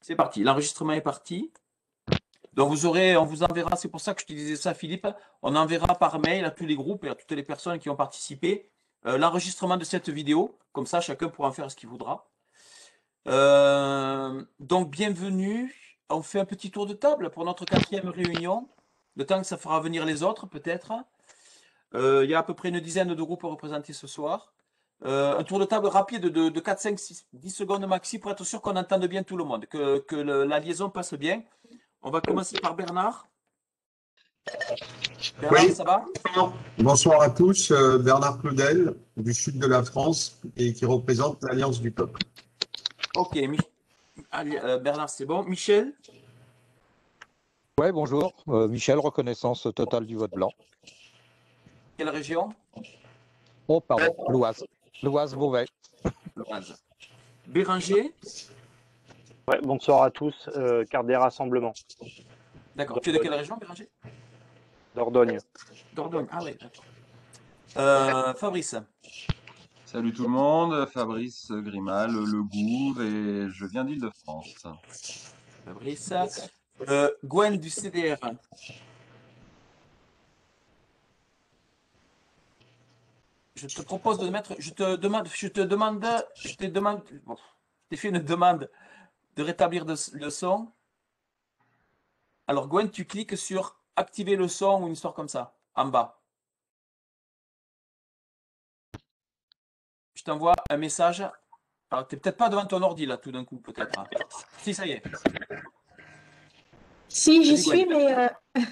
C'est parti, l'enregistrement est parti. Donc on vous enverra, c'est pour ça que je te disais ça, Philippe, on enverra par mail à tous les groupes et à toutes les personnes qui ont participé l'enregistrement de cette vidéo. Comme ça, chacun pourra en faire ce qu'il voudra. Donc, bienvenue. On fait un petit tour de table pour notre 4e réunion. Le temps que ça fera venir les autres, peut-être. Il y a à peu près une dizaine de groupes représentés ce soir. Un tour de table rapide de 4, 5, 6, 10 secondes maxi pour être sûr qu'on entende bien tout le monde, que la liaison passe bien. On va commencer par Bernard. Bernard, Oui, ça va? bonsoir à tous. Bernard Claudel, du sud de la France et qui représente l'Alliance du peuple. Ok, allez, Bernard, c'est bon. Michel? Ouais, bonjour. Michel, reconnaissance totale du vote blanc. Quelle région? Oh, pardon, l'Oise. L'Oise-Beauvais. L'Oise. Béranger? Ouais, bonsoir à tous, carte des rassemblements. D'accord. Tu es de quelle région, Béranger? Dordogne. Dordogne. Ah ouais, d'accord. Fabrice? Salut tout le monde, Fabrice Grimal, Le Gouv, et je viens d'Île-de-France. Fabrice. Gwen du CDR. Je te propose de mettre, je t'ai fait une demande de rétablir le son. Alors Gwen, tu cliques sur activer le son ou une histoire comme ça, en bas. Je t'envoie un message. Alors, tu n'es peut-être pas devant ton ordi là tout d'un coup, peut-être. Si, ça y est. Si, j'y Vas-y, suis, Gwen. mais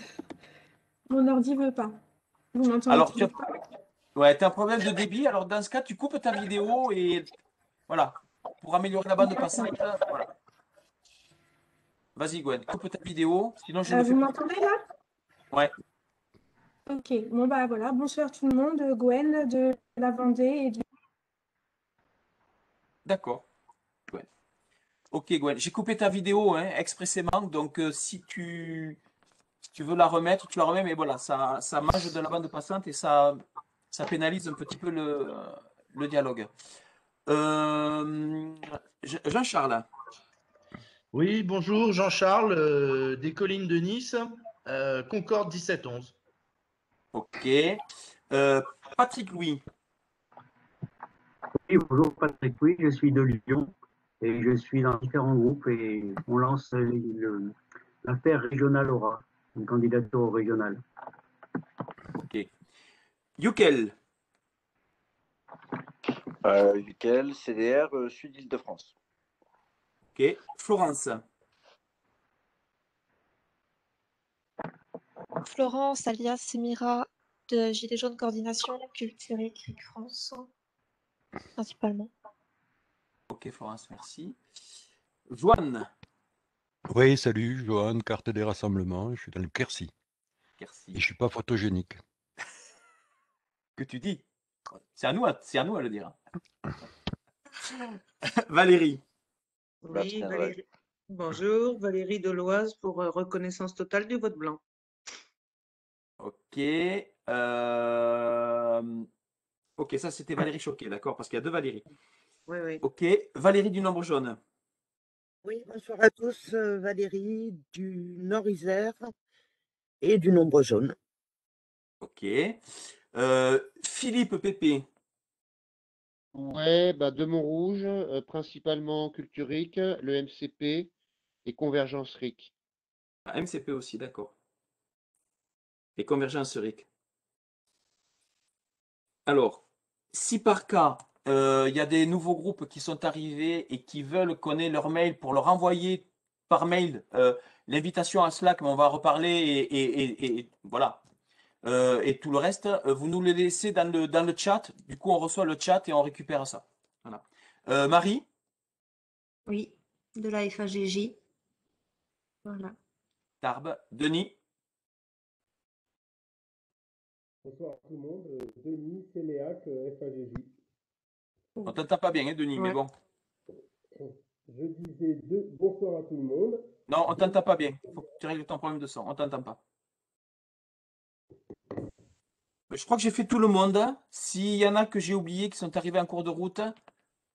mon ordi veut pas. Vous m'entendez Alors, toujours pas? ouais, tu as un problème de débit. Alors, dans ce cas, tu coupes ta vidéo et voilà, pour améliorer la bande passante. Voilà. Vas-y, Gwen, coupe ta vidéo. Sinon, je ne fais Vous pas. m'entendez là? Ouais, Ok, bon bah voilà, bonsoir tout le monde, Gwen de la Vendée et du... d'accord. Gwen. Ok, Gwen, j'ai coupé ta vidéo hein, expressément. Donc, si tu veux la remettre, tu la remets. Mais voilà, ça mange de la bande passante et ça pénalise un petit peu le dialogue. Euh, Jean-Charles. Oui, bonjour, Jean-Charles, des collines de Nice, Concorde 1711. Ok. Patrick Louis. Oui, bonjour Patrick, oui, je suis de Lyon et je suis dans différents groupes et on lance l'affaire régionale Aura, une candidature au régional. Ok. Youkel. Lequel? CDR, Sud Île-de-France. Ok. Florence. Florence, alias Semira, de Gilets jaunes coordination culturelle CRIC France, principalement. Ok, Florence, merci. Joanne. Oui, salut, Johan, carte des rassemblements, je suis dans le Quercy. Merci. Et je suis pas photogénique. Que tu dis? C'est à nous à le dire. Valérie. Oui, Valérie. Bonjour, Valérie de l'Oise pour reconnaissance totale du vote blanc. Ok. Ok, ça c'était Valérie Choquet, d'accord, parce qu'il y a deux Valérie. Oui, oui. Ok. Valérie du nombre jaune. Oui, bonsoir à tous, Valérie du Nord-Isère et du Nombre jaune. Ok. Philippe Pépé. Ouais, bah de Montrouge, principalement Culturique, le MCP et Convergence RIC. Ah, MCP aussi, d'accord. Et Convergence RIC. Alors, si par cas, il y a des nouveaux groupes qui sont arrivés et qui veulent qu'on ait leur mail pour leur envoyer par mail l'invitation à Slack, mais on va reparler et voilà. Et tout le reste, vous nous le laissez dans le chat. Du coup, on reçoit le chat et on récupère ça. Voilà. Marie? Oui, de la FAGJ. Voilà. Tarbes. Denis? Bonsoir à tout le monde, Denis Sénéac, FAGJ. On t'entend pas bien, hein, Denis, mais bon. Je disais bonsoir à tout le monde. Non, on t'entend pas bien. Il faut que tu règles ton problème de son. On t'entend pas. Je crois que j'ai fait tout le monde. S'il y en a que j'ai oublié qui sont arrivés en cours de route,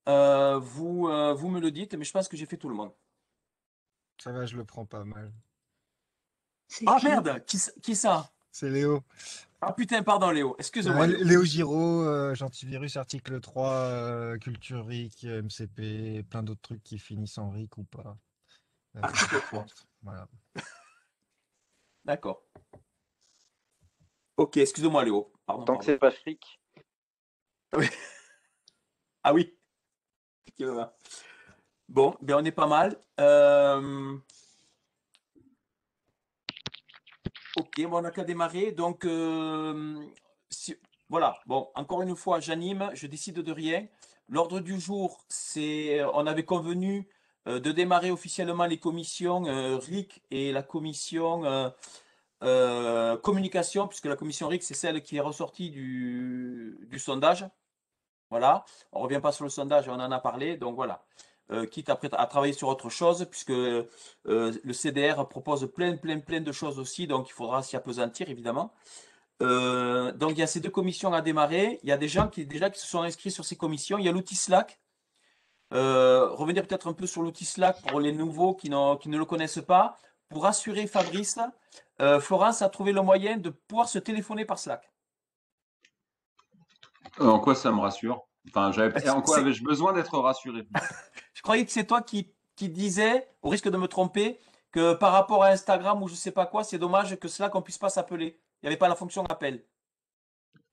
vous me le dites, mais je pense que j'ai fait tout le monde. Ça va, je le prends pas mal. Ah merde, qui ça? C'est Léo. Ah putain, pardon Léo, excuse-moi Léo. Léo Giraud, Gentilvirus, article 3, culture RIC, MCP, plein d'autres trucs qui finissent en RIC ou pas. Article 3. Voilà. D'accord. Ok, excuse-moi Léo. Pardon, Tant que c'est pas fric. Oui. Ah oui. Bon, ben on est pas mal. Ok, bon, on n'a qu'à démarrer. Donc, voilà. Bon, encore une fois, j'anime, je décide de rien. L'ordre du jour, on avait convenu de démarrer officiellement les commissions RIC et la commission communication, puisque la commission RIC, c'est celle qui est ressortie du sondage. Voilà, on ne revient pas sur le sondage, on en a parlé, donc voilà. Quitte à travailler sur autre chose, puisque le CDR propose plein de choses aussi, donc il faudra s'y appesantir, évidemment. Donc il y a ces deux commissions à démarrer. Il y a des gens qui se sont inscrits sur ces commissions. Il y a l'outil Slack. Revenir peut-être un peu sur l'outil Slack pour les nouveaux qui ne le connaissent pas. Pour rassurer Fabrice, Florence a trouvé le moyen de pouvoir se téléphoner par Slack. En quoi ça me rassure? Enfin, en quoi avais-je besoin d'être rassuré? Je croyais que c'est toi qui disais, au risque de me tromper, que par rapport à Instagram ou je sais pas quoi, c'est dommage que Slack on puisse pas s'appeler. Il n'y avait pas la fonction appel.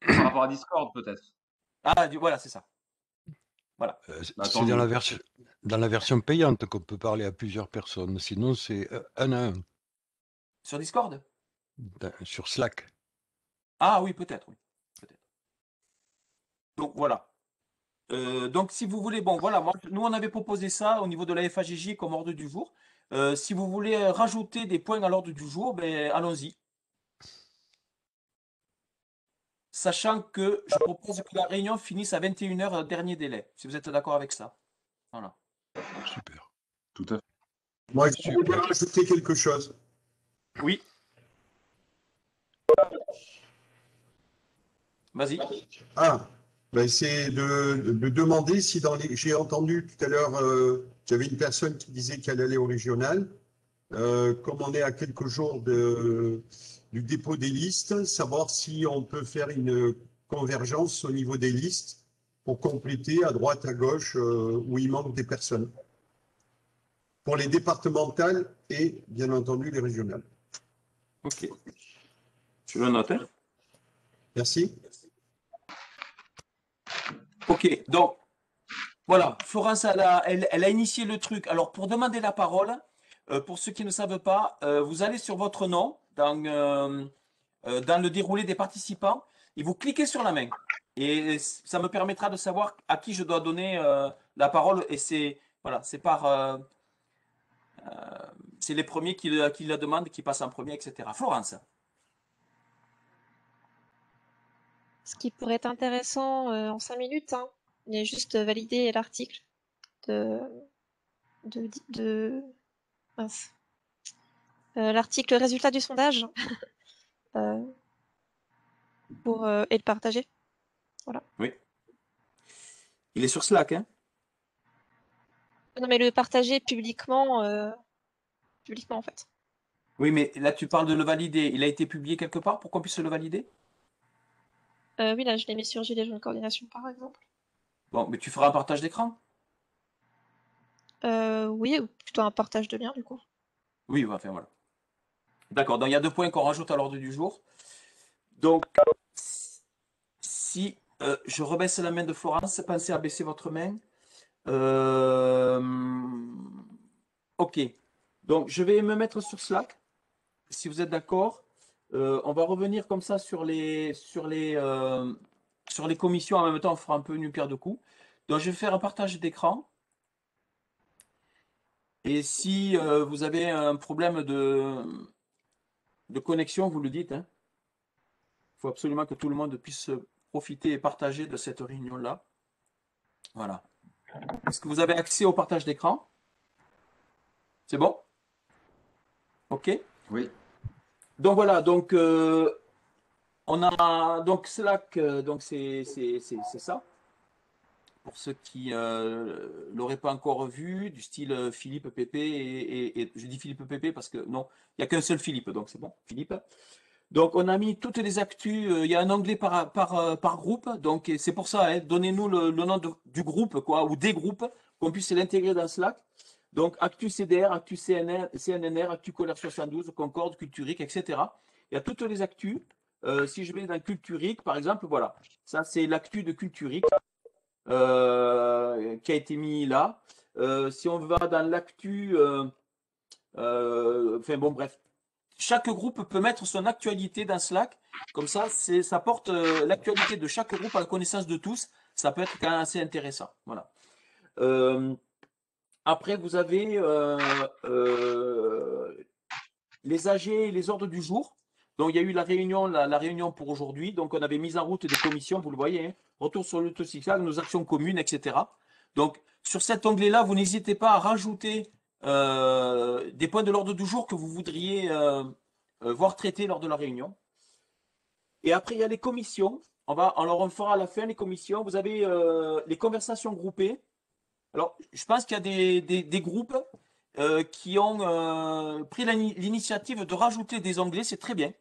Par rapport à Discord, peut-être. Ah, voilà, c'est ça. Voilà. C'est dans la version payante qu'on peut parler à plusieurs personnes. Sinon, c'est un à un. Sur Discord? Sur Slack. Ah oui, peut-être, oui. Donc voilà. Donc si vous voulez, bon voilà, nous on avait proposé ça au niveau de la FAGJ comme ordre du jour. Si vous voulez rajouter des points à l'ordre du jour, ben allons-y. Sachant que je propose que la réunion finisse à 21h, dernier délai, si vous êtes d'accord avec ça. Voilà. Super. Tout à fait. Moi, je voudrais rajouter quelque chose. Oui. Vas-y. Ah, ben c'est de demander si j'ai entendu tout à l'heure, j'avais une personne qui disait qu'elle allait au régional. Comme on est à quelques jours du dépôt des listes, savoir si on peut faire une convergence au niveau des listes pour compléter à droite, à gauche, où il manque des personnes. Pour les départementales et, bien entendu, les régionales. Ok. Tu le notes, hein? Merci. Ok, donc, voilà, Florence, elle a initié le truc. Alors, pour demander la parole, pour ceux qui ne savent pas, vous allez sur votre nom dans le déroulé des participants et vous cliquez sur la main. Et ça me permettra de savoir à qui je dois donner la parole. Et c'est voilà, c'est les premiers qui la demandent, qui passent en premier, etc. Florence. Ce qui pourrait être intéressant en 5 minutes, hein, il est juste valider l'article mince. L'article résultat du sondage et le partager. Voilà. Oui. Il est sur Slack, hein? Non, mais le partager publiquement en fait. Oui, mais là, tu parles de le valider. Il a été publié quelque part pour qu'on puisse le valider? Oui, là, je l'ai mis sur Gilets jaunes coordination, par exemple. Bon, mais tu feras un partage d'écran? Oui, ou plutôt un partage de lien, du coup. Oui, enfin, voilà. D'accord, donc il y a 2 points qu'on rajoute à l'ordre du jour. Donc, si je rebaisse la main de Florence, pensez à baisser votre main. Ok, donc je vais me mettre sur Slack, si vous êtes d'accord. On va revenir comme ça sur les commissions. En même temps, on fera un peu une pierre de coups. Donc, je vais faire un partage d'écran. Et si vous avez un problème de connexion, vous le dites, hein. Il faut absolument que tout le monde puisse profiter et partager de cette réunion-là. Voilà. Est-ce que vous avez accès au partage d'écran? C'est bon? OK? Oui. Donc voilà, donc on a donc Slack, donc c'est ça. pour ceux qui l'auraient pas encore vu, du style Philippe Pépé et je dis Philippe Pépé parce que non, il n'y a qu'un seul Philippe, donc c'est bon, Philippe. Donc on a mis toutes les actus, il y a un onglet par groupe, donc c'est pour ça, hein, donnez-nous le nom du groupe, quoi, ou des groupes, qu'on puisse l'intégrer dans Slack. Donc Actu CDR, Actu CNNR, Actu Colère 72, Concorde, Culturique, etc. Il y a toutes les actus. Si je vais dans Culturique, par exemple, voilà, ça c'est l'actu de Culturique qui a été mis là. Si on va dans l'actu, enfin bon, bref, chaque groupe peut mettre son actualité dans Slack. Comme ça, ça porte l'actualité de chaque groupe à la connaissance de tous. Ça peut être quand même assez intéressant. Voilà. Après, vous avez les AG et les ordres du jour. Donc, il y a eu la réunion pour aujourd'hui. Donc, on avait mis en route des commissions, vous le voyez, hein, retour sur l'autocyclage, nos actions communes, etc. Donc, sur cet onglet-là, vous n'hésitez pas à rajouter des points de l'ordre du jour que vous voudriez voir traités lors de la réunion. Et après, il y a les on le fera à la fin, les commissions. Vous avez les conversations groupées. Alors, je pense qu'il y a des groupes qui ont pris l'initiative de rajouter des onglets. C'est très bien.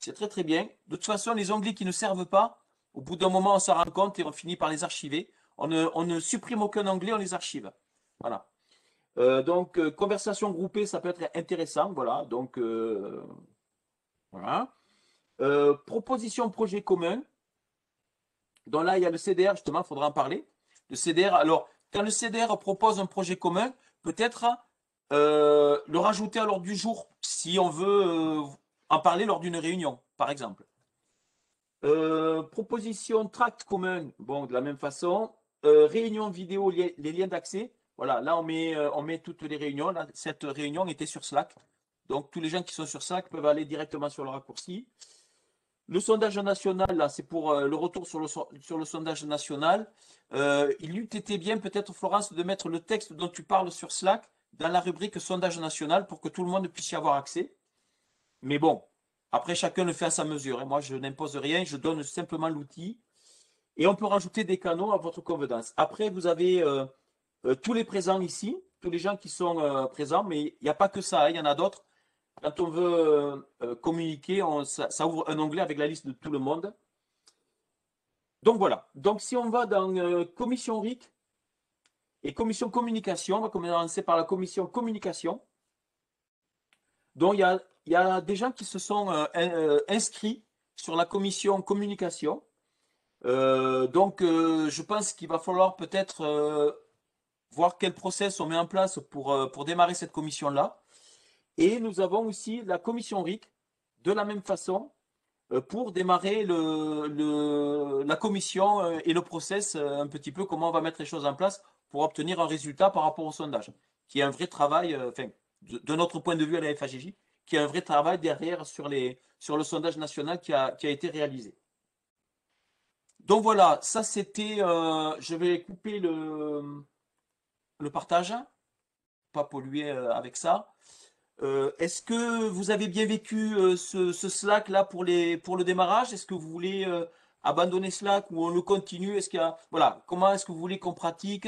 C'est très, très bien. De toute façon, les onglets qui ne servent pas, au bout d'un moment, on s'en rend compte et on finit par les archiver. On ne supprime aucun onglet, on les archive. Voilà. Donc, conversation groupée, ça peut être intéressant. Voilà. Donc, voilà. Proposition projet commun. Donc là, il y a le CDR, justement, il faudra en parler. Le CDR, alors, quand le CDR propose un projet commun, peut-être le rajouter à l'ordre du jour, si on veut en parler lors d'une réunion, par exemple. Proposition tract commun, bon, de la même façon. Réunion vidéo, les liens d'accès. Voilà, là, on met toutes les réunions. Là, cette réunion était sur Slack. Donc, tous les gens qui sont sur Slack peuvent aller directement sur le raccourci. Le sondage national, là, c'est pour le retour sur le sondage national. Il eût été bien, peut-être, Florence, de mettre le texte dont tu parles sur Slack dans la rubrique sondage national pour que tout le monde puisse y avoir accès. Mais bon, après, chacun le fait à sa mesure. Hein. Moi, je n'impose rien, je donne simplement l'outil. Et on peut rajouter des canaux à votre convenance. Après, vous avez tous les présents ici, tous les gens qui sont présents, mais il n'y a pas que ça, hein, il y en a d'autres. Quand on veut communiquer, ça ouvre un onglet avec la liste de tout le monde. Donc voilà. Donc si on va dans commission RIC et commission communication, on va commencer par la commission communication. Donc il y a des gens qui se sont inscrits sur la commission communication. Donc je pense qu'il va falloir peut-être voir quel process on met en place pour démarrer cette commission-là. Et nous avons aussi la commission RIC, de la même façon, pour démarrer la commission et le process, un petit peu comment on va mettre les choses en place pour obtenir un résultat par rapport au sondage, qui est un vrai travail, enfin, de notre point de vue à la FAGJ, qui est un vrai travail derrière sur le sondage national qui a été réalisé. Donc voilà, ça c'était, je vais couper le partage, pas polluer avec ça. Est-ce que vous avez bien vécu ce Slack là pour le démarrage? Est-ce que vous voulez abandonner Slack ou on le continue? Est-ce qu'il y a, voilà, comment est-ce que vous voulez qu'on pratique?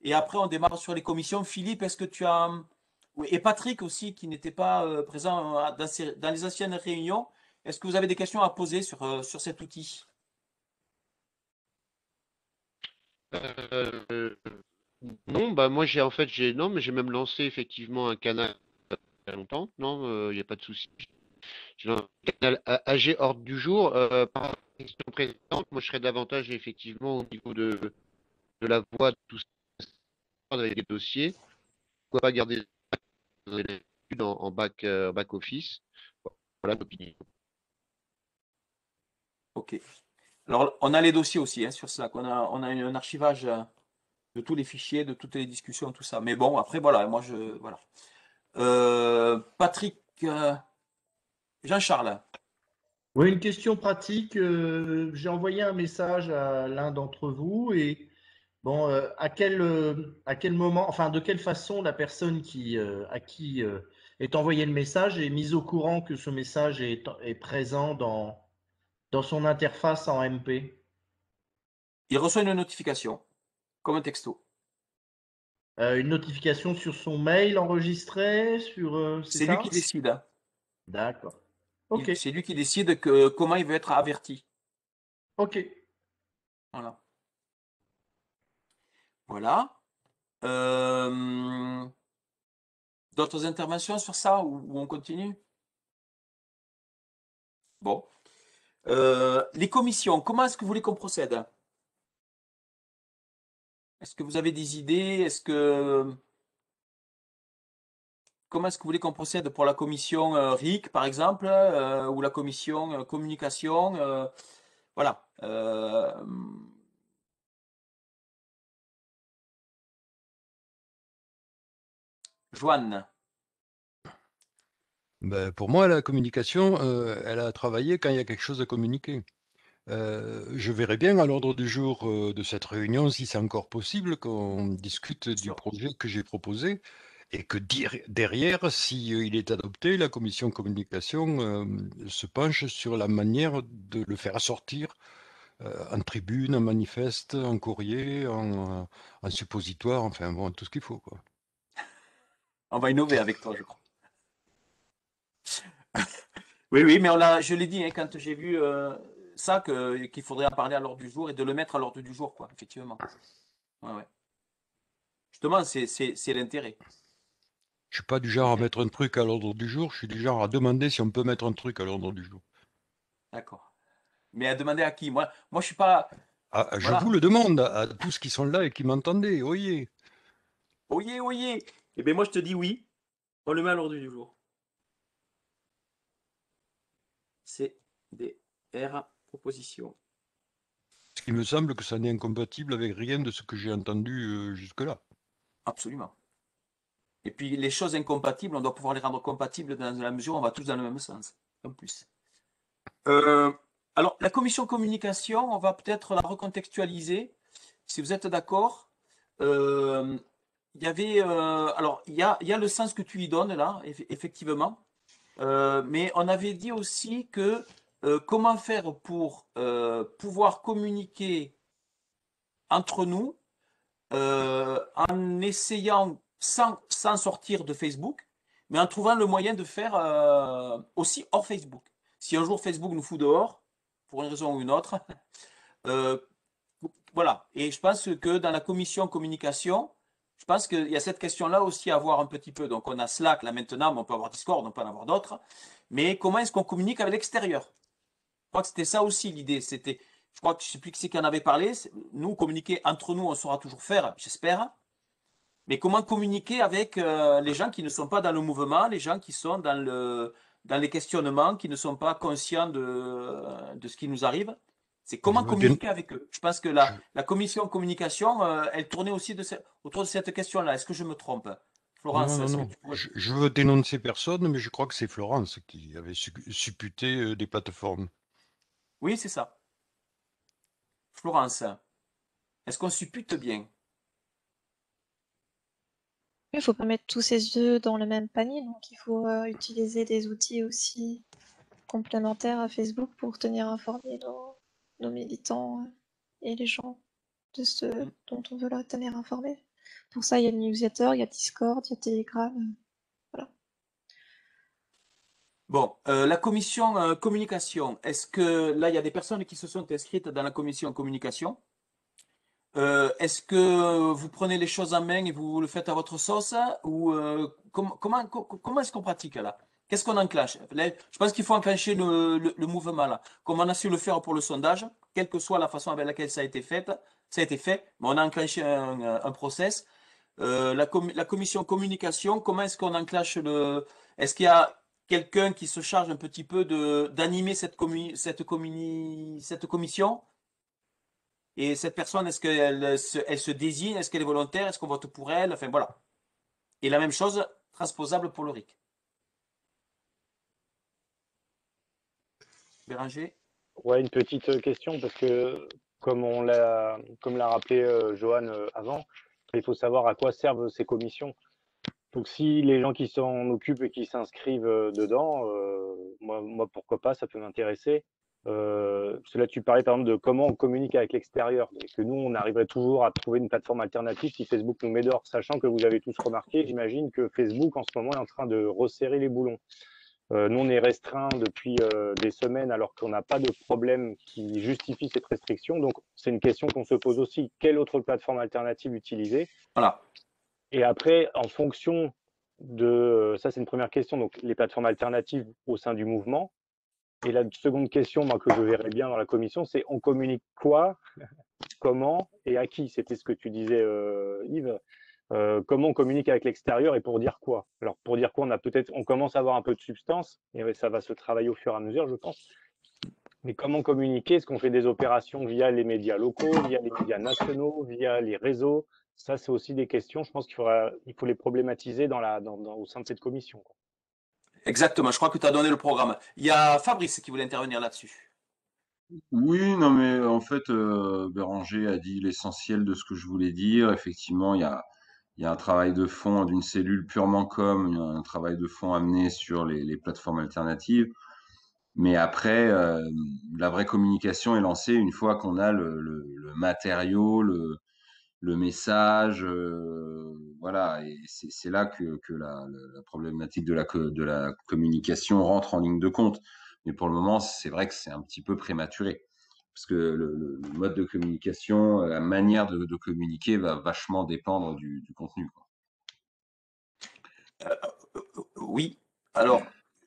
Et après on démarre sur les commissions. Philippe, est-ce que tu as et Patrick aussi qui n'était pas présent dans les anciennes réunions, est-ce que vous avez des questions à poser sur cet outil? Non, bah moi non, mais j'ai même lancé effectivement un canal il y a longtemps. Non, il n'y a pas de souci. J'ai lancé un canal AG ordre du jour. Par rapport à la question précédente, moi je serais davantage effectivement au niveau de la voix de tout ça avec des dossiers. Pourquoi pas garder l'habitude en back office? Voilà l'opinion. Ok. Alors on a les dossiers aussi hein, sur Slack. On a un archivage de tous les fichiers, de toutes les discussions, tout ça. Mais bon, après voilà, moi voilà. Patrick, Jean-Charles. Oui, une question pratique. J'ai envoyé un message à l'un d'entre vous et bon, à quel moment, enfin, de quelle façon la personne à qui est envoyé le message est mise au courant que ce message est présent dans son interface en MP? Il reçoit une notification. comme un texto. Une notification sur son mail enregistré, c'est C'est lui ça? qui décide, hein. D'accord. Ok. C'est lui qui décide comment il veut être averti. Ok. Voilà. Voilà. Euh, D'autres interventions sur ça ou on continue? Bon. Les commissions, comment est-ce que vous voulez qu'on procède? Est-ce que vous avez des idées? Comment est-ce que vous voulez qu'on procède pour la commission RIC, par exemple, ou la commission communication? Voilà. Joanne. Ben, pour moi, la communication, elle a travaillé quand il y a quelque chose à communiquer. Je verrai bien à l'ordre du jour de cette réunion, si c'est encore possible, qu'on discute du projet que j'ai proposé et que derrière, si il est adopté, la commission communication se penche sur la manière de le faire sortir en tribune, en manifeste, en courrier, en suppositoire, enfin bon, tout ce qu'il faut, quoi. On va innover avec toi, je crois. Oui, oui, mais je l'ai dit hein, quand j'ai vu ça, qu'il faudrait en parler à l'ordre du jour et de le mettre à l'ordre du jour, quoi, effectivement. Ouais, ouais. Justement, c'est l'intérêt. Je suis pas du genre à mettre un truc à l'ordre du jour, je suis du genre à demander si on peut mettre un truc à l'ordre du jour. D'accord. Mais à demander à qui? Moi, je suis pas. Ah, je Voilà. vous le demande à tous qui sont là et qui m'entendez, oyez. Oyez, oyez. Eh bien, moi, je te dis oui. On le met à l'ordre du jour. CDR, proposition. Ce qui me semble que ça n'est incompatible avec rien de ce que j'ai entendu jusque-là. Absolument. Et puis, les choses incompatibles, on doit pouvoir les rendre compatibles dans la mesure où on va tous dans le même sens. En plus. Alors, la commission communication, on va peut-être la recontextualiser. Si vous êtes d'accord, il y avait, alors il y a le sens que tu y donnes là, effectivement, mais on avait dit aussi que comment faire pour pouvoir communiquer entre nous en essayant sans sortir de Facebook, mais en trouvant le moyen de faire aussi hors Facebook. Si un jour Facebook nous fout dehors, pour une raison ou une autre, voilà. Et je pense que dans la commission communication, je pense qu'il y a cette question-là aussi à voir un petit peu. Donc on a Slack là maintenant, mais on peut avoir Discord, on peut en avoir d'autres. Mais comment est-ce qu'on communique avec l'extérieur? Je crois que c'était ça aussi l'idée. Je crois que je ne sais plus qui c'est qui en avait parlé. Nous, communiquer entre nous, on saura toujours faire, j'espère. Mais comment communiquer avec les gens qui ne sont pas dans le mouvement, les gens qui sont dans les questionnements, qui ne sont pas conscients de ce qui nous arrive? C'est comment communiquer avec eux. Je pense que la commission communication, elle tournait aussi autour de cette question-là. Est-ce que je me trompe? Florence, Non. Je veux dénoncer personne, mais je crois que c'est Florence qui avait supputé des plateformes. Oui, c'est ça. Florence, est-ce qu'on suppute bien? Il ne faut pas mettre tous ses œufs dans le même panier, donc il faut utiliser des outils aussi complémentaires à Facebook pour tenir informés nos militants et les gens de ce dont on veut leur tenir informés. Pour ça, il y a le newsletter, il y a Discord, il y a Telegram. Voilà. Bon, la commission communication, est-ce que là, il y a des personnes qui se sont inscrites dans la commission communication? Est-ce que vous prenez les choses en main et vous le faites à votre sauce ou comment est-ce qu'on pratique là? Qu'est-ce qu'on enclenche? Là, je pense qu'il faut enclencher le mouvement là. Comme on a su le faire pour le sondage, quelle que soit la façon avec laquelle ça a été fait, mais on a enclenché un process. La commission communication, comment est-ce qu'on enclenche Est-ce qu'il y a quelqu'un qui se charge un petit peu d'animer cette commission? Et cette personne, est-ce qu'elle elle se désigne? Est-ce qu'elle est volontaire? Est-ce qu'on vote pour elle? Enfin, voilà. Et la même chose, transposable pour le RIC. Béranger? Ouais, une petite question parce que comme l'a rappelé Johan avant, il faut savoir à quoi servent ces commissions. Donc si les gens qui s'en occupent et qui s'inscrivent dedans, moi pourquoi pas, ça peut m'intéresser. Cela, tu parlais par exemple de comment on communique avec l'extérieur, et que nous, on arriverait toujours à trouver une plateforme alternative si Facebook nous met dehors, sachant que vous avez tous remarqué, j'imagine que Facebook en ce moment est en train de resserrer les boulons. Nous, on est restreint depuis des semaines alors qu'on n'a pas de problème qui justifie cette restriction. Donc, c'est une question qu'on se pose aussi. Quelle autre plateforme alternative utiliser? Voilà. Et après, en fonction de... Ça, c'est une première question. Donc, les plateformes alternatives au sein du mouvement. Et la seconde question, moi, que je verrais bien dans la commission, c'est on communique quoi, comment et à qui? C'était ce que tu disais, Yves. Comment on communique avec l'extérieur et pour dire quoi? Alors, pour dire quoi, on commence à avoir un peu de substance et ça va se travailler au fur et à mesure, je pense. Mais comment communiquer? Est-ce qu'on fait des opérations via les médias locaux, via les médias nationaux, via les réseaux? Ça, c'est aussi des questions, je pense qu'il faut les problématiser au sein de cette commission, quoi. Exactement, je crois que tu as donné le programme. Il y a Fabrice qui voulait intervenir là-dessus. Oui, non, mais en fait, Béranger a dit l'essentiel de ce que je voulais dire. Effectivement, il y a un travail de fond d'une cellule purement com, il y a un travail de fond amené sur les plateformes alternatives. Mais après, la vraie communication est lancée une fois qu'on a le matériau, le message, voilà. Et c'est là que la problématique de la communication rentre en ligne de compte. Mais pour le moment, c'est vrai que c'est un petit peu prématuré. Parce que le mode de communication, la manière de communiquer va vachement dépendre du contenu, quoi. Oui, alors,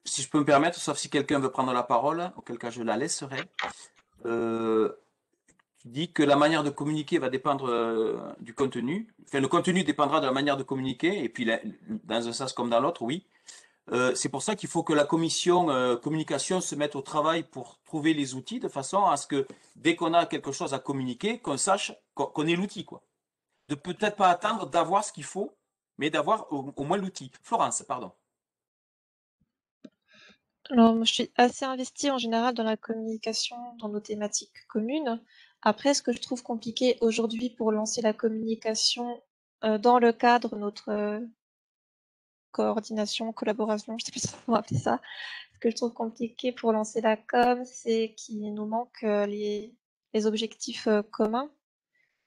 si je peux me permettre, sauf si quelqu'un veut prendre la parole, auquel cas je la laisserai. Tu dis que la manière de communiquer va dépendre du contenu. Enfin, le contenu dépendra de la manière de communiquer, et puis dans un sens comme dans l'autre, oui. C'est pour ça qu'il faut que la commission communication se mette au travail pour trouver les outils de façon à ce que dès qu'on a quelque chose à communiquer, qu'on sache qu'on ait l'outil, quoi. De peut-être pas attendre d'avoir ce qu'il faut, mais d'avoir au moins l'outil. Florence, pardon. Alors, moi, je suis assez investie en général dans la communication, dans nos thématiques communes. Après, ce que je trouve compliqué aujourd'hui pour lancer la communication dans le cadre de notre coordination, collaboration, je sais plus comment appeler ça, ce que je trouve compliqué pour lancer la com, c'est qu'il nous manque les objectifs communs,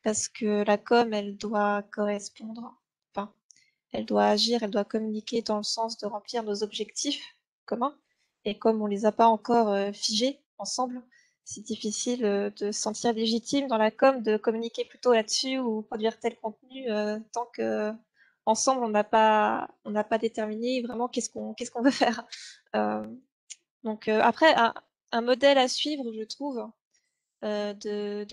parce que la com, elle doit correspondre, enfin, elle doit agir, elle doit communiquer dans le sens de remplir nos objectifs communs. Et comme on les a pas encore figés ensemble, c'est difficile de se sentir légitime dans la com, de communiquer plutôt là-dessus ou produire tel contenu tant que ensemble on n'a pas déterminé vraiment qu'est-ce qu'on veut faire. Donc après un modèle à suivre, je trouve, de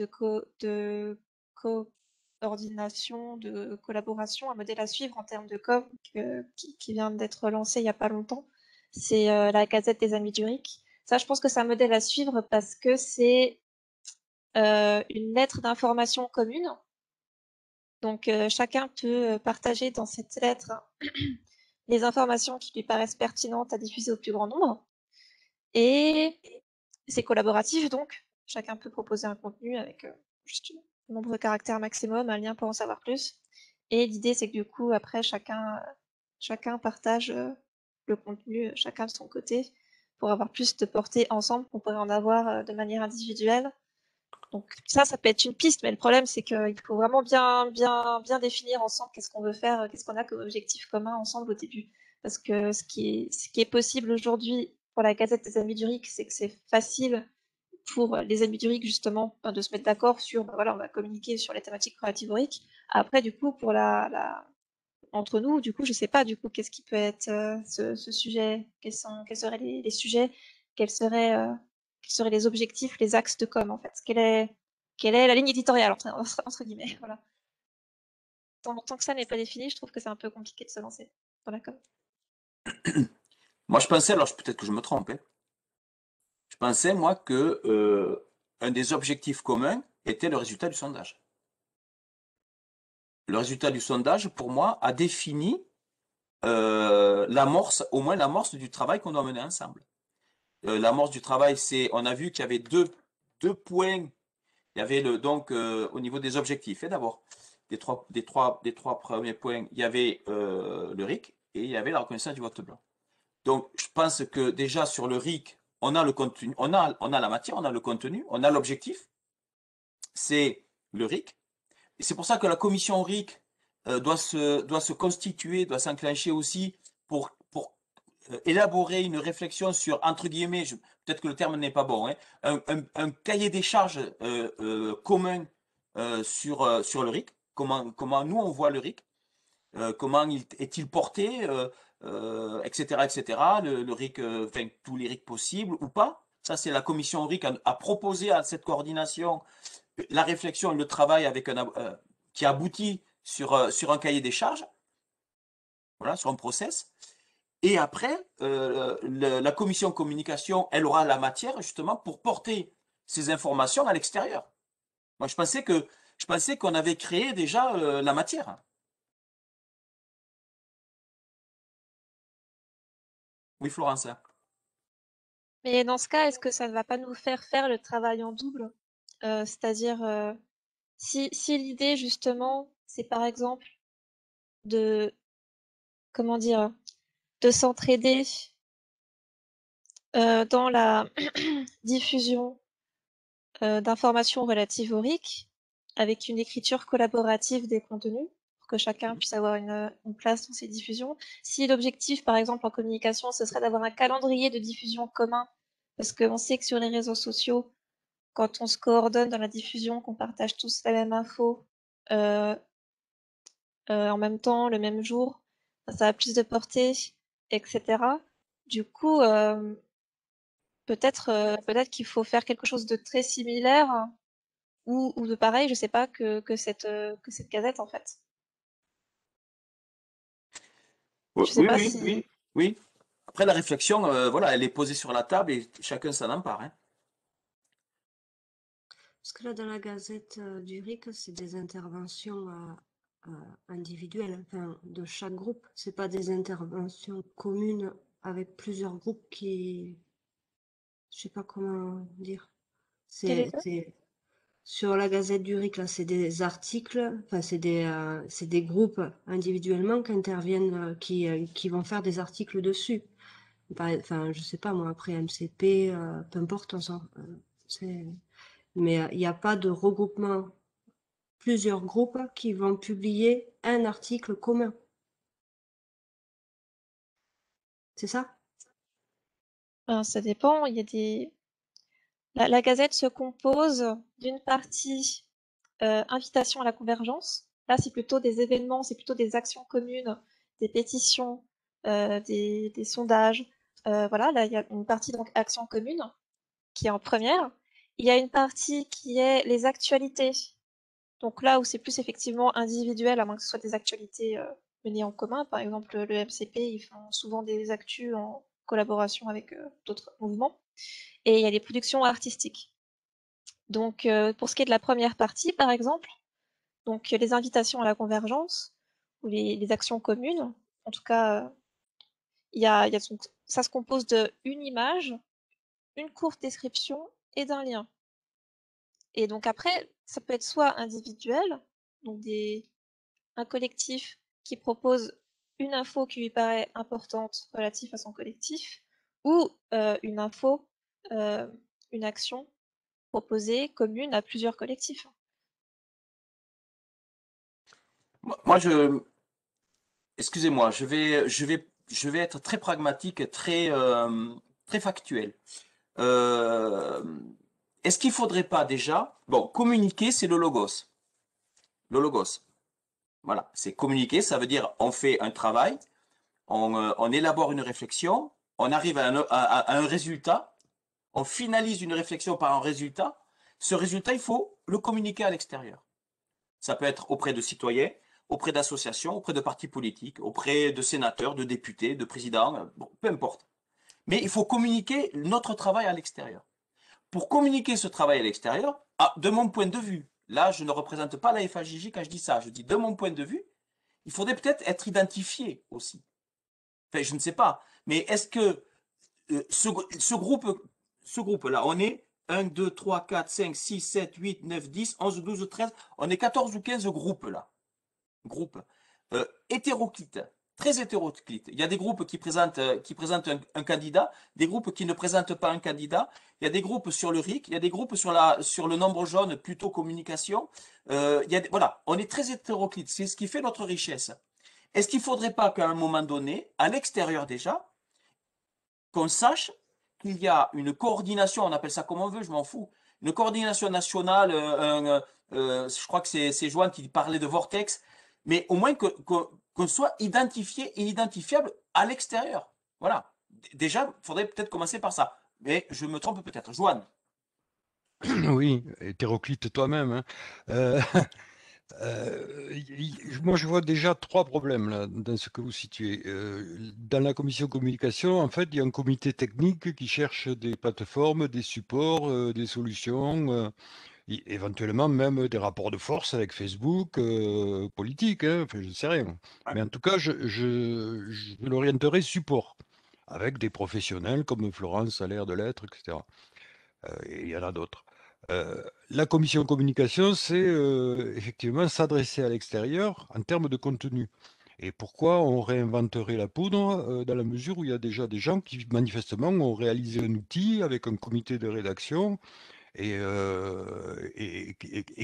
coordination, de collaboration, un modèle à suivre en termes de com qui vient d'être lancé il n'y a pas longtemps. C'est la Gazette des Amis du RIC. Ça, je pense que c'est un modèle à suivre parce que c'est une lettre d'information commune. Donc, chacun peut partager dans cette lettre les informations qui lui paraissent pertinentes à diffuser au plus grand nombre. Et c'est collaboratif, donc chacun peut proposer un contenu avec juste un nombre de caractères maximum, un lien pour en savoir plus. Et l'idée, c'est que du coup, après, chacun partage le contenu, chacun de son côté, pour avoir plus de portée ensemble qu'on pourrait en avoir de manière individuelle. Donc ça peut être une piste, mais le problème, c'est qu'il faut vraiment bien définir ensemble qu'est-ce qu'on veut faire, qu'est-ce qu'on a comme objectif commun ensemble au début. Parce que ce qui est possible aujourd'hui pour la Gazette des Amis du RIC, c'est que c'est facile pour les Amis du RIC, justement, de se mettre d'accord sur, voilà, on va communiquer sur les thématiques relatives au RIC. Après, du coup, pour entre nous, du coup, je sais pas, du coup, qu'est-ce qui peut être ce sujet, quels seraient les sujets, quels seraient les objectifs, les axes de com, en fait. Quelle est la ligne éditoriale, entre guillemets, voilà. Tant que ça n'est pas défini, je trouve que c'est un peu compliqué de se lancer dans la com. Moi, je pensais, alors peut-être que je me trompe, hein. Je pensais, moi, que un des objectifs communs était le résultat du sondage. Le résultat du sondage, pour moi, a défini l'amorce, au moins l'amorce du travail qu'on doit mener ensemble. L'amorce du travail, c'est, on a vu qu'il y avait deux points. Il y avait donc au niveau des objectifs, et d'abord, des trois premiers points, il y avait le RIC et il y avait la reconnaissance du vote blanc. Donc, je pense que déjà sur le RIC, on a le contenu, on a la matière, on a le contenu, on a l'objectif, c'est le RIC. Et c'est pour ça que la commission RIC doit se constituer, doit s'enclencher aussi pour élaborer une réflexion sur, entre guillemets, peut-être que le terme n'est pas bon, hein, un cahier des charges commun sur le RIC, comment nous on voit le RIC, comment est-il porté, etc., etc., le RIC, enfin, tous les RIC possibles ou pas. Ça, c'est la commission RIC a proposé à cette coordination la réflexion et le travail avec qui aboutit sur un cahier des charges, voilà, sur un process. Et après, la commission communication, elle aura la matière justement pour porter ces informations à l'extérieur. Moi, je pensais qu'on avait créé déjà la matière. Oui, Florence. Mais dans ce cas, est-ce que ça ne va pas nous faire faire le travail en double? C'est-à-dire, si l'idée justement, c'est par exemple de, comment dire, de s'entraider dans la diffusion d'informations relatives au RIC, avec une écriture collaborative des contenus, pour que chacun puisse avoir une place dans ces diffusions. Si l'objectif, par exemple, en communication, ce serait d'avoir un calendrier de diffusion commun, parce qu'on sait que sur les réseaux sociaux, quand on se coordonne dans la diffusion, qu'on partage tous la même info, en même temps, le même jour, ça a plus de portée, etc. Du coup, peut-être qu'il faut faire quelque chose de très similaire ou de pareil, je sais pas, que cette gazette en fait. Oui, Je sais pas oui, si. oui, oui. Après, la réflexion, voilà, elle est posée sur la table et chacun s'en empare, hein. Parce que là, dans la gazette du RIC, c'est des interventions individuelles, enfin, de chaque groupe. C'est pas des interventions communes avec plusieurs groupes qui, je sais pas comment dire. Quel C'est était? sur la gazette du RIC, là, c'est des articles, enfin, c'est des groupes individuellement qui interviennent, qui vont faire des articles dessus. Enfin, je sais pas, moi, après MCP, peu importe, mais il n'y a pas de regroupement, plusieurs groupes qui vont publier un article commun. C'est ça? Ça dépend. Il y a des. La gazette se compose d'une partie invitation à la convergence. Là, c'est plutôt des événements, c'est plutôt des actions communes, des pétitions, des sondages. Voilà, là, il y a une partie donc action commune qui est en première. Il y a une partie qui est les actualités. Donc là où c'est plus effectivement individuel, à moins que ce soit des actualités menées en commun. Par exemple, le MCP, ils font souvent des actus en collaboration avec d'autres mouvements. Et il y a les productions artistiques. Donc, pour ce qui est de la première partie, par exemple, donc les invitations à la convergence ou les actions communes, en tout cas, ça se compose d'une image, une courte description et d'un lien. Et donc après, ça peut être soit individuel, donc un collectif qui propose une info qui lui paraît importante relative à son collectif, ou une info, une action proposée commune à plusieurs collectifs. Moi, excusez-moi, je vais être très pragmatique, très factuel. Est-ce qu'il ne faudrait pas déjà, bon, communiquer, c'est le logos. Le logos. Voilà, c'est communiquer, ça veut dire on fait un travail, on élabore une réflexion, on arrive à un résultat, on finalise une réflexion par un résultat. Ce résultat, il faut le communiquer à l'extérieur. Ça peut être auprès de citoyens, auprès d'associations, auprès de partis politiques, auprès de sénateurs, de députés, de présidents, bon, peu importe. Mais il faut communiquer notre travail à l'extérieur. Pour communiquer ce travail à l'extérieur, de mon point de vue, là je ne représente pas la FAJJ quand je dis ça, je dis de mon point de vue, il faudrait peut-être être identifié aussi. Enfin, je ne sais pas, mais est-ce que ce groupe-là, on est 1, 2, 3, 4, 5, 6, 7, 8, 9, 10, 11, 12, 13, on est 14 ou 15 groupes là. Groupes hétéroclites, très hétéroclite. Il y a des groupes qui présentent un candidat, des groupes qui ne présentent pas un candidat. Il y a des groupes sur le RIC, il y a des groupes sur le nombre jaune, plutôt communication. Voilà, on est très hétéroclite. C'est ce qui fait notre richesse. Est-ce qu'il ne faudrait pas qu'à un moment donné, à l'extérieur déjà, qu'on sache qu'il y a une coordination, on appelle ça comme on veut, je m'en fous, une coordination nationale, je crois que c'est Joanne qui parlait de vortex, mais au moins qu'on soit identifié et identifiable à l'extérieur. Voilà. Déjà, il faudrait peut-être commencer par ça. Mais je me trompe peut-être. Joanne. Oui, hétéroclite toi-même, hein. Moi, je vois déjà trois problèmes là, dans ce que vous situez. Dans la commission communication, en fait, il y a un comité technique qui cherche des plateformes, des supports, des solutions, éventuellement même des rapports de force avec Facebook, politique, hein, enfin, je ne sais rien. Mais en tout cas, je l'orienterai support, avec des professionnels comme Florence a l'air de l'être, etc. Et il y en a d'autres. La commission communication, c'est effectivement s'adresser à l'extérieur en termes de contenu. Et pourquoi on réinventerait la poudre dans la mesure où il y a déjà des gens qui manifestement ont réalisé un outil avec un comité de rédaction et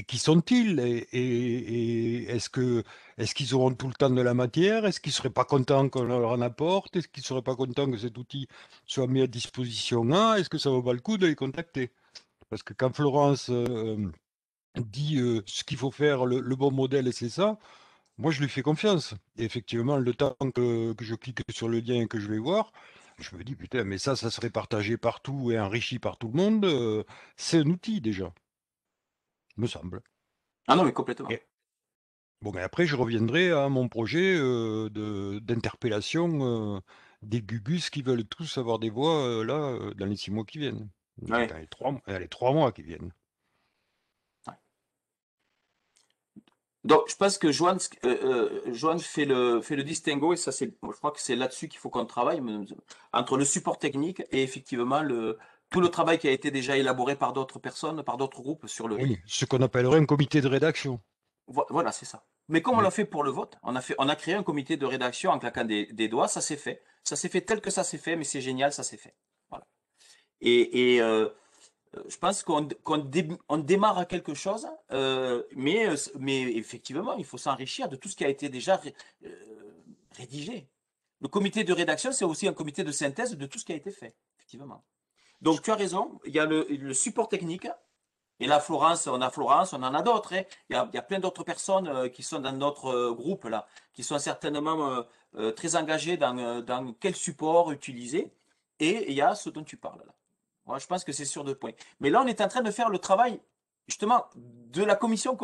qui sont-ils et est-ce qu'ils auront tout le temps de la matière? Est-ce qu'ils ne seraient pas contents qu'on leur en apporte? Est-ce qu'ils ne seraient pas contents que cet outil soit mis à disposition? Est-ce que ça vaut pas le coup de les contacter? Parce que quand Florence dit ce qu'il faut faire, le bon modèle, c'est ça, moi je lui fais confiance. Et effectivement, le temps que je clique sur le lien et que je vais voir, je me dis, putain, mais ça serait partagé partout et enrichi par tout le monde. C'est un outil déjà, me semble. Ah non, mais complètement. Bon, mais après, je reviendrai à mon projet d'interpellation des gugus qui veulent tous avoir des voix là, dans les 6 mois qui viennent. Ouais. Dans les 3 mois qui viennent. Donc, je pense que Joanne fait le distinguo, et ça, je crois que c'est là-dessus qu'il faut qu'on travaille, entre le support technique et effectivement tout le travail qui a été déjà élaboré par d'autres personnes, par d'autres groupes sur le RIC. Oui, ce qu'on appellerait un comité de rédaction. Voilà, c'est ça. Mais comme on l'a fait pour le vote, on a créé un comité de rédaction en claquant des doigts, ça s'est fait. Ça s'est fait tel que ça s'est fait, mais c'est génial, ça s'est fait. Voilà. Et je pense qu'on démarre à quelque chose, mais effectivement, il faut s'enrichir de tout ce qui a été déjà rédigé. Le comité de rédaction, c'est aussi un comité de synthèse de tout ce qui a été fait, effectivement. Donc, tu as raison, il y a le support technique, et là, Florence, on en a d'autres, hein. Il y a plein d'autres personnes qui sont dans notre groupe, là, qui sont certainement très engagées dans quel support utiliser, et il y a ce dont tu parles, là. Moi, je pense que c'est sur 2 points. Mais là, on est en train de faire le travail, justement, de la commission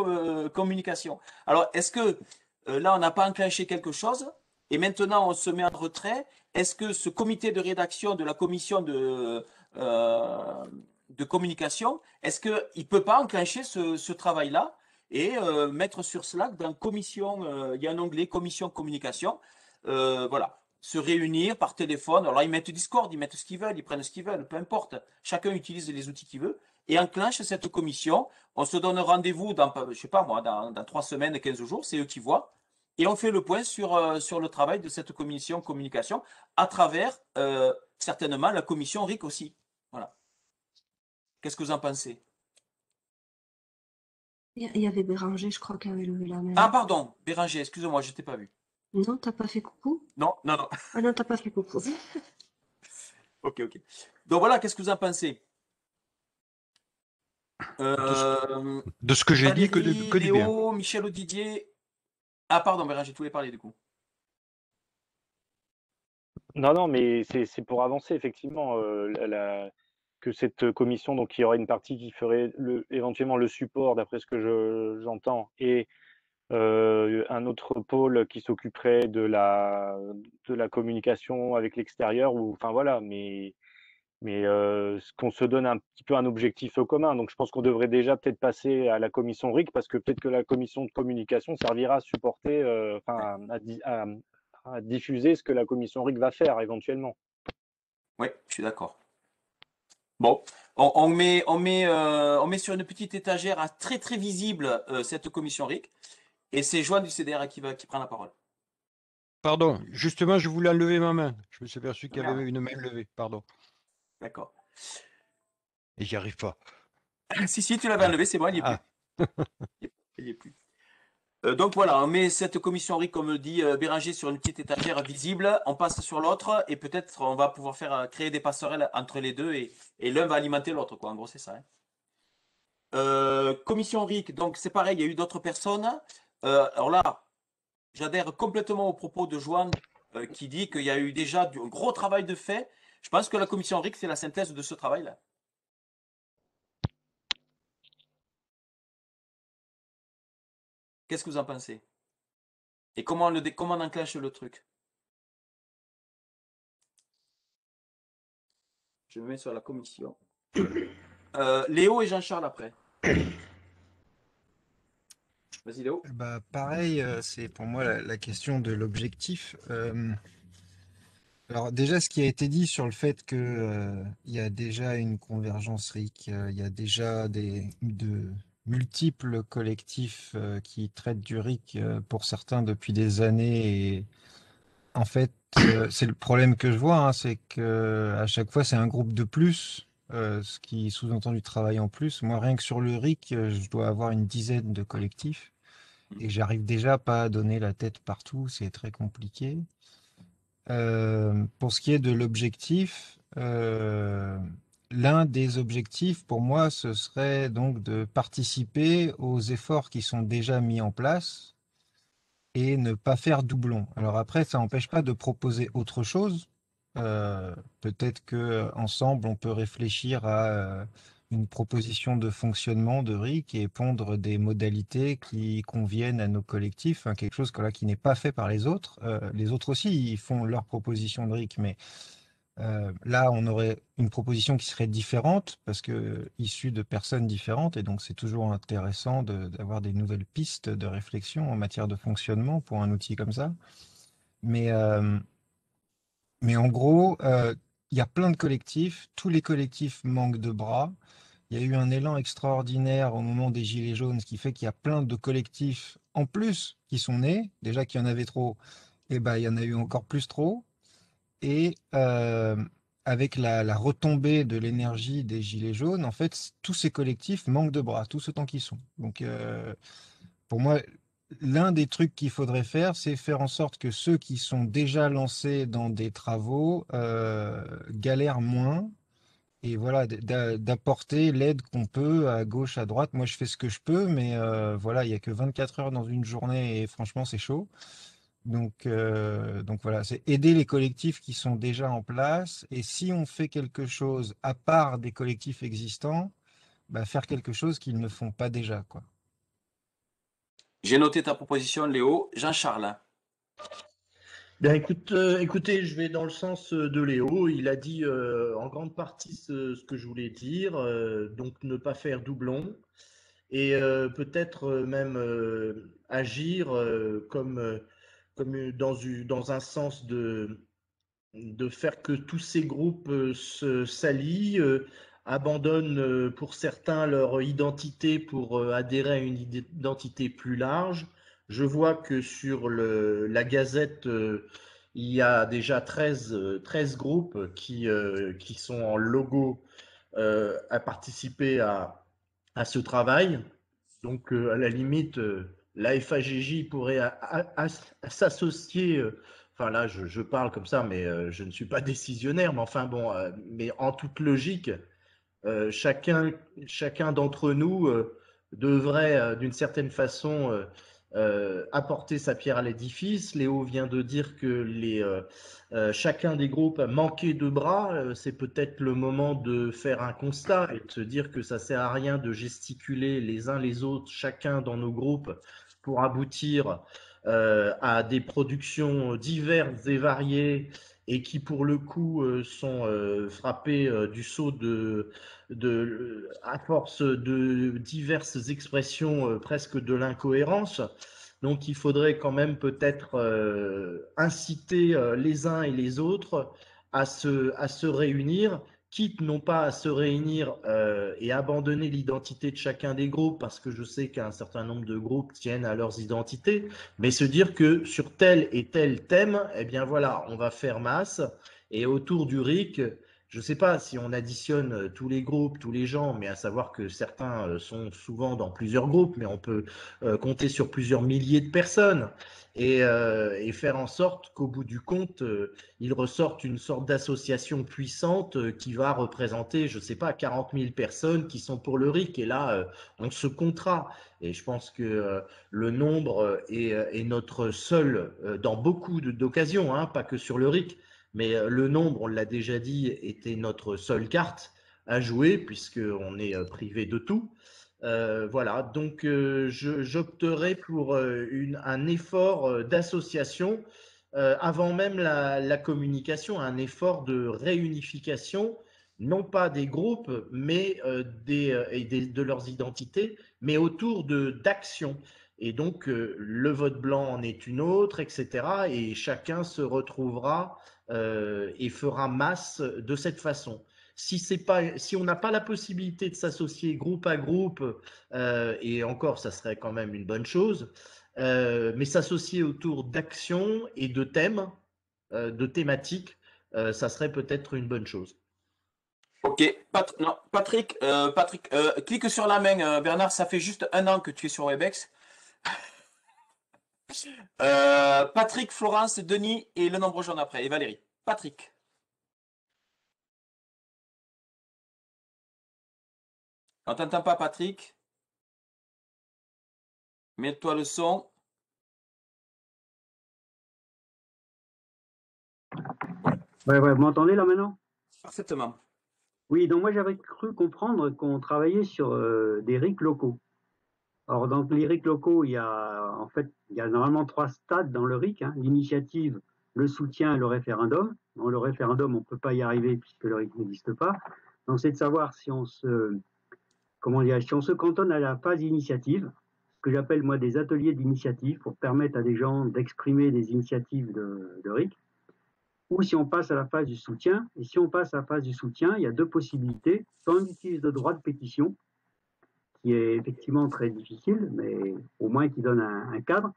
communication. Alors, est-ce que là, on n'a pas enclenché quelque chose et maintenant, on se met en retrait? Est-ce que ce comité de rédaction de la commission de communication, est-ce qu'il ne peut pas enclencher ce travail-là et mettre sur Slack dans commission, il y a un onglet commission communication, voilà. Se réunir par téléphone. Alors, ils mettent Discord, ils mettent ce qu'ils veulent, ils prennent ce qu'ils veulent, peu importe. Chacun utilise les outils qu'il veut et enclenche cette commission. On se donne rendez-vous dans, je sais pas moi, dans 3 semaines, 15 jours, c'est eux qui voient. Et on fait le point sur le travail de cette commission communication à travers certainement la commission RIC aussi. Voilà. Qu'est-ce que vous en pensez? Il y avait Béranger, je crois, qui avait levé la main. Ah, pardon, Béranger, excuse-moi, je ne t'ai pas vu. Non, t'as pas fait coucou? Non. Ah non, t'as pas fait coucou. Ok. Donc voilà, qu'est-ce que vous en pensez? De ce que j'ai dit, que du bien. Léo, Michel Didier. Ah, pardon, Béranger, tu voulais parler du coup. Non, mais c'est pour avancer, effectivement, que cette commission, donc il y aurait une partie qui ferait éventuellement le support, d'après ce que j'entends, et un autre pôle qui s'occuperait de la communication avec l'extérieur, ou enfin voilà, mais qu'on se donne un petit peu un objectif commun. Donc je pense qu'on devrait déjà peut-être passer à la commission RIC, parce que peut-être que la commission de communication servira à supporter, à diffuser ce que la commission RIC va faire éventuellement. Oui, je suis d'accord. Bon, on met sur une petite étagère très très visible cette commission RIC, et c'est Joanne du CDR qui prend la parole. Pardon, justement, je voulais enlever ma main. Je me suis aperçu qu'il y avait Merde. une main levée. Pardon. D'accord. Et j'y arrive pas. Si, tu l'avais enlevé, c'est bon, il n'y est plus. Il y est plus. Donc voilà, on met cette commission RIC, comme le dit Béranger, sur une petite étagère visible, on passe sur l'autre et peut-être on va pouvoir créer des passerelles entre les deux et l'un va alimenter l'autre, quoi. En gros, c'est ça. Commission RIC, donc c'est pareil, il y a eu d'autres personnes. Alors là, j'adhère complètement aux propos de Joanne qui dit qu'il y a eu déjà un gros travail de fait. Je pense que la commission RIC, c'est la synthèse de ce travail-là. Qu'est-ce que vous en pensez? Et comment on enclenche le truc? Je me mets sur la commission. Léo et Jean-Charles après. Vas-y Léo. Bah, pareil, c'est pour moi la question de l'objectif. Alors déjà, ce qui a été dit sur le fait que il y a déjà une convergence RIC, il y a déjà de multiples collectifs qui traitent du RIC pour certains depuis des années. Et en fait, c'est le problème que je vois, hein, c'est que à chaque fois, c'est un groupe de plus, ce qui sous-entend du travail en plus. Moi, rien que sur le RIC, je dois avoir une dizaine de collectifs et j'arrive déjà pas à donner la tête partout, c'est très compliqué. Pour ce qui est de l'objectif, l'un des objectifs pour moi, ce serait donc de participer aux efforts qui sont déjà mis en place et ne pas faire doublon. Alors après, ça n'empêche pas de proposer autre chose. Peut-être que ensemble, on peut réfléchir à une proposition de fonctionnement de RIC et pondre des modalités qui conviennent à nos collectifs, hein, quelque chose qui n'est pas fait par les autres. Les autres aussi, ils font leur proposition de RIC, mais là, on aurait une proposition qui serait différente parce que issue de personnes différentes, et donc c'est toujours intéressant d'avoir des nouvelles pistes de réflexion en matière de fonctionnement pour un outil comme ça. Mais en gros, il y a plein de collectifs, tous les collectifs manquent de bras. Il y a eu un élan extraordinaire au moment des Gilets jaunes, ce qui fait qu'il y a plein de collectifs en plus qui sont nés. Déjà qu'il y en avait trop, et ben, il y en a eu encore plus trop. Et avec la retombée de l'énergie des Gilets jaunes, en fait, tous ces collectifs manquent de bras, tous autant qu'ils sont. Donc, pour moi, l'un des trucs qu'il faudrait faire, c'est faire en sorte que ceux qui sont déjà lancés dans des travaux galèrent moins. Et voilà, d'apporter l'aide qu'on peut à gauche, à droite. Moi, je fais ce que je peux, mais voilà, il n'y a que 24 heures dans une journée et franchement, c'est chaud. Donc voilà, c'est aider les collectifs qui sont déjà en place. Et si on fait quelque chose à part des collectifs existants, bah, faire quelque chose qu'ils ne font pas déjà, quoi. J'ai noté ta proposition, Léo. Jean-Charles. Bien, écoutez, je vais dans le sens de Léo. Il a dit en grande partie ce que je voulais dire, donc ne pas faire doublon et peut-être même agir comme dans un sens de faire que tous ces groupes s'allient, abandonnent pour certains leur identité pour adhérer à une identité plus large. Je vois que sur la Gazette, il y a déjà 13 groupes qui sont en logo à participer à ce travail. Donc, à la limite, la FAGJ pourrait s'associer. Enfin, là, je parle comme ça, mais je ne suis pas décisionnaire. Mais enfin, bon, mais en toute logique, chacun d'entre nous devrait, d'une certaine façon, apporter sa pierre à l'édifice. Léo vient de dire que chacun des groupes a manqué de bras. C'est peut-être le moment de faire un constat et de se dire que ça sert à rien de gesticuler les uns les autres, chacun dans nos groupes, pour aboutir à des productions diverses et variées et qui, pour le coup, sont frappées du sceau à force de diverses expressions presque de l'incohérence. Donc, il faudrait quand même peut-être inciter les uns et les autres à se réunir, quitte non pas à se réunir et abandonner l'identité de chacun des groupes, parce que je sais qu'un certain nombre de groupes tiennent à leurs identités, mais se dire que sur tel et tel thème, eh bien voilà, on va faire masse, et autour du RIC, je ne sais pas si on additionne tous les groupes, tous les gens, mais à savoir que certains sont souvent dans plusieurs groupes, mais on peut compter sur plusieurs milliers de personnes, et faire en sorte qu'au bout du compte, il ressorte une sorte d'association puissante qui va représenter, je ne sais pas, 40 000 personnes qui sont pour le RIC. Et là, on se comptera. Et je pense que le nombre est notre seul, dans beaucoup d'occasions, hein, pas que sur le RIC, mais le nombre, on l'a déjà dit, était notre seule carte à jouer, puisqu'on est privé de tout. Voilà, donc j'opterai pour un effort d'association avant même la communication, un effort de réunification, non pas des groupes, mais de leurs identités, mais autour d'actions. Et donc, le vote blanc en est une autre, etc. Et chacun se retrouvera et fera masse de cette façon. Si on n'a pas la possibilité de s'associer groupe à groupe, et encore, ça serait quand même une bonne chose, mais s'associer autour d'actions et de thèmes, de thématiques, ça serait peut-être une bonne chose. Ok, non, Patrick, clique sur la main. Bernard, ça fait juste 1 an que tu es sur Webex. Patrick, Florence, Denis et le nombre jaune après. Et Valérie. Patrick. On t'entend pas, Patrick. Mets-toi le son. Ouais, vous m'entendez là maintenant? Parfaitement. Oui, donc moi j'avais cru comprendre qu'on travaillait sur des RIC locaux. Alors dans les RIC locaux, il y a normalement 3 stades dans le RIC, hein, l'initiative, le soutien et le référendum. Dans le référendum, on ne peut pas y arriver puisque le RIC n'existe pas. Donc c'est de savoir si on se cantonne à la phase initiative, ce que j'appelle moi des ateliers d'initiative pour permettre à des gens d'exprimer des initiatives de RIC, ou si on passe à la phase du soutien. Et si on passe à la phase du soutien, il y a 2 possibilités. Soit on utilise le droit de pétition, qui est effectivement très difficile, mais au moins qui donne un cadre.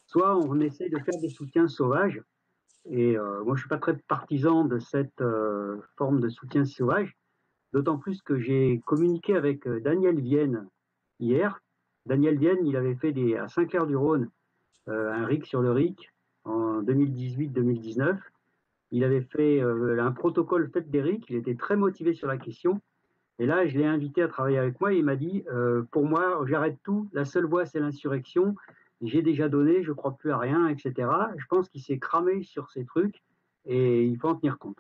Soit on essaye de faire des soutiens sauvages. Et moi, je ne suis pas très partisan de cette forme de soutien sauvage, d'autant plus que j'ai communiqué avec Daniel Vienne hier. Daniel Vienne, il avait fait à Saint-Clair-du-Rhône un RIC sur le RIC en 2018-2019. Il avait fait un protocole fait des RIC, il était très motivé sur la question. Et là, je l'ai invité à travailler avec moi et il m'a dit, pour moi, j'arrête tout, la seule voie, c'est l'insurrection. J'ai déjà donné, je ne crois plus à rien, etc. Je pense qu'il s'est cramé sur ces trucs et il faut en tenir compte.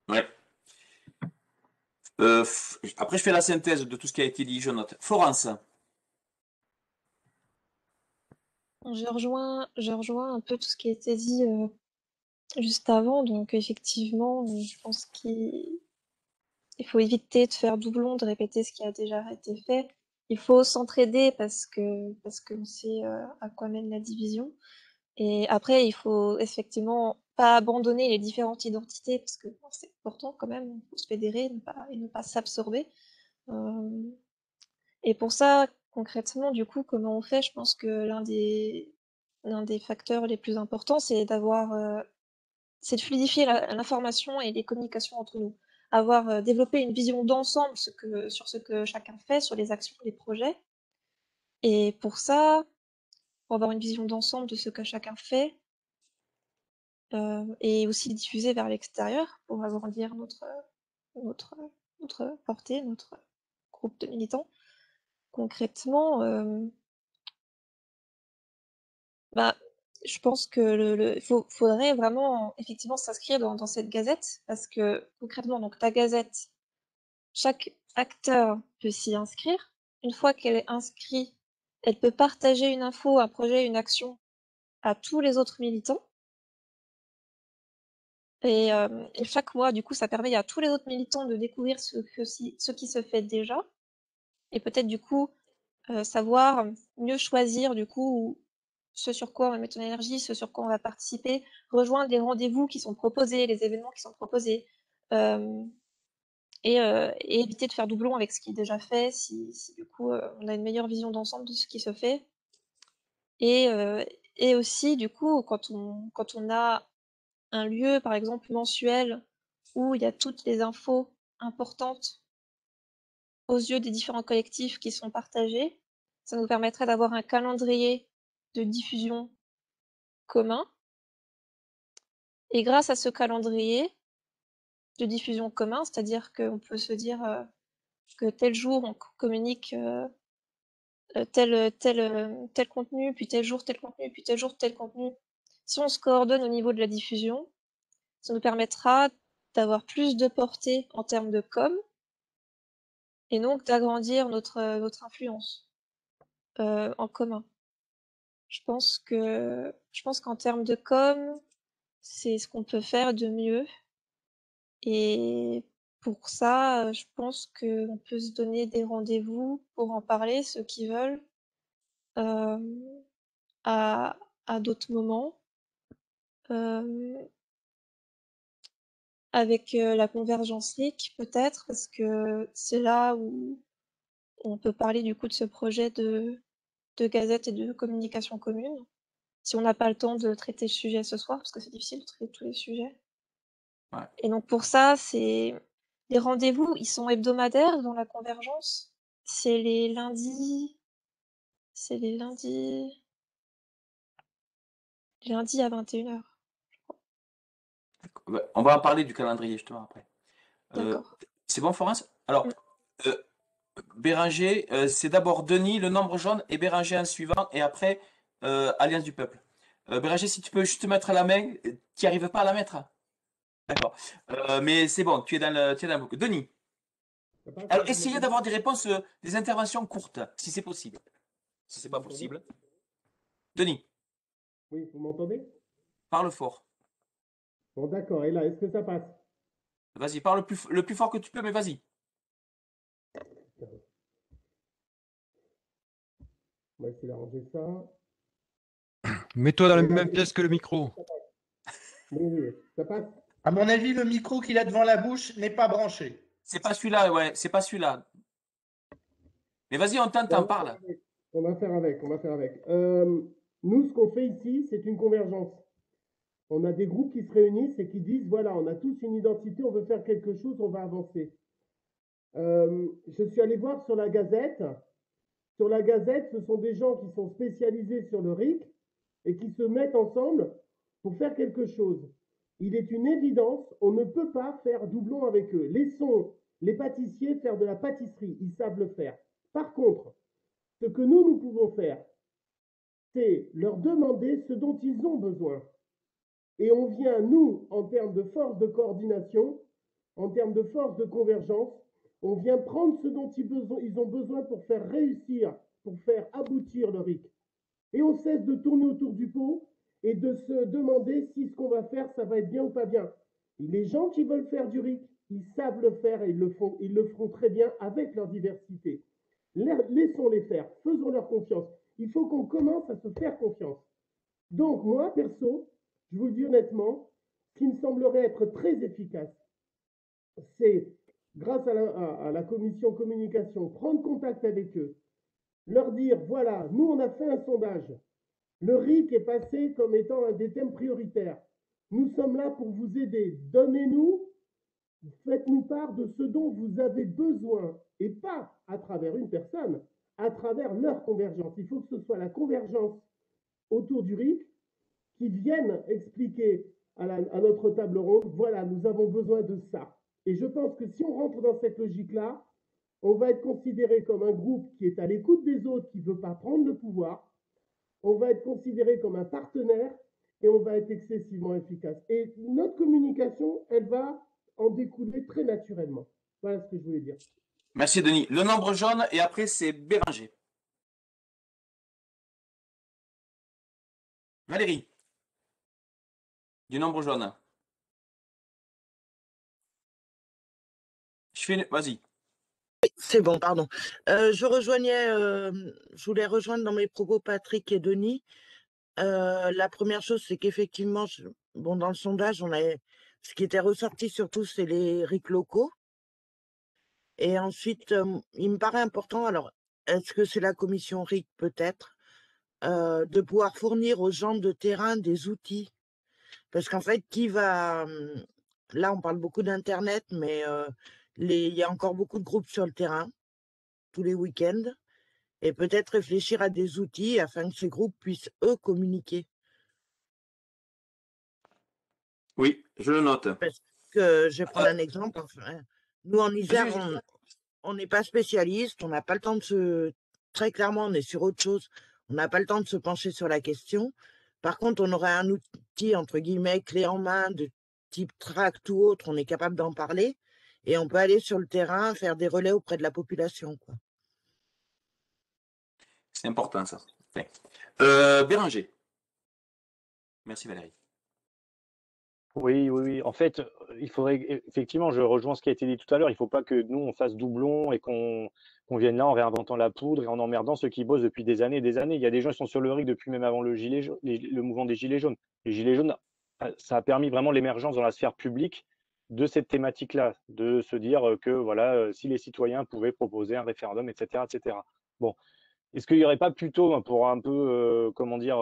Ouais. Après, je fais la synthèse de tout ce qui a été dit, je note. Florence. Je rejoins un peu tout ce qui a été dit juste avant. Donc effectivement, je pense qu'il faut éviter de faire doublon, de répéter ce qui a déjà été fait. Il faut s'entraider parce qu'on sait à quoi mène la division. Et après, il faut effectivement pas abandonner les différentes identités parce que bon, c'est important quand même, il faut se fédérer et ne pas s'absorber. Et pour ça, concrètement, du coup, comment on fait? Je pense que l'un des facteurs les plus importants, c'est c'est de fluidifier l'information et les communications entre nous. Développer une vision d'ensemble sur ce que chacun fait, sur les actions, les projets. Et pour ça, pour avoir une vision d'ensemble de ce que chacun fait, et aussi diffuser vers l'extérieur pour agrandir notre portée, notre groupe de militants. Concrètement, je pense que faudrait vraiment effectivement s'inscrire dans cette gazette parce que concrètement, donc ta gazette, chaque acteur peut s'y inscrire. Une fois qu'elle est inscrite, elle peut partager une info, un projet, une action à tous les autres militants. Et chaque mois, du coup, ça permet à tous les autres militants de découvrir ce qui se fait déjà. Et peut-être, du coup, savoir mieux choisir, du coup, ce sur quoi on va mettre son énergie, ce sur quoi on va participer, rejoindre les rendez-vous qui sont proposés, les événements qui sont proposés. et éviter de faire doublon avec ce qui est déjà fait, si du coup on a une meilleure vision d'ensemble de ce qui se fait. Et aussi, du coup, quand on a un lieu, par exemple, mensuel, où il y a toutes les infos importantes aux yeux des différents collectifs qui sont partagés, ça nous permettrait d'avoir un calendrier de diffusion commun. Et grâce à ce calendrier de diffusion commun, c'est-à-dire qu'on peut se dire que tel jour on communique tel contenu, puis tel jour tel contenu, puis tel jour tel contenu. Si on se coordonne au niveau de la diffusion, ça nous permettra d'avoir plus de portée en termes de com, et donc d'agrandir notre influence en commun. Je pense qu'en termes de com, c'est ce qu'on peut faire de mieux. Et pour ça, je pense qu'on peut se donner des rendez-vous pour en parler, ceux qui veulent, à d'autres moments. Avec la convergence RIC peut-être, parce que c'est là où on peut parler du coup de ce projet de gazette et de communication commune. Si on n'a pas le temps de traiter le sujet ce soir, parce que c'est difficile de traiter tous les sujets. Ouais. Et donc pour ça, les rendez-vous, ils sont hebdomadaires dans la convergence. C'est les lundis à 21h. On va en parler du calendrier justement après. D'accord. C'est bon, Florence? Alors, Béranger, c'est d'abord Denis, le nombre jaune, et Béranger en suivant, et après Alliance du Peuple. Béranger, si tu peux juste te mettre à la main, tu n'y arrives pas à la mettre? D'accord. Mais c'est bon, tu es dans le boucle. Denis. Alors, essayez d'avoir des réponses, des interventions courtes, si c'est possible. Si c'est pas possible. Denis, Oui, vous m'entendez? parle fort. Bon, d'accord. Et là, est-ce que ça passe? Vas-y, parle le plus fort que tu peux, mais vas-y. On va essayer d'arranger ça. Mets-toi dans la Et là, même pièce que le micro. oui, ça passe? À mon avis, le micro qu'il a devant la bouche n'est pas branché. C'est pas celui-là, ouais, c'est pas celui-là. Mais vas-y, on t'entend, parle. On va faire avec, on va faire avec. Nous, ce qu'on fait ici, c'est une convergence. On a des groupes qui se réunissent et qui disent, voilà, on a tous une identité, on veut faire quelque chose, on va avancer. Je suis allé voir sur la Gazette. Sur la Gazette, ce sont des gens qui sont spécialisés sur le RIC et qui se mettent ensemble pour faire quelque chose. Il est une évidence, on ne peut pas faire doublon avec eux. Laissons les pâtissiers faire de la pâtisserie, ils savent le faire. Par contre, ce que nous pouvons faire, c'est leur demander ce dont ils ont besoin. Et on vient, nous, en termes de force de coordination, en termes de force de convergence, on vient prendre ce dont ils ont besoin pour faire réussir, pour faire aboutir le RIC. Et on cesse de tourner autour du pot et de se demander si ce qu'on va faire, ça va être bien ou pas bien. Et les gens qui veulent faire du RIC, ils savent le faire et ils le feront très bien avec leur diversité. Laissons-les faire, faisons-leur confiance. Il faut qu'on commence à se faire confiance. Donc moi, perso, je vous le dis honnêtement, ce qui me semblerait être très efficace, c'est, grâce à la commission communication, prendre contact avec eux, leur dire, voilà, nous on a fait un sondage, le RIC est passé comme étant un des thèmes prioritaires. Nous sommes là pour vous aider. Donnez-nous, faites-nous part de ce dont vous avez besoin, et pas à travers une personne, à travers leur convergence. Il faut que ce soit la convergence autour du RIC qui vienne expliquer à notre table ronde, voilà, nous avons besoin de ça. Et je pense que si on rentre dans cette logique-là, on va être considéré comme un groupe qui est à l'écoute des autres, qui ne veut pas prendre le pouvoir. On va être considéré comme un partenaire et on va être excessivement efficace. Et notre communication, elle va en découler très naturellement. Voilà ce que je voulais dire. Merci Denis. Le nombre jaune et après c'est Béranger. Valérie. Du nombre jaune. Vas-y. C'est bon, pardon. Je voulais rejoindre dans mes propos Patrick et Denis. La première chose, c'est qu'effectivement, dans le sondage, ce qui était ressorti surtout, c'est les RIC locaux. Et ensuite, il me paraît important, alors, est-ce que c'est la commission RIC peut-être, de pouvoir fournir aux gens de terrain des outils? Parce qu'en fait, là, on parle beaucoup d'internet, mais il y a encore beaucoup de groupes sur le terrain, tous les week-ends, et peut-être réfléchir à des outils afin que ces groupes puissent, eux, communiquer. Oui, je le note. Parce que je vais prendre un exemple. Enfin, nous, en Isère, Vas-y. on n'est pas spécialiste, on n'a pas le temps de se... Très clairement, on est sur autre chose. On n'a pas le temps de se pencher sur la question. Par contre, on aurait un outil, entre guillemets, clé en main, de type tract ou autre, on est capable d'en parler. Et on peut aller sur le terrain, faire des relais auprès de la population, quoi. C'est important, ça. Béranger. Merci, Valérie. Oui, oui, oui. En fait, il faudrait effectivement, je rejoins ce qui a été dit tout à l'heure, il ne faut pas que nous, on fasse doublon et qu'on vienne là en réinventant la poudre et en emmerdant ceux qui bossent depuis des années et des années. Il y a des gens qui sont sur le RIC depuis même avant le mouvement des Gilets jaunes. Les Gilets jaunes, ça a permis vraiment l'émergence dans la sphère publique de cette thématique-là, de se dire que voilà, si les citoyens pouvaient proposer un référendum, etc., etc. Bon, est-ce qu'il n'y aurait pas plutôt, pour un peu, comment dire,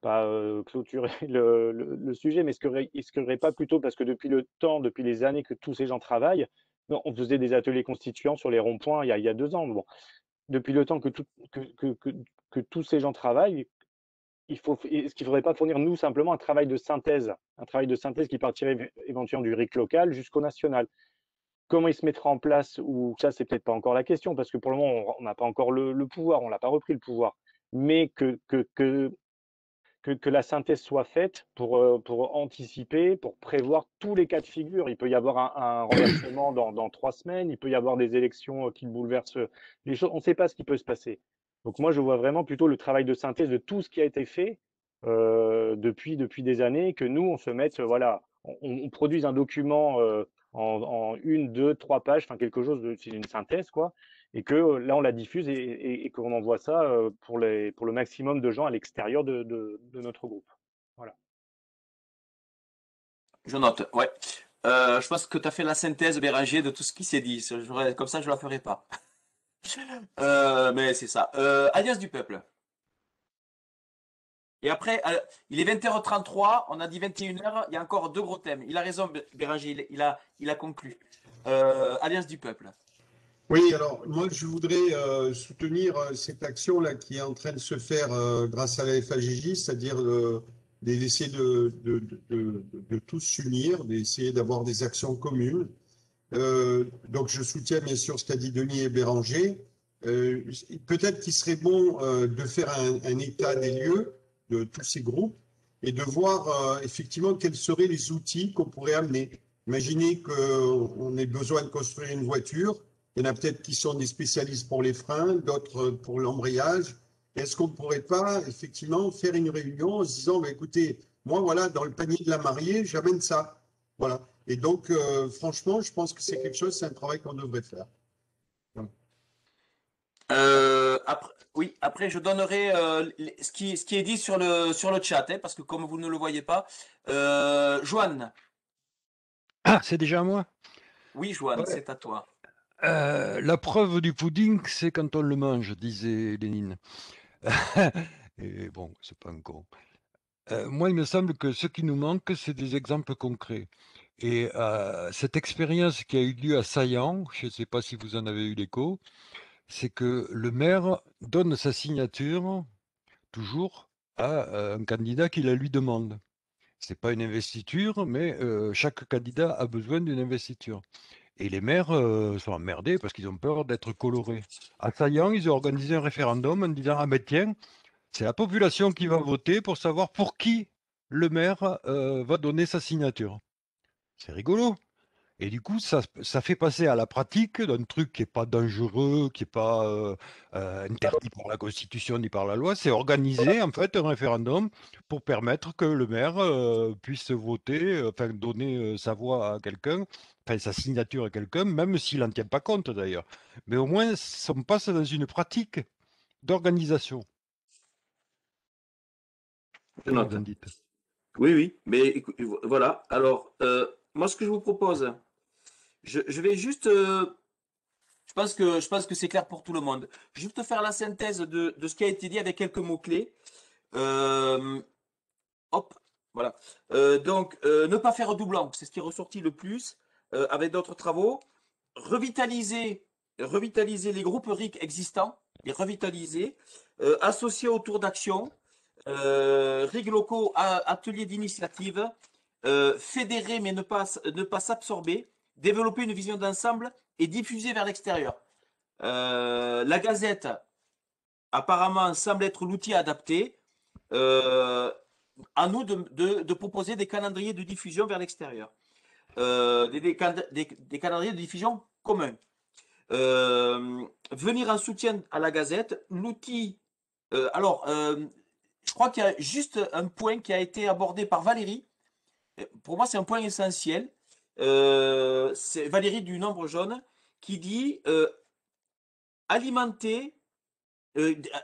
pas clôturer le sujet, mais est-ce qu'il n'y aurait pas plutôt, parce que depuis le temps, depuis les années que tous ces gens travaillent, non, on faisait des ateliers constituants sur les ronds-points il y a 2 ans. Bon, depuis le temps que tous ces gens travaillent, est-ce qu'il ne faudrait pas fournir, nous, simplement un travail de synthèse qui partirait éventuellement du RIC local jusqu'au national? Comment il se mettra en place, ou ça, c'est peut-être pas encore la question, parce que pour le moment, on n'a pas encore le pouvoir, on n'a pas repris le pouvoir, mais que la synthèse soit faite pour anticiper, pour prévoir tous les cas de figure. Il peut y avoir un renversement dans 3 semaines, il peut y avoir des élections qui bouleversent les choses, on ne sait pas ce qui peut se passer. Donc moi, je vois vraiment plutôt le travail de synthèse de tout ce qui a été fait depuis des années, que nous, on se mette, voilà, on produise un document en 1, 2, 3 pages, enfin quelque chose, c'est une synthèse, quoi, et que là, on la diffuse et qu'on envoie ça pour le maximum de gens à l'extérieur de notre groupe. Voilà. Je note, ouais. Je pense que tu as fait la synthèse, Béranger, de tout ce qui s'est dit. Comme ça, je ne la ferai pas. Mais c'est ça. Alliance du peuple. Et après, il est 20h33, on a dit 21h, il y a encore 2 gros thèmes. Il a raison, Béranger, il a conclu. Alliance du peuple. Oui, alors moi je voudrais soutenir cette action-là qui est en train de se faire grâce à la FAJJ, c'est-à-dire d'essayer de tous s'unir, d'essayer d'avoir des actions communes. Donc je soutiens bien sûr ce qu'a dit Denis et Béranger. Peut-être qu'il serait bon de faire un état des lieux de tous ces groupes et de voir effectivement quels seraient les outils qu'on pourrait amener. Imaginez qu'on ait besoin de construire une voiture. Il y en a peut-être qui sont des spécialistes pour les freins, d'autres pour l'embrayage. Est-ce qu'on ne pourrait pas effectivement faire une réunion en se disant, bah, écoutez, moi voilà, dans le panier de la mariée, j'amène ça. Voilà. Et donc, franchement, je pense que c'est quelque chose, c'est un travail qu'on devrait faire. Après, je donnerai ce qui est dit sur le chat, hein, parce que comme vous ne le voyez pas, Joanne. Ah, c'est déjà à moi? Oui, Joanne, Ouais. c'est à toi. La preuve du pudding, c'est quand on le mange, disait Lénine. Et bon, c'est pas un con. Moi, il me semble que ce qui nous manque, c'est des exemples concrets. Et cette expérience qui a eu lieu à Saillant, je ne sais pas si vous en avez eu l'écho, c'est que le maire donne sa signature, toujours, à un candidat qui la lui demande. Ce n'est pas une investiture, mais chaque candidat a besoin d'une investiture. Et les maires sont emmerdés parce qu'ils ont peur d'être colorés. À Saillant, ils ont organisé un référendum en disant, ah ben tiens, c'est la population qui va voter pour savoir pour qui le maire va donner sa signature. C'est rigolo. Et du coup, ça fait passer à la pratique d'un truc qui n'est pas dangereux, qui n'est pas interdit par la Constitution ni par la loi. C'est organiser en fait un référendum pour permettre que le maire puisse voter, enfin donner sa voix à quelqu'un, enfin sa signature à quelqu'un, même s'il n'en tient pas compte d'ailleurs. Mais au moins, on passe dans une pratique d'organisation. Je note. Oui, oui, mais écoute, voilà. Alors, moi, ce que je vous propose, je vais juste Je pense que c'est clair pour tout le monde. Juste faire la synthèse de ce qui a été dit avec quelques mots-clés. Hop, voilà. Ne pas faire doublant, c'est ce qui est ressorti le plus avec d'autres travaux. Revitaliser les groupes RIC existants, les revitaliser, associer autour d'actions, RIC locaux, ateliers d'initiative, fédérer mais ne pas s'absorber, développer une vision d'ensemble et diffuser vers l'extérieur. La Gazette, apparemment, semble être l'outil adapté. À nous de proposer des calendriers de diffusion vers l'extérieur. Des calendriers de diffusion communs. Venir en soutien à la Gazette, l'outil. Je crois qu'il y a juste un point qui a été abordé par Valérie. Pour moi, c'est un point essentiel. C'est Valérie du Nombre Jaune qui dit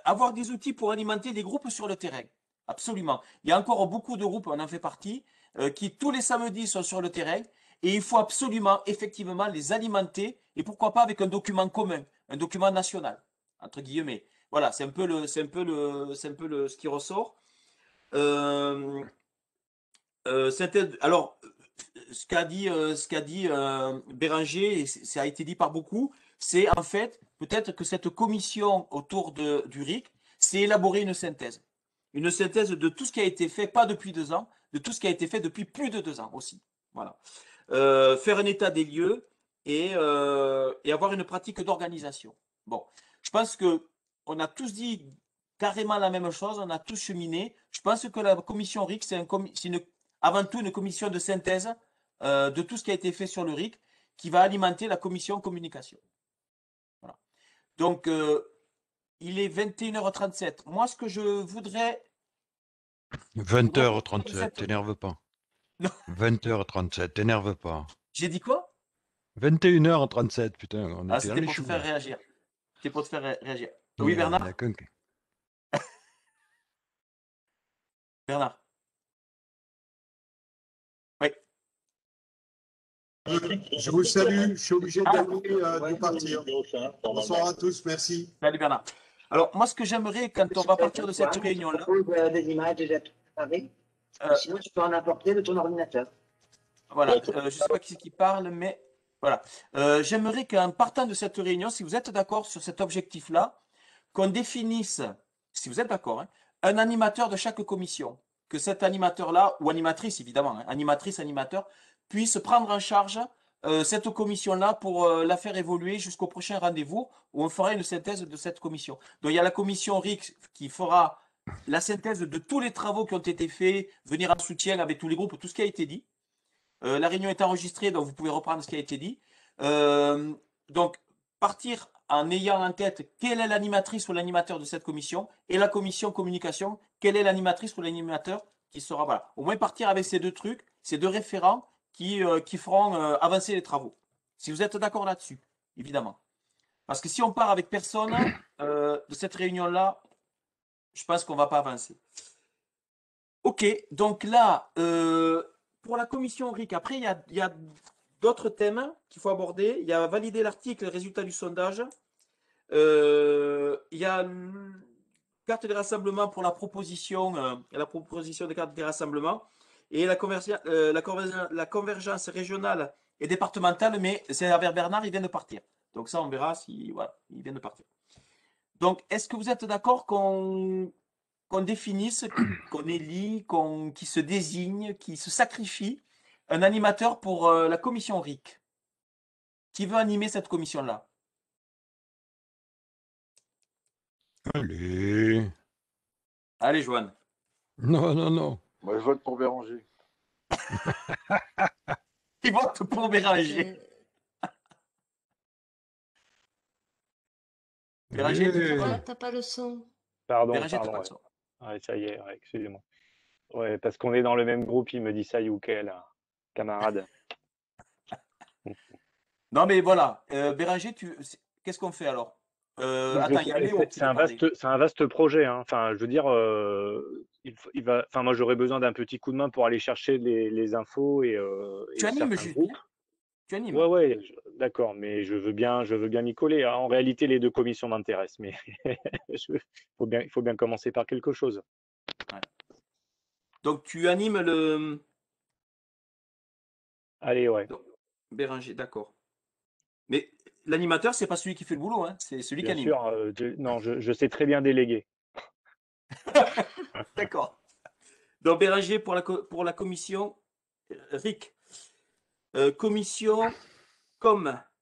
avoir des outils pour alimenter les groupes sur le terrain. Absolument. Il y a encore beaucoup de groupes, on en fait partie, qui tous les samedis sont sur le terrain et il faut absolument, effectivement, les alimenter et pourquoi pas avec un document commun, un document national, entre guillemets. Voilà, c'est un peu ce qui ressort. Alors, ce qu'a dit Béranger, et ça a été dit par beaucoup, c'est en fait peut-être que cette commission autour du RIC, c'est élaborer une synthèse de tout ce qui a été fait, pas depuis 2 ans, de tout ce qui a été fait depuis plus de 2 ans aussi. Voilà. Faire un état des lieux et avoir une pratique d'organisation. Bon, je pense que on a tous dit carrément la même chose, on a tous cheminé. Je pense que la commission RIC, c'est avant tout une commission de synthèse de tout ce qui a été fait sur le RIC qui va alimenter la commission communication. Voilà. Donc, il est 21h37. Moi, ce que je voudrais... 20h37, t'énerve pas. 20h37, t'énerve pas. J'ai dit quoi? 21h37, putain, on était c'était pour te faire réagir. C'était pour te faire réagir. Oui, Yeah, Bernard? Bernard? Oui. Je vous salue, je suis obligé de partir. Bonsoir à tous, merci. Salut Bernard. Alors, moi, ce que j'aimerais, quand on va partir de cette réunion-là... des images déjà préparées. Sinon, tu peux en apporter de ton ordinateur. Voilà, je ne sais pas qui c'est qui parle, mais voilà. J'aimerais qu'en partant de cette réunion, si vous êtes d'accord sur cet objectif-là, qu'on définisse, si vous êtes d'accord, hein, un animateur de chaque commission. Que cet animateur-là, ou animatrice évidemment, hein, animatrice, animateur, puisse prendre en charge cette commission-là pour la faire évoluer jusqu'au prochain rendez-vous où on fera une synthèse de cette commission. Donc il y a la commission RIC qui fera la synthèse de tous les travaux qui ont été faits, venir en soutien avec tous les groupes, tout ce qui a été dit. La réunion est enregistrée, donc vous pouvez reprendre ce qui a été dit. Donc partir en ayant en tête quelle est l'animatrice ou l'animateur de cette commission et la commission communication, quelle est l'animatrice ou l'animateur qui sera, voilà. Au moins partir avec ces 2 trucs, ces 2 référents qui feront avancer les travaux. Si vous êtes d'accord là-dessus, évidemment. Parce que si on part avec personne de cette réunion-là, je pense qu'on ne va pas avancer. Ok, donc là, pour la commission RIC, après, il y a d'autres thèmes qu'il faut aborder. Il y a valider l'article, résultat du sondage. Il y a carte des rassemblements pour la proposition des cartes des rassemblements et la convergence régionale et départementale, mais c'est vers Bernard, il vient de partir. Donc ça, on verra si voilà, il vient de partir. Donc, est-ce que vous êtes d'accord qu'on définisse, qu'on élit, qui se désigne, qui se sacrifie un animateur pour la commission RIC? Qui veut animer cette commission-là? Allez. Allez, Joanne. Non, non, non. Moi, je vote pour Béranger. Il vote pour Béranger. Béranger, t'as pas le son. Pardon, Béranger, pardon. t'as pas le son. Ouais, ça y est, ouais, excusez-moi. Ouais, parce qu'on est dans le même groupe, il me dit ça, Youké, là, camarade. Non, mais voilà. Béranger, qu'est-ce qu'on fait alors? Attends, il y a Léo qui veut parler. C'est un vaste projet, hein. Enfin, je veux dire, enfin, moi, j'aurais besoin d'un petit coup de main pour aller chercher les infos et Tu animes, certains groupes. Tu animes. Ouais, D'accord, mais je veux bien m'y coller. En réalité, les deux commissions m'intéressent, mais il faut bien commencer par quelque chose. Ouais. Donc, tu animes le. Allez, ouais. Donc, Béranger, d'accord. Mais l'animateur, c'est pas celui qui fait le boulot, hein, c'est celui qui Bien anime. sûr, non, je sais très bien déléguer. D'accord. Donc, Béranger, pour la commission, Rick, commission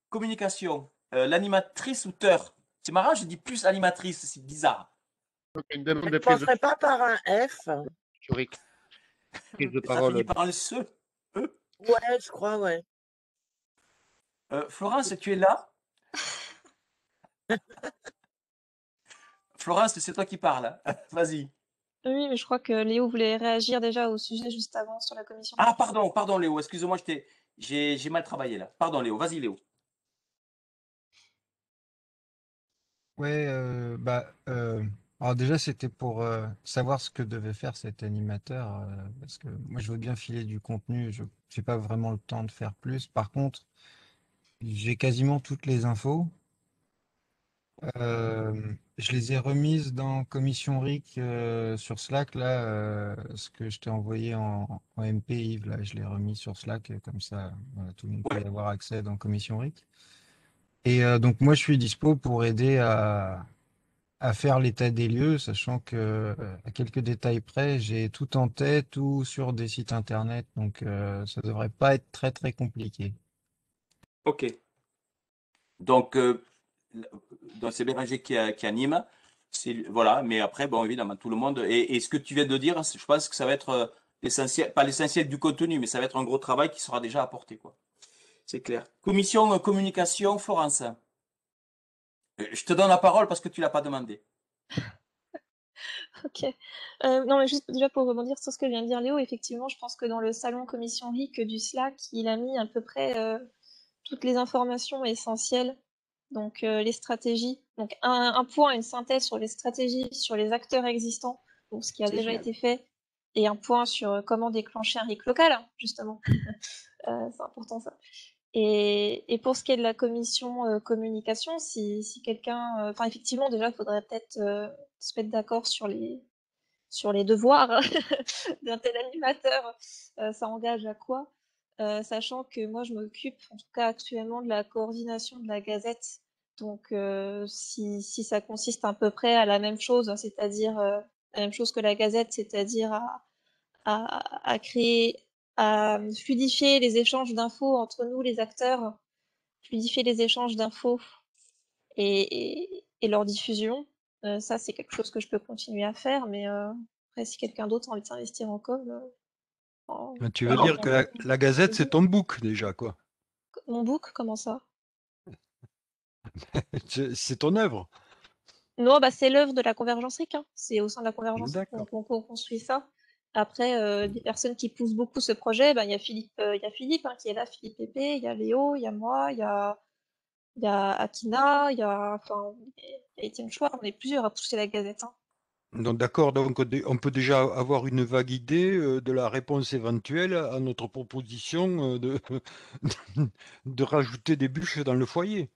communication, l'animatrice auteur. C'est marrant, je dis plus animatrice, c'est bizarre. Une demande Je de ne prise de penserais pas par un F. Rick. Prise de Ça finit parole. par un se. Ouais, je crois, ouais. Florence, tu es là? Florence, c'est toi qui parles, hein. Vas-y. Oui, mais je crois que Léo voulait réagir déjà au sujet juste avant sur la commission. Ah, pardon, Léo, excuse-moi, j'ai mal travaillé là. Pardon, Léo, vas-y, Léo. Ouais, alors déjà, c'était pour savoir ce que devait faire cet animateur, parce que moi, je veux bien filer du contenu, je n'ai pas vraiment le temps de faire plus. Par contre, j'ai quasiment toutes les infos. Je les ai remises dans Commission RIC sur Slack, là, ce que je t'ai envoyé en MP, Yves, là, je l'ai remis sur Slack, comme ça, voilà, tout le monde peut y avoir accès dans Commission RIC. Et donc, moi, je suis dispo pour aider à faire l'état des lieux, sachant que, à quelques détails près, j'ai tout en tête ou sur des sites internet, donc ça devrait pas être très très compliqué. Ok. Donc, c'est Béranger qui anime. Voilà, mais après, bon, évidemment, tout le monde. Et ce que tu viens de dire, je pense que ça va être l'essentiel, pas l'essentiel du contenu, mais ça va être un gros travail qui sera déjà apporté, quoi. C'est clair. Commission communication, Florence. Je te donne la parole parce que tu l'as pas demandé. Ok. Non, mais juste déjà pour rebondir sur ce que vient de dire Léo, effectivement, je pense que dans le salon commission RIC du Slack, il a mis à peu près toutes les informations essentielles, donc les stratégies. Donc un point, une synthèse sur les stratégies, sur les acteurs existants, donc ce qui a C'est déjà génial. été fait, et un point sur comment déclencher un RIC local, hein, justement. C'est important ça. Et pour ce qui est de la commission communication, si quelqu'un, enfin effectivement déjà, il faudrait peut-être se mettre d'accord sur les devoirs d'un tel animateur, ça engage à quoi? Sachant que moi, je m'occupe, en tout cas actuellement, de la coordination de la Gazette. Donc, si ça consiste à peu près à la même chose, hein, c'est-à-dire la même chose que la Gazette, c'est-à-dire à créer, à fluidifier les échanges d'infos entre nous, les acteurs, fluidifier les échanges d'infos et leur diffusion. Ça, c'est quelque chose que je peux continuer à faire, mais après, si quelqu'un d'autre a envie de s'investir en com, Tu veux dire que la Gazette, c'est ton book déjà, quoi. Mon book, comment ça? C'est ton œuvre. Non, bah, c'est l'œuvre de la Convergence RIC, hein. C'est au sein de la Convergence RIC D'accord. qu'on construit ça. Après, des personnes qui poussent beaucoup ce projet, bah, il y a Philippe, hein, qui est là, Philippe Pépé, il y a Léo, il y a moi, il y a Akina, il y a Étienne Chouard, on est plusieurs à pousser la Gazette, hein. Donc d'accord, donc on peut déjà avoir une vague idée de la réponse éventuelle à notre proposition de rajouter des bûches dans le foyer.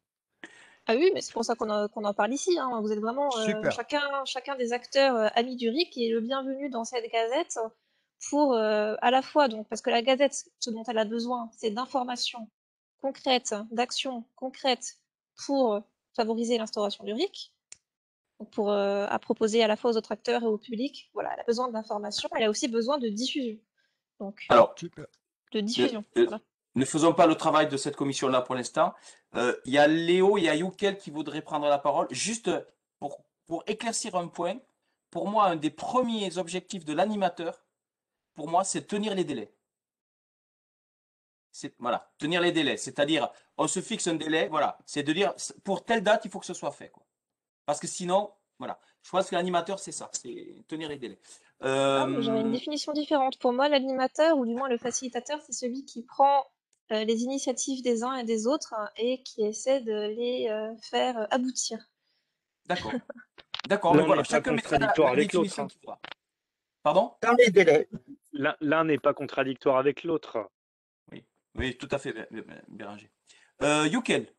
Ah oui, mais c'est pour ça qu'on en parle ici, hein. Vous êtes vraiment Super. chacun des acteurs amis du RIC qui est le bienvenu dans cette Gazette pour à la fois, donc, parce que la Gazette, ce dont elle a besoin, c'est d'informations concrètes, d'actions concrètes pour favoriser l'instauration du RIC, donc pour à proposer à la fois aux autres acteurs et au public. Voilà, elle a besoin d'informations, elle a aussi besoin de diffusion. Donc, Alors, de diffusion. Voilà. ne faisons pas le travail de cette commission-là pour l'instant. Il y a Léo, il y a Youkel qui voudraient prendre la parole. Juste pour éclaircir un point, pour moi, un des premiers objectifs de l'animateur, pour moi, c'est tenir les délais. Voilà, tenir les délais. C'est-à-dire, on se fixe un délai, voilà. C'est de dire, pour telle date, il faut que ce soit fait, quoi. Parce que sinon, voilà. Je pense que l'animateur, c'est ça, c'est tenir les délais. Ah, mais j'avais une définition différente. Pour moi, l'animateur, ou du moins le facilitateur, c'est celui qui prend les initiatives des uns et des autres et qui essaie de les faire aboutir. D'accord. D'accord, mais voilà, chacun mettra la définition qu'il voit. Pardon? Dans les délais. L'un n'est pas contradictoire avec l'autre. Oui, tout à fait, Béranger. Youkel.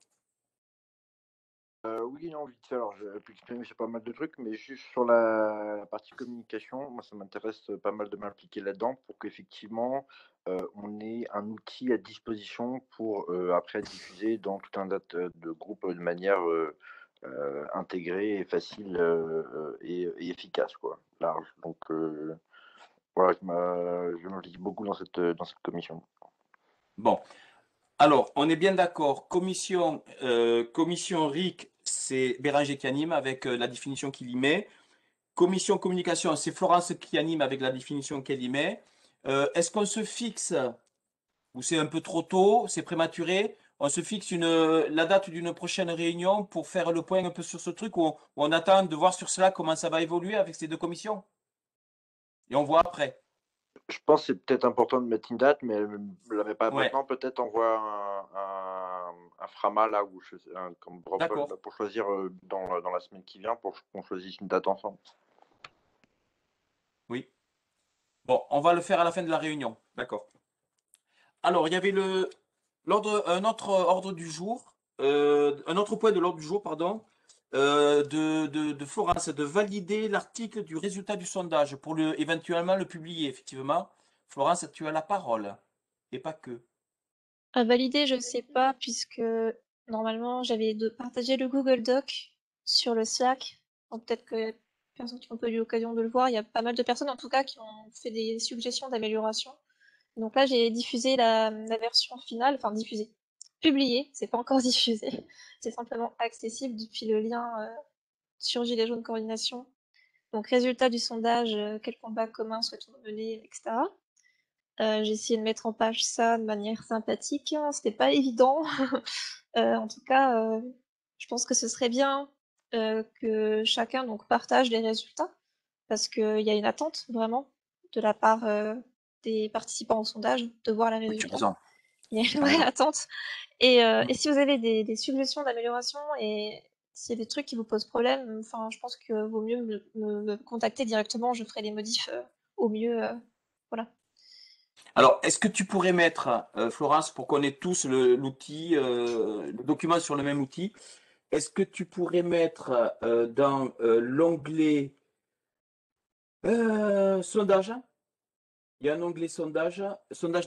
Oui, non, vite fait. Alors, j'ai pu exprimer sur pas mal de trucs, mais juste sur la partie communication, moi, ça m'intéresse pas mal de m'impliquer là-dedans pour qu'effectivement, on ait un outil à disposition pour après diffuser dans tout un tas de groupes de manière intégrée et facile et efficace, quoi, large. Donc, voilà, je m'implique beaucoup dans cette commission. Bon. Alors, on est bien d'accord. Commission RIC, c'est Béranger qui anime avec la définition qu'il y met. Commission communication, c'est Florence qui anime avec la définition qu'elle y met. Est-ce qu'on se fixe, ou c'est un peu trop tôt, c'est prématuré, on se fixe la date d'une prochaine réunion pour faire le point un peu sur ce truc, ou on attend de voir sur cela comment ça va évoluer avec ces deux commissions? Et on voit après. Je pense que c'est peut-être important de mettre une date, mais ne la met pas Ouais. maintenant. Peut-être envoie un frama là où pour choisir dans la semaine qui vient pour qu'on choisisse une date ensemble. Oui. Bon, on va le faire à la fin de la réunion. D'accord. Alors, il y avait un autre ordre du jour, un autre point de l'ordre du jour, pardon, de Florence, de valider l'article du résultat du sondage pour éventuellement le publier, effectivement. Florence, tu as la parole, et pas que. À valider, je sais pas, puisque normalement j'avais partagé le Google Doc sur le Slack. Donc peut-être que les personnes qui n'ont pas eu l'occasion de le voir, il y a pas mal de personnes en tout cas qui ont fait des suggestions d'amélioration. Donc là j'ai diffusé la version finale, enfin diffusé, publié, c'est pas encore diffusé, c'est simplement accessible depuis le lien sur Gilets jaunes coordination. Donc résultat du sondage, quel combat commun souhaitons mener, etc. J'ai essayé de mettre en page ça de manière sympathique, hein, c'était pas évident. En tout cas, je pense que ce serait bien que chacun donc partage les résultats, parce qu'il y a une attente vraiment de la part des participants au sondage de voir les Oui, tu as résultats. raison. Il y a une vraie attente. Et si vous avez des suggestions d'amélioration et s'il y a des trucs qui vous posent problème, enfin, je pense que vaut mieux me contacter directement, je ferai les modifs au mieux. Voilà. Alors, est-ce que tu pourrais mettre, Florence, pour qu'on ait tous l'outil, le document sur le même outil, est-ce que tu pourrais mettre dans l'onglet sondage? Il y a un onglet sondage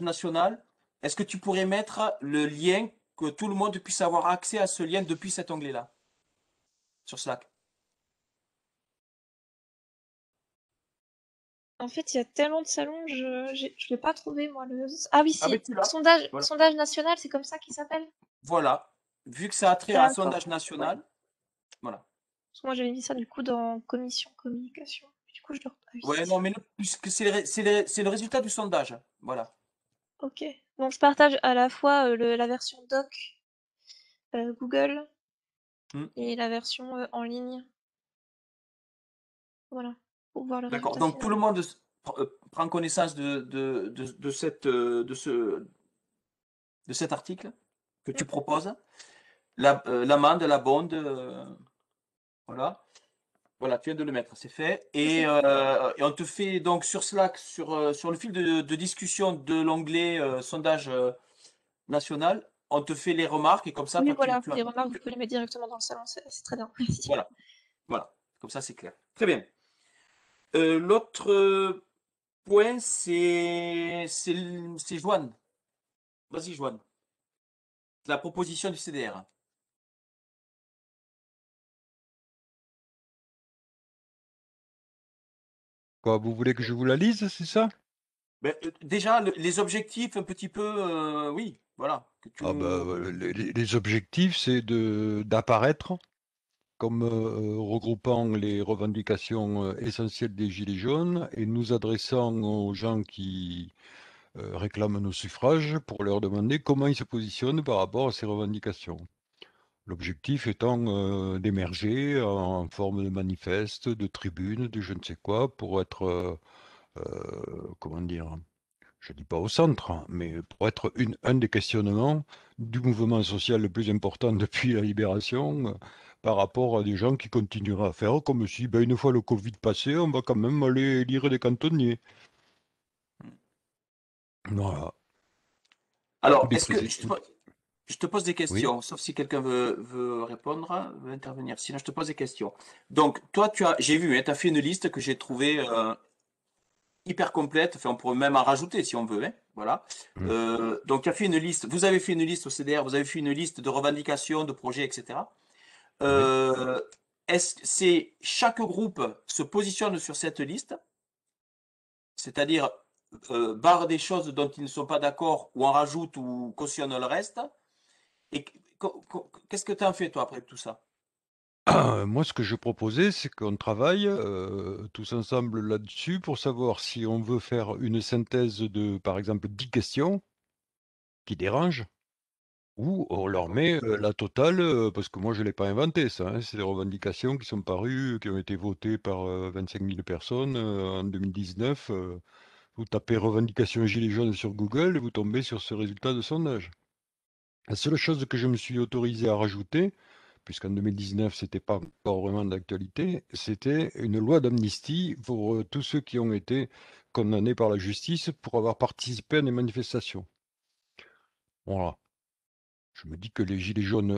national. Est-ce que tu pourrais mettre le lien, que tout le monde puisse avoir accès à ce lien depuis cet onglet-là, sur Slack? En fait, il y a tellement de salons, je l'ai pas trouvé, moi. Ah oui, Ah ben si, tu l'as. sondage, Voilà. sondage national, c'est comme ça qu'il s'appelle? Voilà. Vu que ça a trait à un D'accord. sondage national, voilà. Parce que moi, j'avais mis ça du coup dans commission communication. Du coup, je le Ouais, non, mais non, puisque c'est le résultat du sondage. Voilà. Ok. Donc, je partage à la fois la version doc Google et la version en ligne. Voilà. Pour voir le D'accord. résultat Donc tout le final. monde prend connaissance de cet article que tu proposes. L'amende, la bonde, voilà. Voilà, tu viens de le mettre, c'est fait. Et on te fait donc sur Slack, sur le fil de discussion de l'onglet sondage national, on te fait les remarques et comme ça, Oui, toi, voilà. Les remarques, vous pouvez les mettre directement dans le salon, c'est très bien. Voilà, voilà. Comme ça, c'est clair. Très bien. L'autre point, c'est Joanne. Vas-y, Joanne. La proposition du CDR. Quoi, vous voulez que je vous la lise, c'est ça? Ben, déjà, les objectifs, un petit peu, oui, voilà. Que tu Ah bah, nous... les objectifs, c'est d'apparaître comme regroupant les revendications essentielles des Gilets jaunes et nous adressant aux gens qui réclament nos suffrages pour leur demander comment ils se positionnent par rapport à ces revendications. L'objectif étant d'émerger en forme de manifeste, de tribune, de je ne sais quoi, pour être, comment dire, je ne dis pas au centre, hein, mais pour être un des questionnements du mouvement social le plus important depuis la libération par rapport à des gens qui continueraient à faire comme si, ben, une fois le Covid passé, on va quand même aller lire des cantonniers. Voilà. Alors, Mais est-ce que... Je te pose des Oui. questions, sauf si quelqu'un veut répondre, veut intervenir. Sinon, je te pose des questions. Donc, toi, j'ai vu, tu as fait une liste que j'ai trouvée hyper complète. Enfin, on pourrait même en rajouter si on veut, hein. Voilà. Donc, tu as fait une liste. Vous avez fait une liste au CDR, vous avez fait une liste de revendications, de projets, etc. Est-ce que chaque groupe se positionne sur cette liste, c'est-à-dire barre des choses dont ils ne sont pas d'accord, ou en rajoute ou cautionne le reste? Et qu'est-ce que tu en fais, toi, après tout ça? Moi, ce que je proposais, c'est qu'on travaille tous ensemble là-dessus pour savoir si on veut faire une synthèse de, par exemple, 10 questions qui dérangent, ou on leur met la totale, parce que moi, je ne l'ai pas inventé, ça, hein. C'est des revendications qui sont parues, qui ont été votées par 25 000 personnes en 2019. Vous tapez revendications gilets jaunes sur Google et vous tombez sur ce résultat de sondage. La seule chose que je me suis autorisé à rajouter, puisqu'en 2019, c'était pas encore vraiment d'actualité, c'était une loi d'amnistie pour tous ceux qui ont été condamnés par la justice pour avoir participé à des manifestations. Voilà. Je me dis que les Gilets jaunes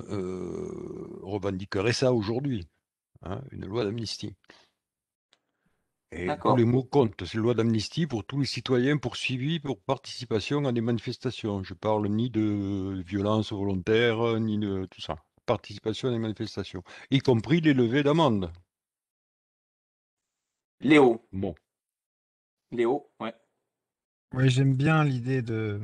revendiqueraient ça aujourd'hui, hein, une loi d'amnistie. Et tous D'accord. les mots comptent. C'est une loi d'amnistie pour tous les citoyens poursuivis pour participation à des manifestations. Je parle ni de violence volontaire, ni de tout ça. Participation à des manifestations, y compris les levées d'amende. Léo. Bon. Léo, ouais. Oui, j'aime bien l'idée de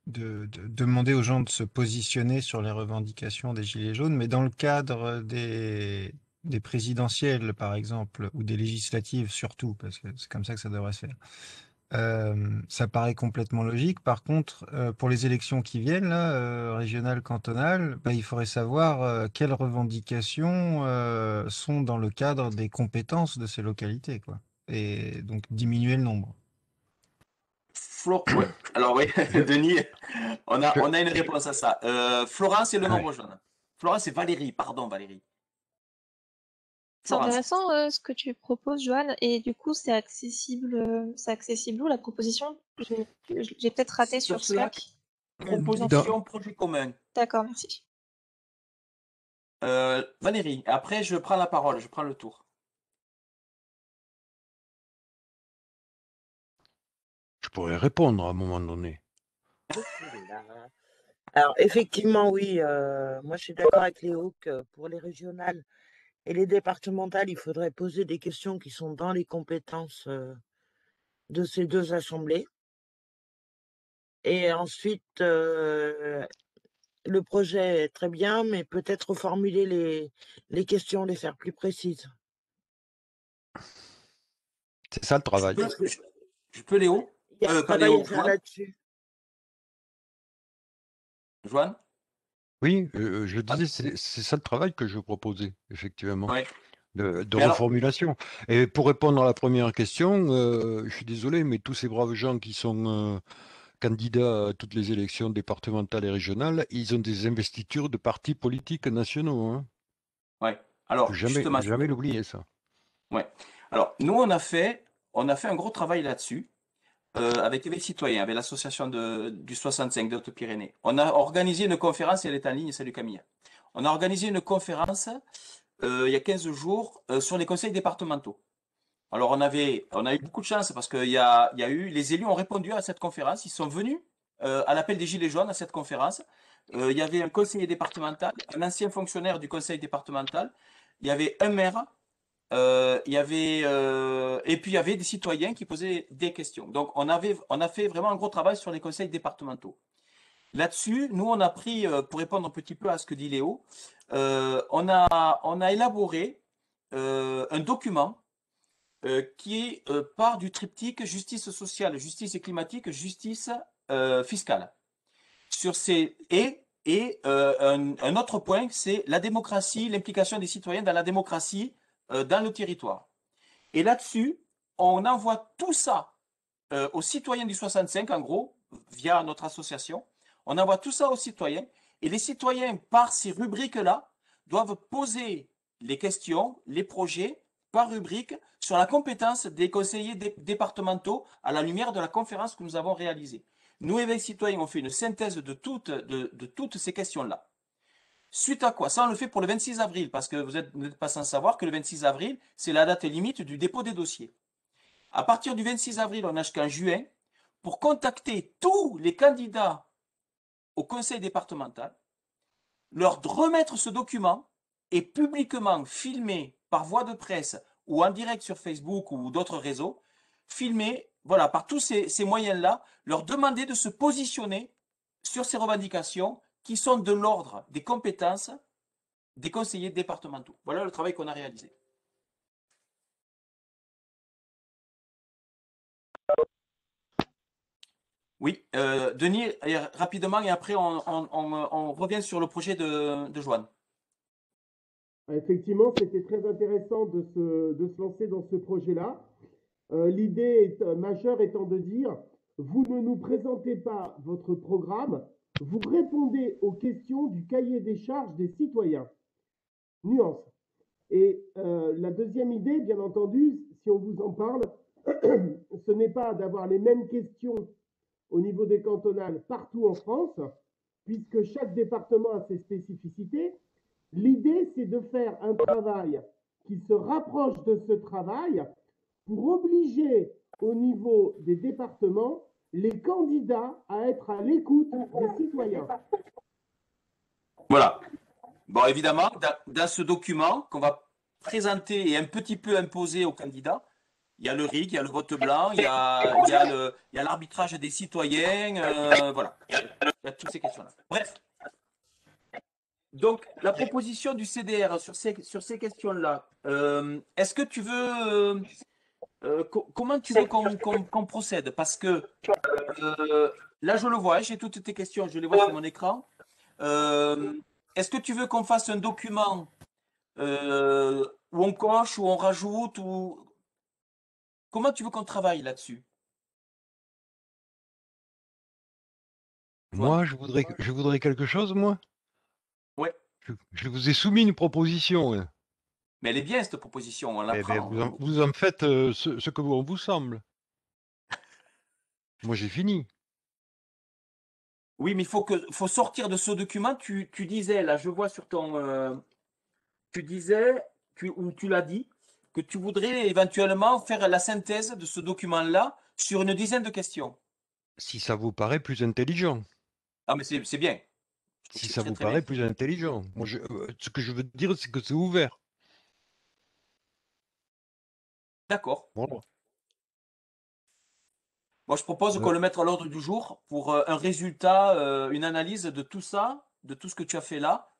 demander aux gens de se positionner sur les revendications des Gilets jaunes, mais dans le cadre des présidentielles, par exemple, ou des législatives surtout, parce que c'est comme ça que ça devrait se faire. Ça paraît complètement logique. Par contre, pour les élections qui viennent, là, régionales, cantonales, bah, il faudrait savoir quelles revendications sont dans le cadre des compétences de ces localités, quoi. Et donc diminuer le nombre. Ouais. Alors oui, Denis, on Je- a une réponse à ça. Florence et le Ouais. nombre jaune. Florence et Valérie, pardon Valérie. C'est Florence. intéressant ce que tu proposes, Joanne, et du coup, c'est accessible où la proposition? J'ai peut-être raté Sur sur Slack, Slack. proposition, projet commun. D'accord, merci. Valérie, après je prends la parole, je prends le tour. Je pourrais répondre à un moment donné. Alors, effectivement, oui, moi je suis d'accord avec Léo que pour les régionales et les départementales, il faudrait poser des questions qui sont dans les compétences de ces deux assemblées. Et ensuite, le projet est très bien, mais peut-être reformuler les questions, les faire plus précises. C'est ça le travail. Je peux Léo? Il y a un Pas travail Léo, à faire Joanne? là-dessus. Joanne? Oui, je disais, c'est ça le travail que je proposais, effectivement, Ouais. de Mais alors, reformulation. Et pour répondre à la première question, je suis désolé, mais tous ces braves gens qui sont candidats à toutes les élections départementales et régionales, ils ont des investitures de partis politiques nationaux, hein. ouais. Alors, justement, Jamais l'oublier, ça. ouais. Alors, nous, on a fait un gros travail là-dessus, avec les citoyens, avec l'association du 65 de Haute-Pyrénées. On a organisé une conférence, et elle est en ligne, salut Camille. On a organisé une conférence il y a 15 jours sur les conseils départementaux. Alors, on a eu beaucoup de chance parce qu'il y a eu, les élus ont répondu à cette conférence, ils sont venus à l'appel des Gilets jaunes à cette conférence. Il y avait un conseiller départemental, un ancien fonctionnaire du conseil départemental, il y avait un maire, et puis il y avait des citoyens qui posaient des questions. Donc, on a fait vraiment un gros travail sur les conseils départementaux. Là-dessus, nous, on a pris, pour répondre un petit peu à ce que dit Léo, on a élaboré un document qui part du triptyque justice sociale, justice climatique, justice fiscale. Un autre point, c'est la démocratie, l'implication des citoyens dans la démocratie dans le territoire. Et là-dessus, on envoie tout ça aux citoyens du 65, en gros, via notre association. On envoie tout ça aux citoyens. Et les citoyens, par ces rubriques-là, doivent poser les questions, les projets, par rubrique, sur la compétence des conseillers départementaux à la lumière de la conférence que nous avons réalisée. Nous, Éveil Citoyen, on fait une synthèse de toutes ces questions-là. Suite à quoi? Ça, on le fait pour le 26 avril, parce que vous n'êtes pas sans savoir que le 26 avril, c'est la date limite du dépôt des dossiers. À partir du 26 avril, on a jusqu'en juin pour contacter tous les candidats au conseil départemental, leur remettre ce document et publiquement filmer par voie de presse ou en direct sur Facebook ou d'autres réseaux, filmer, voilà, par tous ces moyens-là, leur demander de se positionner sur ces revendications qui sont de l'ordre des compétences des conseillers départementaux. Voilà le travail qu'on a réalisé. Oui, Denis, rapidement, et après on revient sur le projet de Joanne. Effectivement, c'était très intéressant de se lancer dans ce projet-là. L'idée majeure étant de dire, vous ne nous présentez pas votre programme, vous répondez aux questions du cahier des charges des citoyens. Nuance. Et la deuxième idée, bien entendu, si on vous en parle, ce n'est pas d'avoir les mêmes questions au niveau des cantonales partout en France, puisque chaque département a ses spécificités. L'idée, c'est de faire un travail qui se rapproche de ce travail pour obliger au niveau des départements les candidats à être à l'écoute des citoyens. Voilà. Bon, évidemment, dans ce document qu'on va présenter et un petit peu imposer aux candidats, il y a le RIC, il y a le vote blanc, il y a l'arbitrage des citoyens, voilà. Il y a toutes ces questions-là. Bref. Donc, la proposition du CDR sur ces questions-là, est-ce que tu veux... comment tu veux qu'on procède? Parce que là, je le vois, j'ai toutes tes questions, je les vois sur mon écran. Est-ce que tu veux qu'on fasse un document où on coche, où on rajoute, ou comment tu veux qu'on travaille là-dessus? Moi, je voudrais quelque chose, moi. Ouais. Je vous ai soumis une proposition. Hein. Mais elle est bien, cette proposition, on la Eh ben, prend. vous en faites ce que bon vous semble. Moi, j'ai fini. Oui, mais faut sortir de ce document. Tu disais, là, je vois sur ton... tu disais, ou tu l'as dit, que tu voudrais éventuellement faire la synthèse de ce document-là sur une dizaine de questions. Si ça vous paraît plus intelligent. Ah, mais c'est bien. Si ça vous paraît plus intelligent. Moi, ce que je veux dire, c'est que c'est ouvert. D'accord. Voilà. Moi, je propose qu'on le mette à l'ordre du jour pour un résultat, une analyse de tout ça, de tout ce que tu as fait là,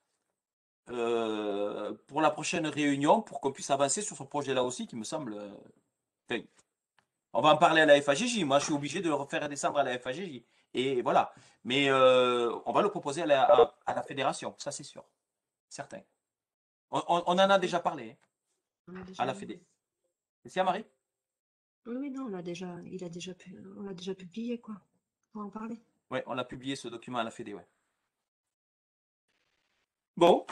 pour la prochaine réunion, pour qu'on puisse avancer sur ce projet-là aussi, qui me semble... enfin, on va en parler à la FAGJ. Moi, je suis obligé de le refaire descendre à la FAGJ. Et voilà. Mais on va le proposer à la fédération, ça c'est sûr. Certain. On en a déjà parlé à la Fédé. C'est ça, Marie? Oui, non, on l'a déjà publié, quoi, pour en parler. Oui, on a publié ce document à la Fédé, ouais. Bon.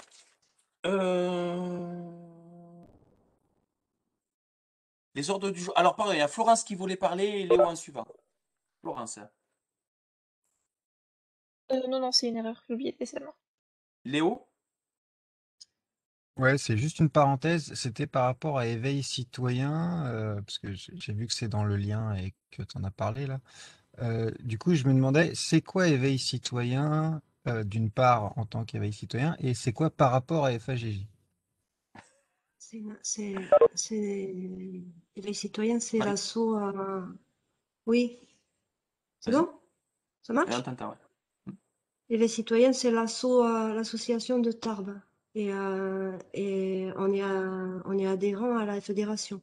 Les ordres du jour. Alors, pardon, il y a Florence qui voulait parler et Léo en suivant. Florence. Non, c'est une erreur, j'ai oublié spécialement. Léo? Ouais, c'est juste une parenthèse. C'était par rapport à éveil citoyen, parce que j'ai vu que c'est dans le lien et que tu en as parlé là. Du coup, je me demandais, c'est quoi éveil citoyen, d'une part en tant qu'éveil citoyen, et c'est quoi par rapport à FAGJ? Les citoyens, c'est l'assaut. Oui. C'est bon? Ça marche? On t'entend, ouais. Et les citoyens, c'est l'association de Tarbes. Et on est adhérent à la fédération,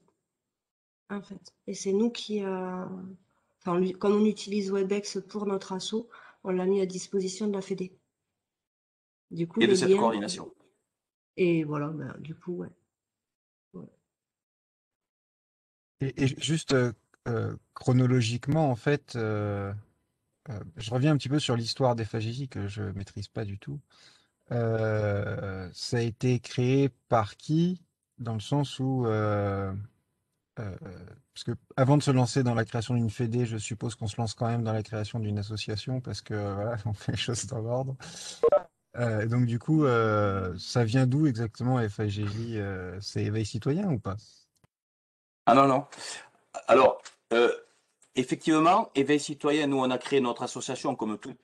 en fait. Et c'est nous qui, enfin, comme on utilise Webex pour notre assaut, on l'a mis à disposition de la Fédé. Du coup, Et de les cette liens. coordination. Et voilà, ben, du coup, ouais. Et juste chronologiquement, en fait, je reviens un petit peu sur l'histoire des FAGJ que je maîtrise pas du tout. Ça a été créé par qui? Dans le sens où Parce que avant de se lancer dans la création d'une fédé, je suppose qu'on se lance quand même dans la création d'une association parce que voilà, on fait les choses dans l'ordre. Donc du coup, ça vient d'où exactement FAGJ? C'est Éveil Citoyen ou pas? Ah non, non. Alors, effectivement, Éveil Citoyen, nous, on a créé notre association comme tout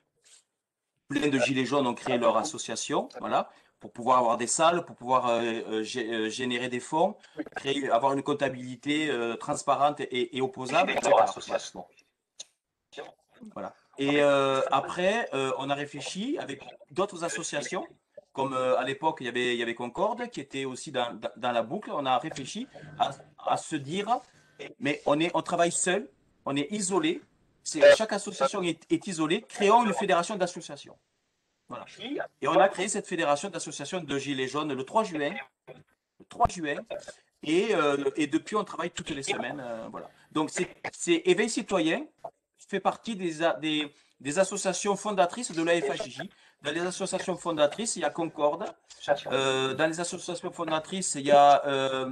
plein de gilets jaunes ont créé leur association, voilà, pour pouvoir avoir des salles, pour pouvoir générer des fonds, avoir une comptabilité transparente et opposable, etc. Voilà. Et après, on a réfléchi avec d'autres associations, comme à l'époque, il y avait Concorde, qui était aussi dans la boucle. On a réfléchi à se dire, mais on travaille seul, on est isolé, chaque association est isolée, créons une fédération d'associations. Voilà. Et on a créé cette fédération d'associations de Gilets jaunes le 3 juin. Le 3 juin. Et depuis, on travaille toutes les semaines. Voilà. Donc, c'est Éveil Citoyen fait partie des associations fondatrices de la FAJJ. Dans les associations fondatrices, il y a Concorde. Dans les associations fondatrices, il y a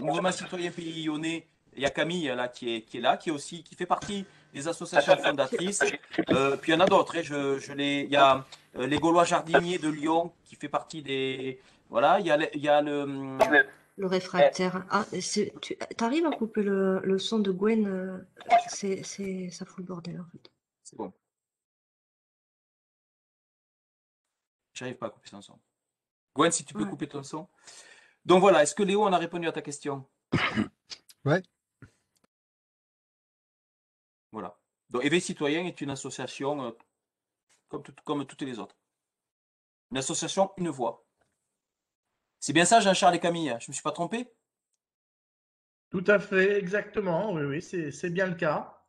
Mouvement Citoyen Pays Lyonnais. Il y a Camille là, qui est là, qui fait partie des associations fondatrices. Puis il y en a d'autres. Il y a les Gaulois Jardiniers de Lyon qui fait partie des. Voilà, il y a Le réfractaire. Ah, tu arrives à couper le son de Gwen, ça fout le bordel en fait. C'est bon. J'arrive pas à couper son son. Gwen, si tu peux couper ton son. Donc voilà, est-ce que Léo, on a répondu à ta question? Ouais. Voilà. Donc Éveil Citoyen est une association comme toutes les autres. Une association, une voix. C'est bien ça, Jean-Charles et Camille? Je ne me suis pas trompé? Tout à fait, exactement. Oui, oui, c'est bien le cas.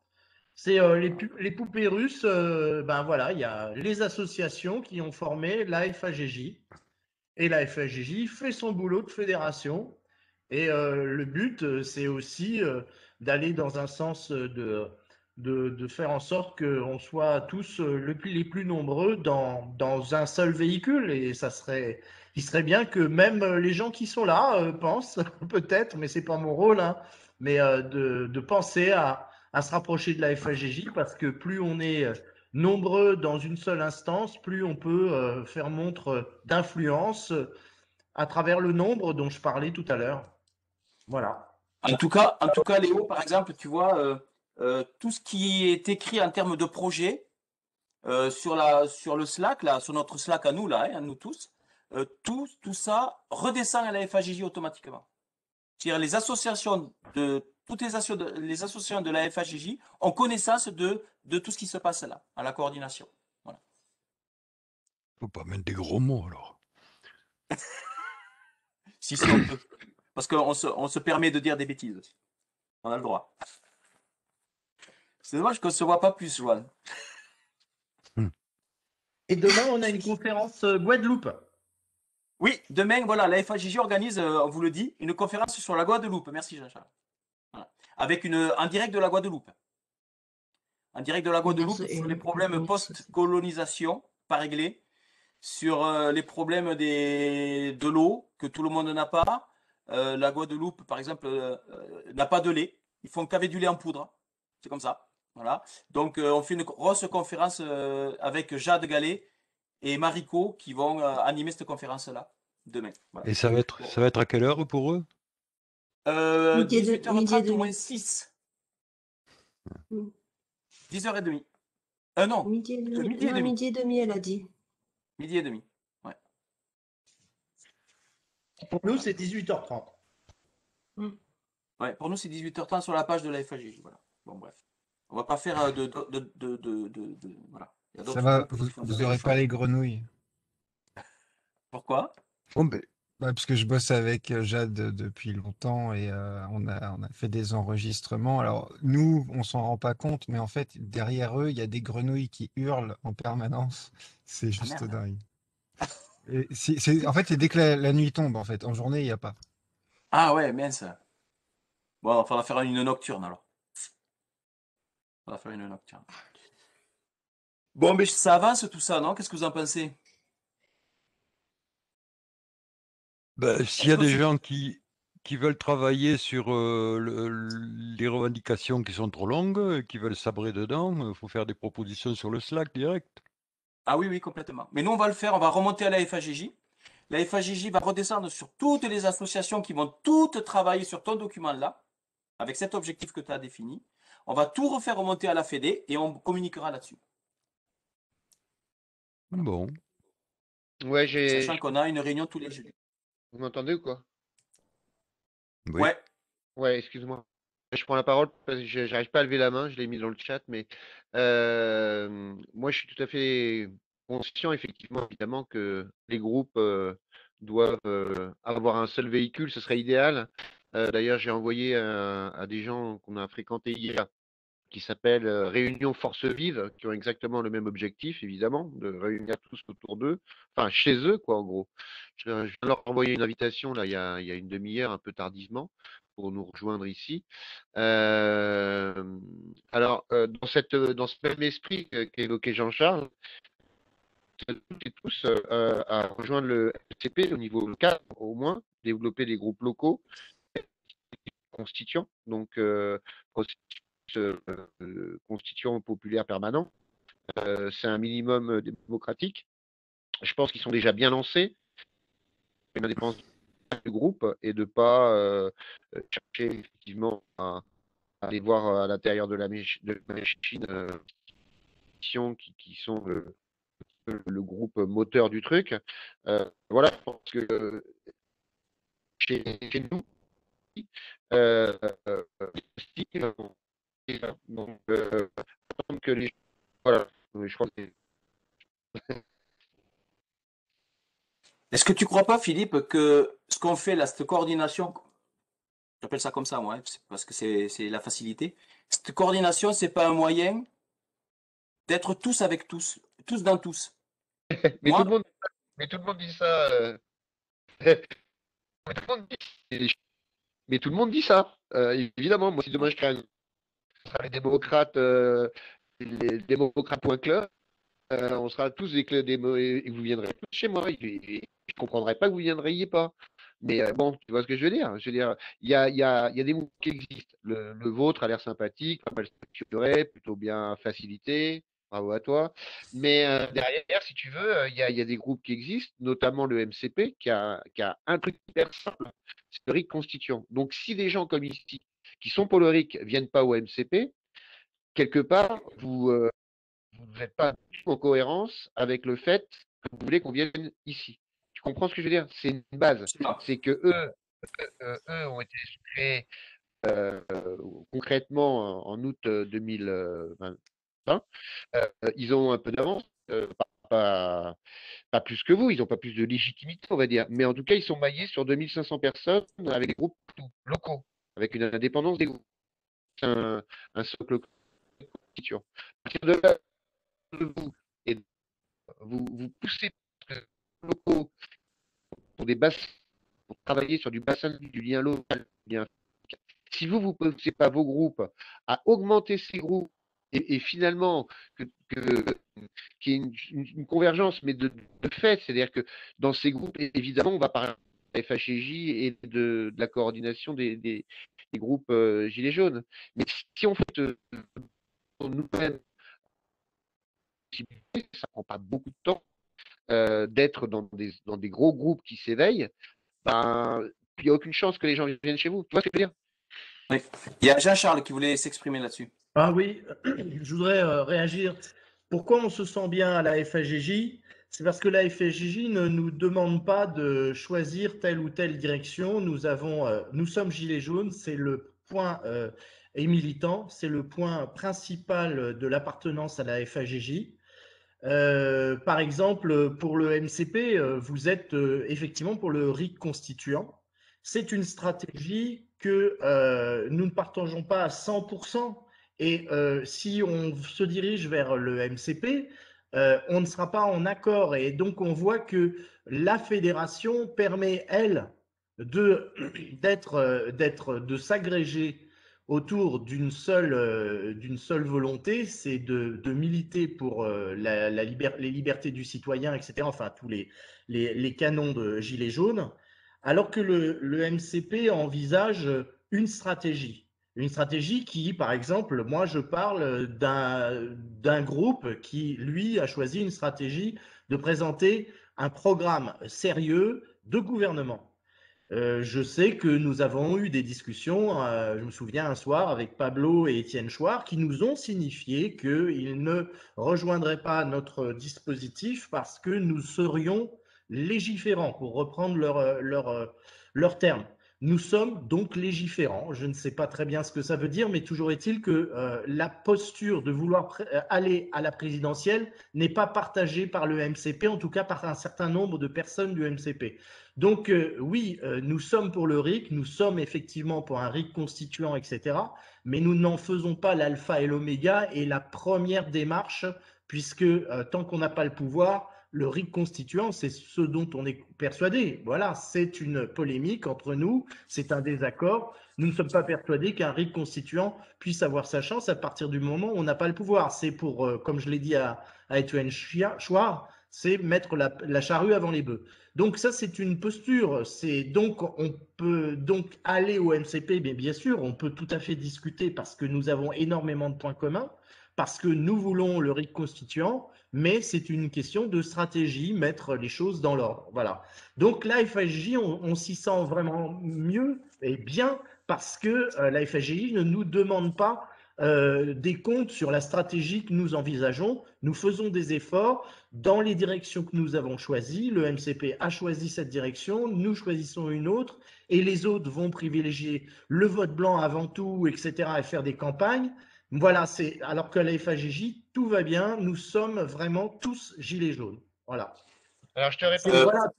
C'est les poupées russes. Ben voilà, il y a les associations qui ont formé la FAGJ. Et la FAGJ fait son boulot de fédération. Et le but, c'est aussi d'aller dans un sens de faire en sorte qu'on soit tous les plus nombreux dans un seul véhicule. Et il serait bien que même les gens qui sont là pensent, peut-être, mais c'est pas mon rôle, hein, mais de penser à se rapprocher de la FAGJ parce que plus on est nombreux dans une seule instance, plus on peut faire montre d'influence à travers le nombre dont je parlais tout à l'heure. Voilà. En tout cas, Léo, par exemple, tu vois, tout ce qui est écrit en termes de projet sur le Slack, là, sur notre Slack à nous, là, hein, à nous tous, tout ça redescend à la FAJJ automatiquement. C'est-à-dire les associations toutes les associations de la FAJJ ont connaissance de tout ce qui se passe là, à la coordination. Voilà. Faut pas mettre des gros mots alors. Si on peut. Parce qu'on se permet de dire des bêtises. On a le droit. C'est dommage qu'on ne se voit pas plus, Joanne. Et demain, on a une conférence Guadeloupe. Oui, demain, voilà, la FAJJ organise, on vous le dit, une conférence sur la Guadeloupe. Merci, Jean-Charles. Voilà. Avec en direct de la Guadeloupe. En direct de la Guadeloupe sur les problèmes post-colonisation, pas réglés, sur les problèmes de l'eau, que tout le monde n'a pas. La Guadeloupe, par exemple, n'a pas de lait. Ils font qu'avec du lait en poudre. C'est comme ça. Voilà. Donc, on fait une grosse conférence avec Jade Gallet et Mariko qui vont animer cette conférence-là demain. Voilà. Et ça va être à quelle heure pour eux? 18h30 au moins 6. 10h30. Non. Midi et demi. Midi et demi, elle a dit. Midi et demi. Ouais. Pour nous, c'est 18h30. Ouais, pour nous, c'est 18h30 sur la page de la FAJJ. Voilà. Bon, bref. On va pas faire voilà. Ça va, vous n'aurez pas les grenouilles. Pourquoi? Parce que je bosse avec Jade depuis longtemps et on a fait des enregistrements. Alors, nous, on s'en rend pas compte, mais en fait, derrière eux, il y a des grenouilles qui hurlent en permanence. C'est juste dingue. Et en fait, c'est dès que la nuit tombe, en fait. En journée, il n'y a pas. Ah ouais, mince. Bon, il faudra faire une nocturne alors. On va faire une nocturne. Bon, mais ça avance tout ça, non? Qu'est-ce que vous en pensez? S'il y a des gens qui qui veulent travailler sur les revendications qui sont trop longues, qui veulent sabrer dedans, il faut faire des propositions sur le Slack direct. Ah oui, oui, complètement. Mais nous, on va le faire, on va remonter à la FAJJ. La FAJJ va redescendre sur toutes les associations qui vont toutes travailler sur ton document-là, avec cet objectif que tu as défini. On va tout refaire remonter à la Fédé et on communiquera là-dessus. Bon. Ouais, Sachant qu'on a une réunion tous les jeudis. Vous m'entendez ou quoi? Oui. Ouais. Ouais, excuse-moi. Je prends la parole parce que j'arrive pas à lever la main, je l'ai mis dans le chat, mais moi je suis tout à fait conscient, effectivement, évidemment, que les groupes doivent avoir un seul véhicule, ce serait idéal. D'ailleurs, j'ai envoyé à des gens qu'on a fréquentés hier, qui s'appellent Réunion Force Vive, qui ont exactement le même objectif, évidemment, de réunir tous autour d'eux, enfin chez eux, quoi, en gros. Je viens de leur envoyer une invitation, là, il y a une demi-heure, un peu tardivement, pour nous rejoindre ici. Alors, dans ce même esprit qu'évoquait Jean-Charles, toutes et tous à rejoindre le FCP au niveau local, au moins, développer des groupes locaux constituants, donc constituants populaires permanents. C'est un minimum démocratique. Je pense qu'ils sont déjà bien lancés. Une indépendance du groupe et de ne pas chercher effectivement à aller voir à l'intérieur de la machine qui sont le groupe moteur du truc. Voilà, je pense que chez nous, donc, que les voilà, je crois que Est-ce que tu crois pas, Philippe, que ce qu'on fait là, cette coordination, j'appelle ça comme ça, moi, hein, parce que c'est la facilité. Cette coordination, c'est pas un moyen d'être tous avec tous, tous dans tous. mais Moi, tout le monde dit ça. Mais tout le monde dit, mais tout le monde dit ça. Évidemment, moi, si demain je crée les démocrates.club, on sera tous et vous viendrez tous chez moi. Je ne comprendrai pas que vous ne viendriez pas. Mais bon, tu vois ce que je veux dire? Je veux dire, il y a des mots qui existent. Le vôtre a l'air sympathique, pas mal structuré, plutôt bien facilité. Bravo à toi. Mais derrière, si tu veux, il y a des groupes qui existent, notamment le MCP, qui a un truc hyper simple, c'est le RIC constituant. Donc, si des gens comme ici, qui sont pour le RIC, viennent pas au MCP, quelque part, vous n'êtes pas en cohérence avec le fait que vous voulez qu'on vienne ici. Tu comprends ce que je veux dire? C'est une base. C'est que eux ont été créés concrètement en août 2020. Ils ont un peu d'avance, pas plus que vous, ils n'ont pas plus de légitimité, on va dire. Mais en tout cas, ils sont maillés sur 2500 personnes avec des groupes locaux, avec une indépendance des groupes. C'est un socle constituant. À partir de là, et vous poussez locaux pour des bassins, pour travailler sur du bassin du lien local, bien. Si vous ne poussez pas vos groupes à augmenter ces groupes et finalement qu'il y ait une convergence, mais de fait, c'est-à-dire que dans ces groupes, évidemment, on va parler de la FHJ et de la coordination des groupes Gilets jaunes. Mais si on fait nous-mêmes, ça prend pas beaucoup de temps d'être dans des gros groupes qui s'éveillent, ben, il n'y a aucune chance que les gens viennent chez vous. Tu vois ce que je veux dire? oui. Il y a Jean-Charles qui voulait s'exprimer là-dessus. Ah oui, je voudrais réagir. Pourquoi on se sent bien à la FAJJ? C'est parce que la FAJJ ne nous demande pas de choisir telle ou telle direction. Nous sommes Gilets jaunes, c'est le point, et militants, c'est le point principal de l'appartenance à la FAJJ. Par exemple, pour le MCP, vous êtes effectivement pour le RIC constituant. C'est une stratégie que nous ne partageons pas à 100%. Et si on se dirige vers le MCP, on ne sera pas en accord. Et donc, on voit que la fédération permet, elle, de s'agréger autour d'une seule volonté, c'est de militer pour les libertés du citoyen, etc. Enfin, tous les canons de Gilets jaunes, alors que le MCP envisage une stratégie. Une stratégie qui, par exemple, moi je parle d'un groupe qui, lui, a choisi une stratégie de présenter un programme sérieux de gouvernement. Je sais que nous avons eu des discussions, je me souviens un soir avec Pablo et Étienne Chouard, qui nous ont signifié qu'ils ne rejoindraient pas notre dispositif parce que nous serions légiférants, pour reprendre leur terme. Nous sommes donc légiférants. Je ne sais pas très bien ce que ça veut dire, mais toujours est-il que la posture de vouloir aller à la présidentielle n'est pas partagée par le MCP, en tout cas par un certain nombre de personnes du MCP. Donc oui, nous sommes pour le RIC, nous sommes effectivement pour un RIC constituant, etc. Mais nous n'en faisons pas l'alpha et l'oméga et la première démarche, puisque tant qu'on n'a pas le pouvoir, le RIC constituant, c'est ce dont on est persuadé. Voilà, c'est une polémique entre nous, c'est un désaccord. Nous ne sommes pas persuadés qu'un RIC constituant puisse avoir sa chance à partir du moment où on n'a pas le pouvoir. C'est pour, comme je l'ai dit à Étienne Chouard, c'est mettre la charrue avant les bœufs. Donc ça, c'est une posture. Donc on peut donc aller au MCP, mais bien sûr, on peut tout à fait discuter parce que nous avons énormément de points communs, parce que nous voulons le RIC constituant, mais c'est une question de stratégie, mettre les choses dans l'ordre. Voilà. Donc la FHJ, on s'y sent vraiment mieux et bien parce que la FHJ ne nous demande pas des comptes sur la stratégie que nous envisageons. Nous faisons des efforts dans les directions que nous avons choisies. Le MCP a choisi cette direction, nous choisissons une autre, et les autres vont privilégier le vote blanc avant tout, etc., et faire des campagnes. Voilà, alors que la FHJ, tout va bien, nous sommes vraiment tous gilets jaunes. Voilà. Alors, je te réponds. Voilà,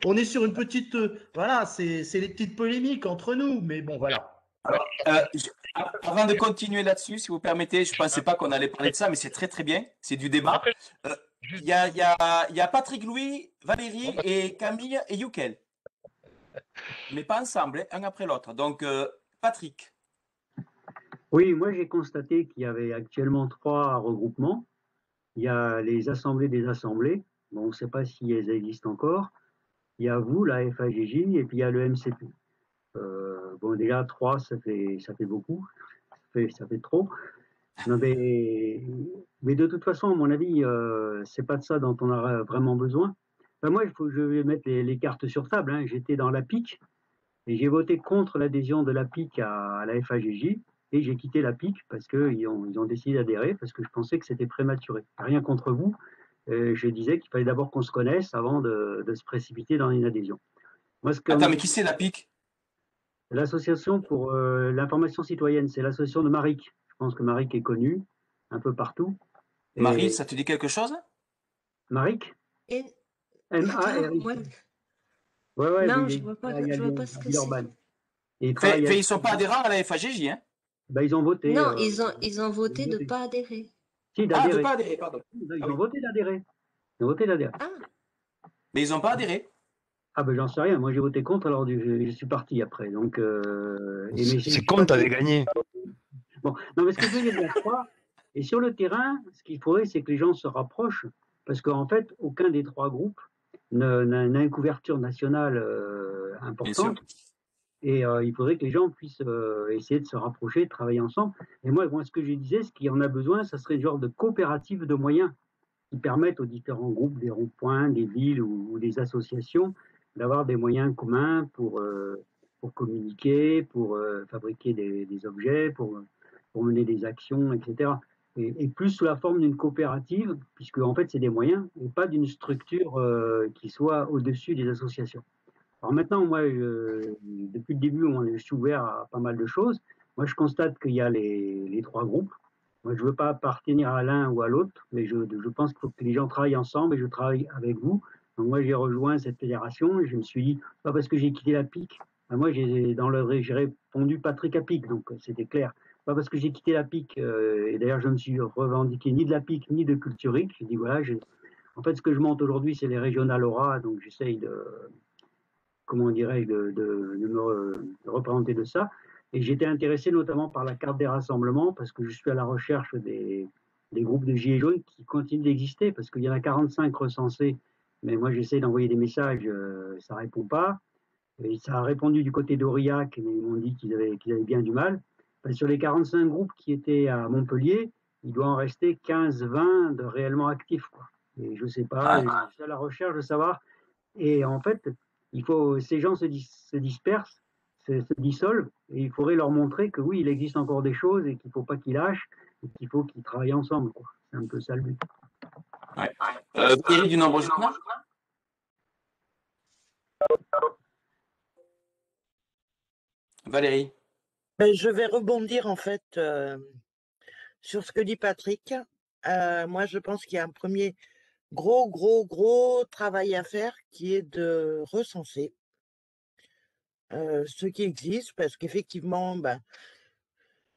on est sur une petite. Voilà, c'est les petites polémiques entre nous, mais bon, voilà. Alors, avant de continuer là-dessus, si vous permettez, je ne pensais pas qu'on allait parler de ça, mais c'est très très bien, c'est du débat. Il y a Patrick Louis, Valérie et Camille et Youkel. Mais pas ensemble, hein, un après l'autre. Donc, Patrick. Oui, moi j'ai constaté qu'il y avait actuellement 3 regroupements. Il y a les assemblées des assemblées. Bon, on ne sait pas si elles existent encore. Il y a vous, la FAJJ, et puis il y a le MCP. Bon, déjà 3, ça fait beaucoup. Ça fait trop. Non, mais de toute façon, à mon avis, c'est pas de ça dont on a vraiment besoin. Ben moi, je vais mettre les cartes sur table. Hein. J'étais dans la PIC et j'ai voté contre l'adhésion de la PIC à la FAJJ et j'ai quitté la PIC parce qu'ils ont décidé d'adhérer parce que je pensais que c'était prématuré. Rien contre vous. Je disais qu'il fallait d'abord qu'on se connaisse avant de se précipiter dans une adhésion. Moi, Attends, mais qui c'est la PIC? L'association pour l'information citoyenne, c'est l'association de Maric. Je pense que Maric est connu un peu partout. Marie, ça te dit quelque chose? Maric M-A-R-I-C. Ouais, non, je vois pas ce que c'est. Ils ne sont pas adhérents à la FAJJ, hein? Ben, ils ont voté. Non, ils ont voté de ne pas adhérer. Si, d'adhérer. Ah, de pas adhérer, pardon. Ils ont voté d'adhérer. Ils ont voté d'adhérer. Ah. Mais ils n'ont pas adhéré. Ah ben j'en sais rien, moi j'ai voté contre, alors je suis parti après. Donc, c'est con, t'avais gagné. Bon, non mais ce que je veux dire, et sur le terrain, ce qu'il faudrait, c'est que les gens se rapprochent, parce qu'en fait, aucun des 3 groupes n'a une couverture nationale importante. Et il faudrait que les gens puissent essayer de se rapprocher, de travailler ensemble. Et moi ce que je disais, ce qu'il y en a besoin, ça serait une genre de coopérative de moyens qui permettent aux différents groupes, des ronds-points, des villes ou des associations, d'avoir des moyens communs pour communiquer, pour fabriquer des objets, pour mener des actions, etc. Et plus sous la forme d'une coopérative, puisque en fait c'est des moyens, et pas d'une structure qui soit au-dessus des associations. Alors maintenant, moi, depuis le début, je suis ouvert à pas mal de choses. Moi, je constate qu'il y a les 3 groupes. Moi, je ne veux pas appartenir à l'un ou à l'autre, mais je pense qu'il faut que les gens travaillent ensemble et je travaille avec vous. Donc moi, j'ai rejoint cette fédération et je me suis dit, pas parce que j'ai quitté la PIC, moi, j'ai répondu Patrick à PIC, donc c'était clair. Pas parce que j'ai quitté la PIC, et d'ailleurs, je ne me suis revendiqué ni de la PIC ni de Culturic. J'ai dit, voilà, en fait, ce que je monte aujourd'hui, c'est les régionales aura, donc j'essaye de me représenter de ça. Et j'étais intéressé notamment par la carte des rassemblements, parce que je suis à la recherche des groupes de gilets jaunes qui continuent d'exister, parce qu'il y en a 45 recensés, mais moi j'essaie d'envoyer des messages, ça ne répond pas. Et ça a répondu du côté d'Aurillac, mais ils m'ont dit qu'ils avaient bien du mal. Ben, sur les 45 groupes qui étaient à Montpellier, il doit en rester 15-20 de réellement actifs, quoi. Et je ne sais pas, je suis à la recherche de savoir. Et en fait, ces gens se dispersent, se dissolvent, et il faudrait leur montrer que oui, il existe encore des choses et qu'il ne faut pas qu'ils lâchent, et qu'il faut qu'ils travaillent ensemble, quoi. C'est un peu ça le but. Ouais. Valérie du Nombre Journal. Valérie. Ben, je vais rebondir en fait sur ce que dit Patrick. Moi, je pense qu'il y a un premier gros travail à faire qui est de recenser ce qui existe, parce qu'effectivement, ben,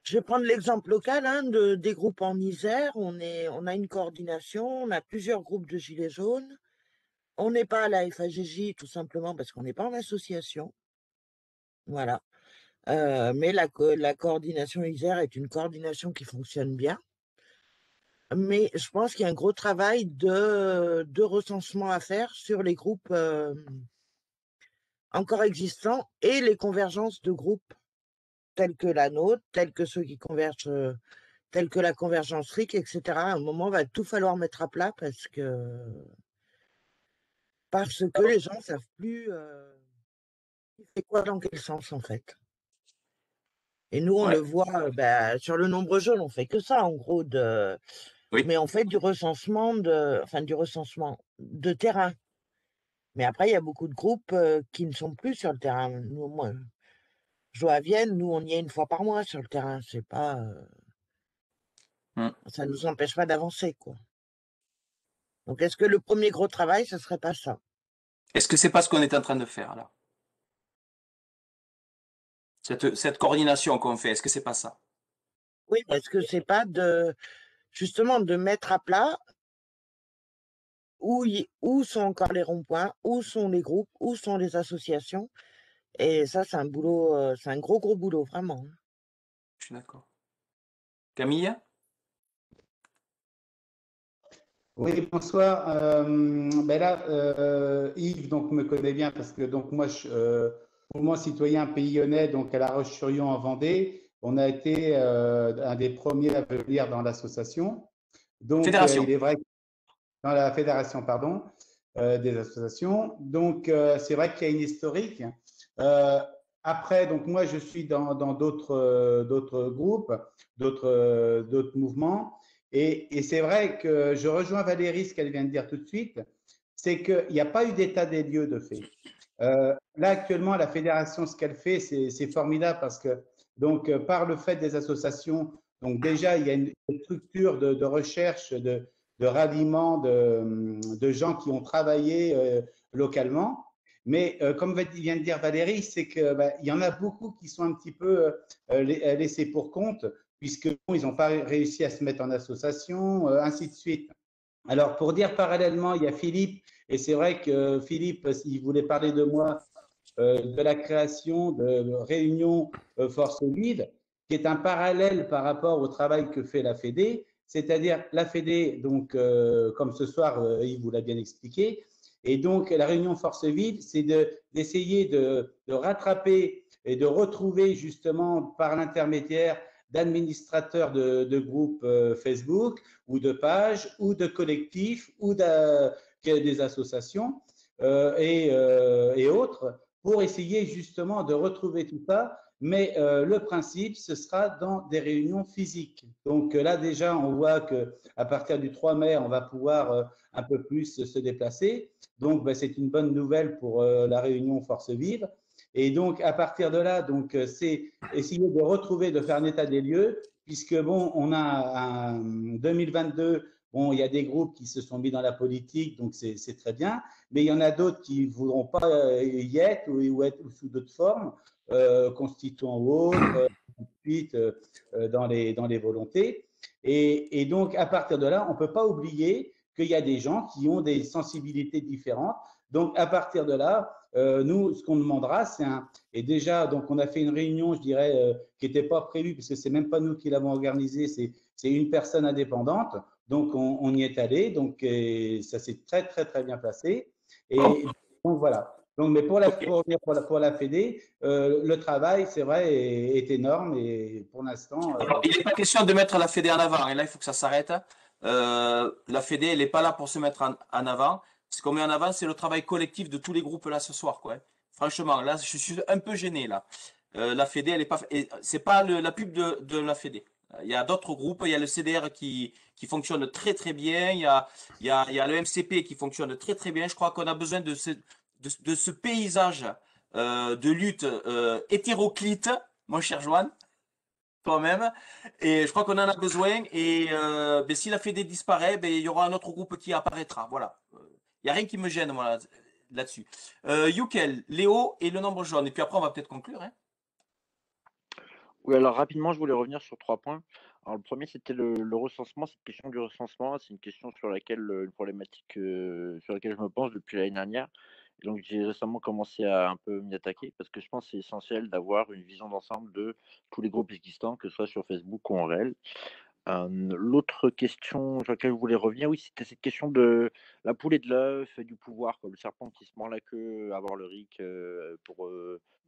je vais prendre l'exemple local hein, des groupes en Isère. On a une coordination, on a plusieurs groupes de gilets jaunes. On n'est pas à la FAGJ tout simplement parce qu'on n'est pas en association. Voilà. Mais la coordination Isère est une coordination qui fonctionne bien. Mais je pense qu'il y a un gros travail de recensement à faire sur les groupes encore existants et les convergences de groupes tels que la nôtre, tels que ceux qui convergent, tels que la convergence RIC, etc. À un moment, va tout falloir mettre à plat parce que les gens ne savent plus qui fait quoi dans quel sens en fait. Et nous, on le voit sur le nombre jaune, on fait que ça en gros mais on fait du recensement de terrain. Mais après, il y a beaucoup de groupes qui ne sont plus sur le terrain. Nous, moi, je vois à Vienne, nous, on y est une fois par mois sur le terrain. C'est pas, ça ne nous empêche pas d'avancer, quoi. Donc, est-ce que le premier gros travail, ce serait pas ça? Est-ce que c'est pas ce qu'on est en train de faire là? Cette coordination qu'on fait, est-ce que c'est pas ça? Oui, est-ce que c'est pas justement de mettre à plat où sont encore les ronds-points, où sont les groupes, où sont les associations? Et ça, c'est un boulot, c'est un gros boulot, vraiment. Je suis d'accord. Camille? Oui, bonsoir. Ben là, Yves donc, me connaît bien parce que donc, moi, pour moi, citoyen payonnais, donc à La Roche-sur-Yon en Vendée, on a été un des premiers à venir dans l'association. Donc, Fédération. il est vrai que dans la fédération, pardon, des associations. Donc, c'est vrai qu'il y a une historique. Après, donc moi, je suis dans d'autres groupes, d'autres mouvements. Et c'est vrai que je rejoins Valérie, ce qu'elle vient de dire tout de suite, c'est qu'il n'y a pas eu d'état des lieux de fait. Là, actuellement, la fédération, ce qu'elle fait, c'est formidable parce que, donc, par le fait des associations, donc déjà, il y a une structure de recherche, de ralliement de gens qui ont travaillé localement. Mais comme vient de dire Valérie, c'est qu'il y en a beaucoup qui sont un petit peu laissés pour compte, puisqu'ils n'ont pas réussi à se mettre en association, ainsi de suite. Alors, pour dire parallèlement, il y a Philippe, et c'est vrai que Philippe, il voulait parler de moi, de la création de Réunion Force Vive, qui est un parallèle par rapport au travail que fait la Fédé, c'est-à-dire la Fédé, donc, comme ce soir, Yves vous l'a bien expliqué, et donc la Réunion Force Vive, c'est d'essayer de rattraper et de retrouver justement par l'intermédiaire d'administrateurs de groupes Facebook ou de pages ou de collectifs ou des associations et autres pour essayer justement de retrouver tout ça. Mais le principe, ce sera dans des réunions physiques. Donc là, déjà, on voit qu'à partir du 3 mai, on va pouvoir un peu plus se déplacer. Donc, c'est une bonne nouvelle pour la réunion Force Vive. Et donc, à partir de là, donc, c'est essayer de retrouver, de faire un état des lieux, puisque, bon, on a un 2022, bon, il y a des groupes qui se sont mis dans la politique, donc c'est très bien, mais il y en a d'autres qui ne voudront pas y être ou être sous d'autres formes, constituants ou autres, ensuite dans les volontés. Et donc, à partir de là, on ne peut pas oublier qu'il y a des gens qui ont des sensibilités différentes. Donc, à partir de là, nous, ce qu'on demandera, et déjà, donc, on a fait une réunion, je dirais, qui n'était pas prévue, parce que c'est même pas nous qui l'avons organisée, c'est une personne indépendante. Donc, on y est allé. Donc, ça s'est très bien passé. Et donc, voilà. Donc, mais pour la Fédé, le travail, c'est vrai, est énorme et pour l'instant. Alors, il n'est pas question de mettre la Fédé en avant. Et là, il faut que ça s'arrête. La Fédé, elle n'est pas là pour se mettre en avant. Ce qu'on met en avant, c'est le travail collectif de tous les groupes là ce soir, quoi. Franchement, là, je suis un peu gêné là. La Fédé, elle est pas. C'est pas la pub de la Fédé. Il y a d'autres groupes. Il y a le CDR qui fonctionne très très bien. Il y a le MCP qui fonctionne très très bien. Je crois qu'on a besoin de ce paysage de lutte hétéroclite, mon cher Joanne, toi-même. Et je crois qu'on en a besoin. Et ben, si la Fédé disparaît, ben, il y aura un autre groupe qui apparaîtra. Voilà. Il n'y a rien qui me gêne moi, là-dessus. Youkel, Léo et le nombre jaune. Et puis après, on va peut-être conclure. Hein. Oui, alors rapidement, je voulais revenir sur 3 points. Alors, le premier, c'était le recensement. Cette question du recensement, c'est une question sur laquelle, une problématique sur laquelle je me pense depuis l'année dernière. Et donc, j'ai récemment commencé à un peu m'y attaquer parce que je pense que c'est essentiel d'avoir une vision d'ensemble de tous les groupes existants, que ce soit sur Facebook ou en réel. L'autre question sur laquelle je voulais revenir, oui, c'était cette question de la poule et de l'œuf, du pouvoir, quoi, le serpent qui se mord la queue, avoir le RIC pour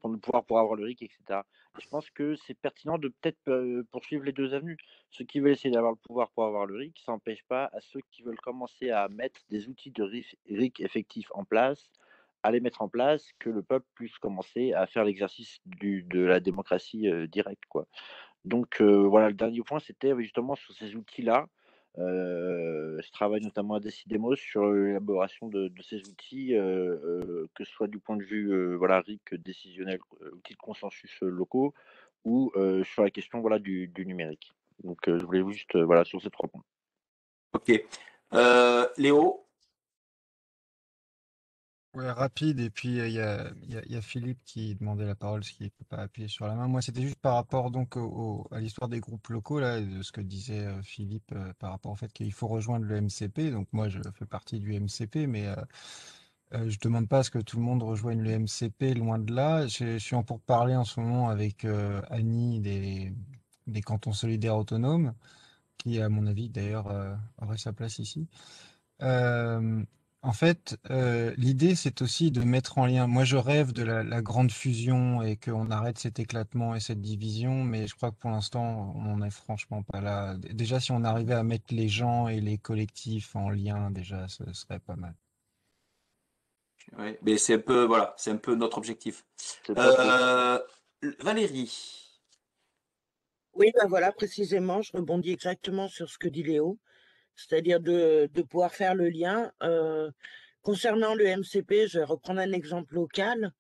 prendre le pouvoir pour avoir le RIC, etc. Et je pense que c'est pertinent de peut-être poursuivre les deux avenues. Ceux qui veulent essayer d'avoir le pouvoir pour avoir le RIC, ça n'empêche pas à ceux qui veulent commencer à mettre des outils de RIC effectifs en place, à les mettre en place, que le peuple puisse commencer à faire l'exercice de la démocratie directe, quoi. Donc voilà, le dernier point, c'était justement sur ces outils-là. Je travaille notamment à Decidemos sur l'élaboration de ces outils, que ce soit du point de vue voilà, RIC décisionnel, outils de consensus locaux, ou sur la question voilà, du numérique. Donc je voulais juste voilà, sur ces 3 points. Ok. Léo? Ouais, rapide, et puis il y a Philippe qui demandait la parole, ce qui ne peut pas appuyer sur la main. Moi, c'était juste par rapport donc à l'histoire des groupes locaux, là, et de ce que disait Philippe par rapport au fait qu'il faut rejoindre le MCP. Donc moi, je fais partie du MCP, mais je demande pas à ce que tout le monde rejoigne le MCP, loin de là. Je suis en pourparlers en ce moment avec Annie des cantons solidaires autonomes, qui, à mon avis, d'ailleurs, aurait sa place ici. Euh, En fait, l'idée, c'est aussi de mettre en lien. Moi, je rêve de la grande fusion et qu'on arrête cet éclatement et cette division, mais je crois que pour l'instant, on n'en est franchement pas là. Déjà, si on arrivait à mettre les gens et les collectifs en lien, déjà, ce serait pas mal. Oui, mais c'est un peu, voilà, c'est un peu notre objectif. C'est pas faux. Valérie. Oui, ben voilà, précisément, je rebondis exactement sur ce que dit Léo, c'est-à-dire de pouvoir faire le lien. Concernant le MCP, je vais reprendre un exemple local.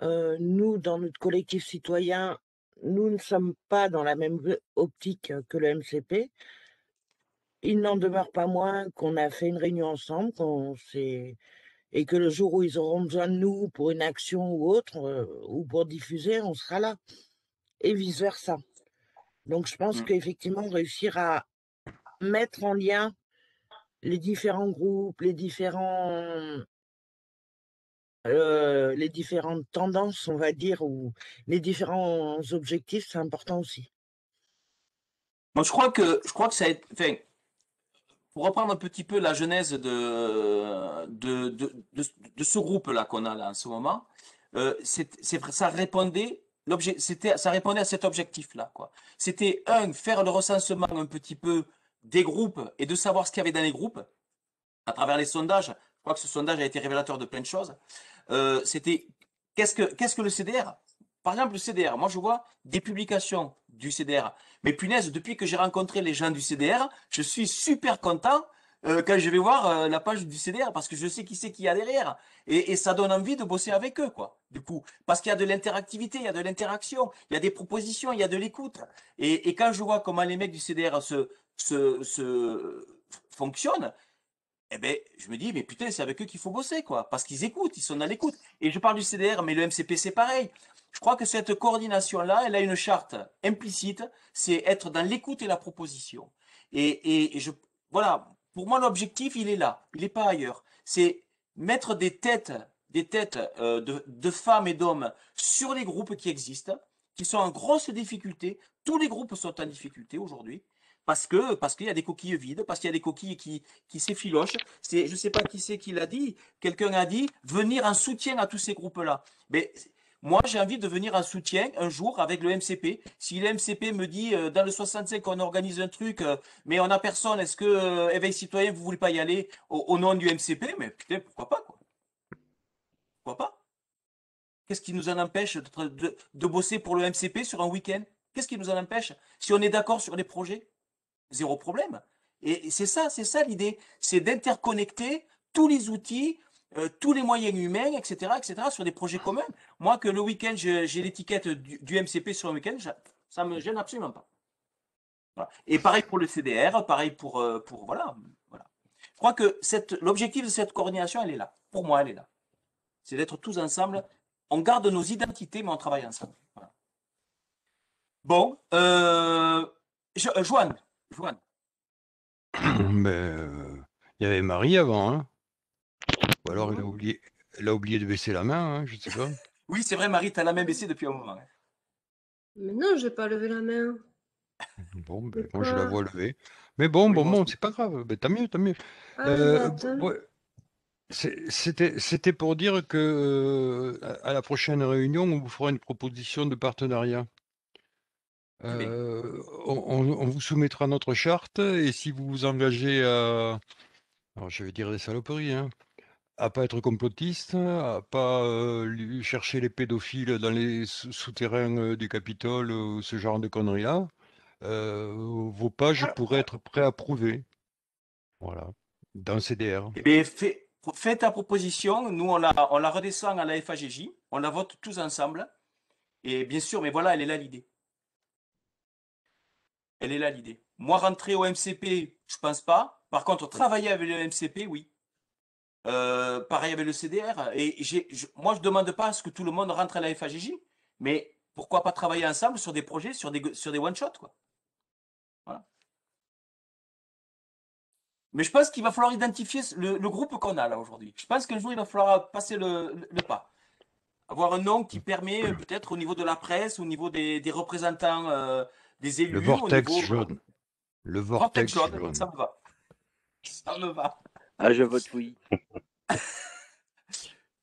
Nous, dans notre collectif citoyen, nous ne sommes pas dans la même optique que le MCP. Il n'en demeure pas moins qu'on a fait une réunion ensemble, et que le jour où ils auront besoin de nous pour une action ou autre, ou pour diffuser, on sera là, et vice-versa. Donc je pense qu'effectivement, réussir à mettre en lien les différents groupes, les différentes tendances, on va dire, ou les différents objectifs, c'est important aussi. Moi, je crois que ça a été, enfin, pour reprendre un petit peu la genèse de ce groupe-là qu'on a là en ce moment, ça répondait, ça répondait à cet objectif-là, quoi. C'était faire le recensement un petit peu des groupes et de savoir ce qu'il y avait dans les groupes à travers les sondages. Je crois que ce sondage a été révélateur de plein de choses. C'était qu'est-ce que le CDR? Par exemple, le CDR, moi je vois des publications du CDR. Mais punaise, depuis que j'ai rencontré les gens du CDR, je suis super content quand je vais voir la page du CDR parce que je sais qui c'est qu'il y a derrière. Et ça donne envie de bosser avec eux, quoi. Du coup, parce qu'il y a de l'interactivité, il y a de l'interaction, il y a des propositions, il y a de l'écoute. Et quand je vois comment les mecs du CDR fonctionnent, eh ben, je me dis, mais putain, c'est avec eux qu'il faut bosser, quoi. Parce qu'ils écoutent, ils sont à l'écoute. Et je parle du CDR, mais le MCP, c'est pareil. Je crois que cette coordination-là, elle a une charte implicite, c'est être dans l'écoute et la proposition. Voilà, pour moi, l'objectif, il est là, il n'est pas ailleurs. C'est mettre des têtes de femmes et d'hommes sur les groupes qui existent, qui sont en grosse difficulté. Tous les groupes sont en difficulté aujourd'hui. parce qu'il y a des coquilles vides, parce qu'il y a des coquilles qui s'effilochent. Je ne sais pas qui c'est qui l'a dit. Quelqu'un a dit venir en soutien à tous ces groupes-là. Mais moi, j'ai envie de venir en soutien un jour avec le MCP. Si le MCP me dit dans le 65 on organise un truc, mais on n'a personne, est-ce que Éveil Citoyen, vous voulez pas y aller au nom du MCP? Mais putain, pourquoi pas, quoi. Pourquoi pas? Qu'est-ce qui nous en empêche de bosser pour le MCP sur un week-end? Qu'est-ce qui nous en empêche? Si on est d'accord sur les projets, zéro problème. Et c'est ça l'idée. C'est d'interconnecter tous les outils, tous les moyens humains, etc., sur des projets communs. Moi, que le week-end, j'ai l'étiquette du MCP sur un week-end, ça me gêne absolument pas. Voilà. Et pareil pour le CDR, pareil pour voilà. Je crois que l'objectif de cette coordination, elle est là. Pour moi, elle est là. C'est d'être tous ensemble. On garde nos identités, mais on travaille ensemble. Voilà. Bon, Joanne. Mais il y avait Marie avant, hein. Ou alors elle a oublié de baisser la main, hein, je ne sais pas. Oui, c'est vrai, Marie, tu as la main baissée depuis un moment. Hein. Mais non, j'ai pas levé la main. Bon, ben, moi je la vois lever. Mais bon, c'est pas grave. Ben, tant mieux, tant mieux. Ah, mais attends. Ouais, c'était pour dire que à la prochaine réunion, on vous fera une proposition de partenariat. On vous soumettra notre charte et si vous vous engagez à, alors je vais dire des saloperies, hein, à pas être complotiste, à pas chercher les pédophiles dans les souterrains du Capitole ou ce genre de conneries-là, vos pages pourraient être préapprouvées. Voilà, dans CDR. Eh bien, fais ta proposition. Nous, on la redescend à la FAGJ. On la vote tous ensemble. Et bien sûr, mais voilà, elle est là l'idée. Elle est là l'idée. Moi, rentrer au MCP, je pense pas. Par contre, travailler avec le MCP, oui. Pareil avec le CDR. Et moi, je demande pas à ce que tout le monde rentre à la FAGJ, mais pourquoi pas travailler ensemble sur des projets, sur des one-shots, quoi. Voilà. Mais je pense qu'il va falloir identifier le groupe qu'on a là aujourd'hui. Je pense qu'un jour, il va falloir passer le pas. Avoir un nom qui permet peut-être au niveau de la presse, au niveau des représentants des élus. Le vortex au niveau, jaune. Le vortex jaune. Ça me va. Ça me va. Ah, je vote oui.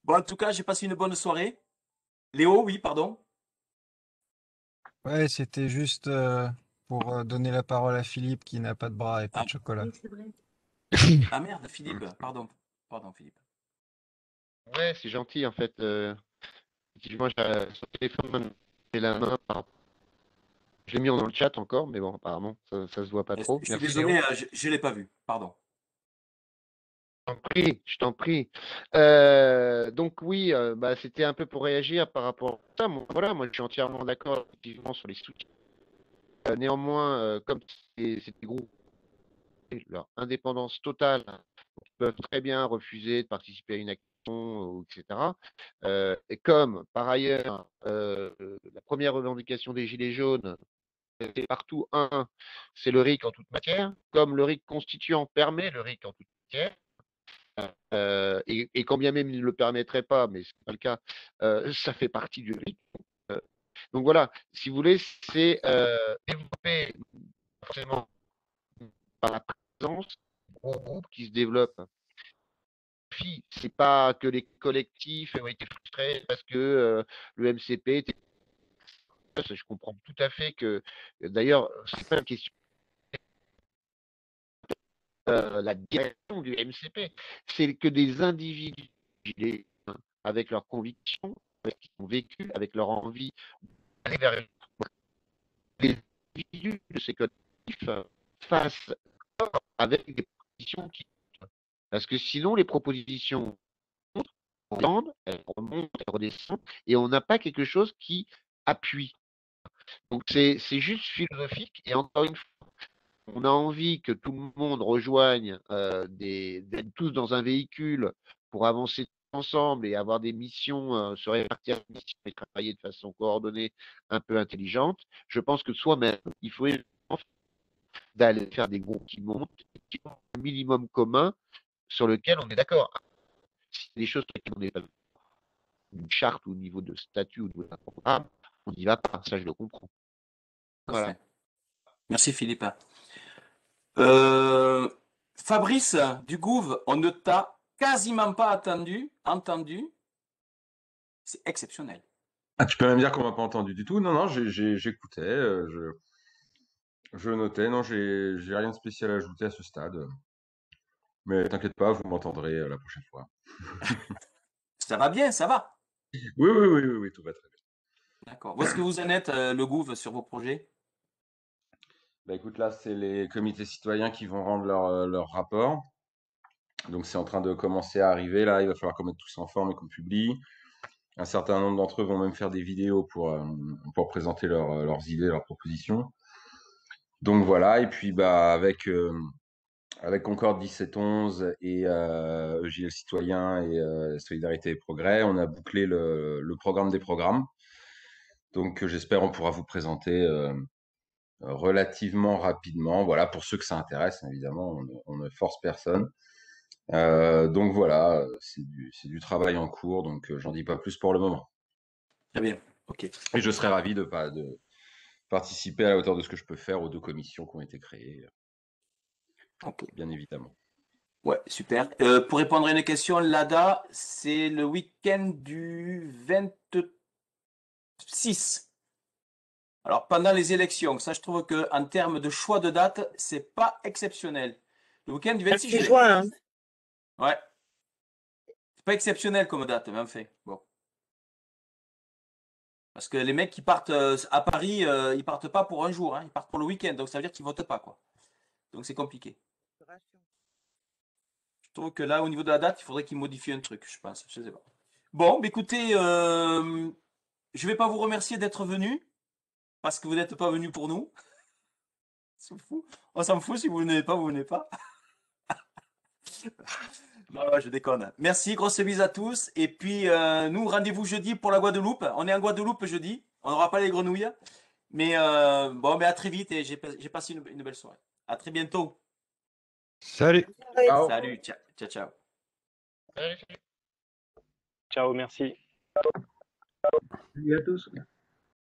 Bon, en tout cas, j'ai passé une bonne soirée. Léo, oui, pardon. Ouais, c'était juste pour donner la parole à Philippe qui n'a pas de bras et pas de chocolat. Oui, c'est vrai. Ah merde, Philippe, pardon. Pardon, Philippe. Ouais, c'est gentil en fait. Effectivement, j'ai son téléphone, j'ai la main. Je l'ai mis dans le chat encore, mais bon, apparemment, ça se voit pas trop. Je suis Merci, désolé, Léo. je ne l'ai pas vu. Pardon. Je t'en prie. Donc oui, bah, c'était un peu pour réagir par rapport à ça. Voilà, moi je suis entièrement d'accord effectivement sur les soutiens. Néanmoins, comme c'est des groupes, leur indépendance totale, ils peuvent très bien refuser de participer à une action, etc. Et comme par ailleurs, la première revendication des Gilets jaunes, c'est partout, c'est le RIC en toute matière, comme le RIC constituant permet le RIC en toute matière. Et quand bien même il ne le permettrait pas, mais ce n'est pas le cas, ça fait partie du RIC. Donc voilà, si vous voulez, c'est développer forcément par la présence de gros groupes qui se développent. C'est pas que les collectifs ont été frustrés parce que le MCP était. Je comprends tout à fait que, d'ailleurs, c'est pas une question. La direction du MCP, c'est que des individus avec leurs convictions, avec ce qu'ils ont vécu, avec leur envie d'aller vers les individus de ces collectifs fassent avec des propositions qui. Parce que sinon, les propositions elles remontent, elles redescendent, et on n'a pas quelque chose qui appuie. Donc c'est juste philosophique, et encore une fois, on a envie que tout le monde rejoigne, d'être tous dans un véhicule pour avancer ensemble et avoir des missions, se répartir des missions et travailler de façon coordonnée, un peu intelligente. Je pense que soi-même, il faut d'aller faire des groupes qui montent, qui ont un minimum commun sur lequel on est d'accord. Si des choses sur lesquelles on n'est pas une charte ou au niveau de statut ou de programme, on n'y va pas. Ça, je le comprends. Voilà. Merci Philippe. Fabrice du Gouv, on ne t'a quasiment pas entendu. C'est exceptionnel. Ah, tu peux même dire qu'on m'a pas entendu du tout. Non, non, j'écoutais, je notais. Non, j'ai rien de spécial à ajouter à ce stade. Mais t'inquiète pas, vous m'entendrez la prochaine fois. Ça va bien, ça va. Oui, oui, oui, oui, oui, tout va très bien. D'accord. Où est-ce que vous en êtes, le Gouv, sur vos projets? Bah écoute, là, c'est les comités citoyens qui vont rendre leur rapport. Donc c'est en train de commencer à arriver. Là, il va falloir qu'on mette tout ça en forme et qu'on publie. Un certain nombre d'entre eux vont même faire des vidéos pour présenter leurs idées, leurs propositions. Donc voilà, et puis bah avec Concorde 1711 et EJL Citoyen et Solidarité et Progrès, on a bouclé le programme des programmes. Donc j'espère on pourra vous présenter relativement rapidement. Voilà, pour ceux que ça intéresse, évidemment, on ne force personne. Donc voilà, c'est du travail en cours, donc j'en dis pas plus pour le moment. Très bien, ok. Et je serais ravi de participer à la hauteur de ce que je peux faire aux 2 commissions qui ont été créées, Ok. bien évidemment. Ouais, super. Pour répondre à une question, l'ADA, c'est le week-end du 26. Alors, pendant les élections, ça, je trouve que en termes de choix de date, c'est pas exceptionnel. Le week-end du 26 26 juin, hein. Ouais. C'est pas exceptionnel comme date, mais en fait. Bon. Parce que les mecs qui partent à Paris, ils partent pas pour un jour, hein, ils partent pour le week-end, donc ça veut dire qu'ils votent pas, quoi. Donc c'est compliqué. Je trouve que là, au niveau de la date, il faudrait qu'ils modifient un truc, je pense. Je sais pas. Bon, bah, écoutez, je vais pas vous remercier d'être venu, parce que vous n'êtes pas venu pour nous. On s'en fout, si vous venez pas, vous venez pas. Non, je déconne. Merci, grosse bise à tous. Et puis, nous, rendez-vous jeudi pour la Guadeloupe. On est en Guadeloupe jeudi. On n'aura pas les grenouilles. Mais bon, mais à très vite et j'ai passé une belle soirée. À très bientôt. Salut. Ciao. Salut, ciao, ciao, ciao. Ciao, merci. Salut à tous.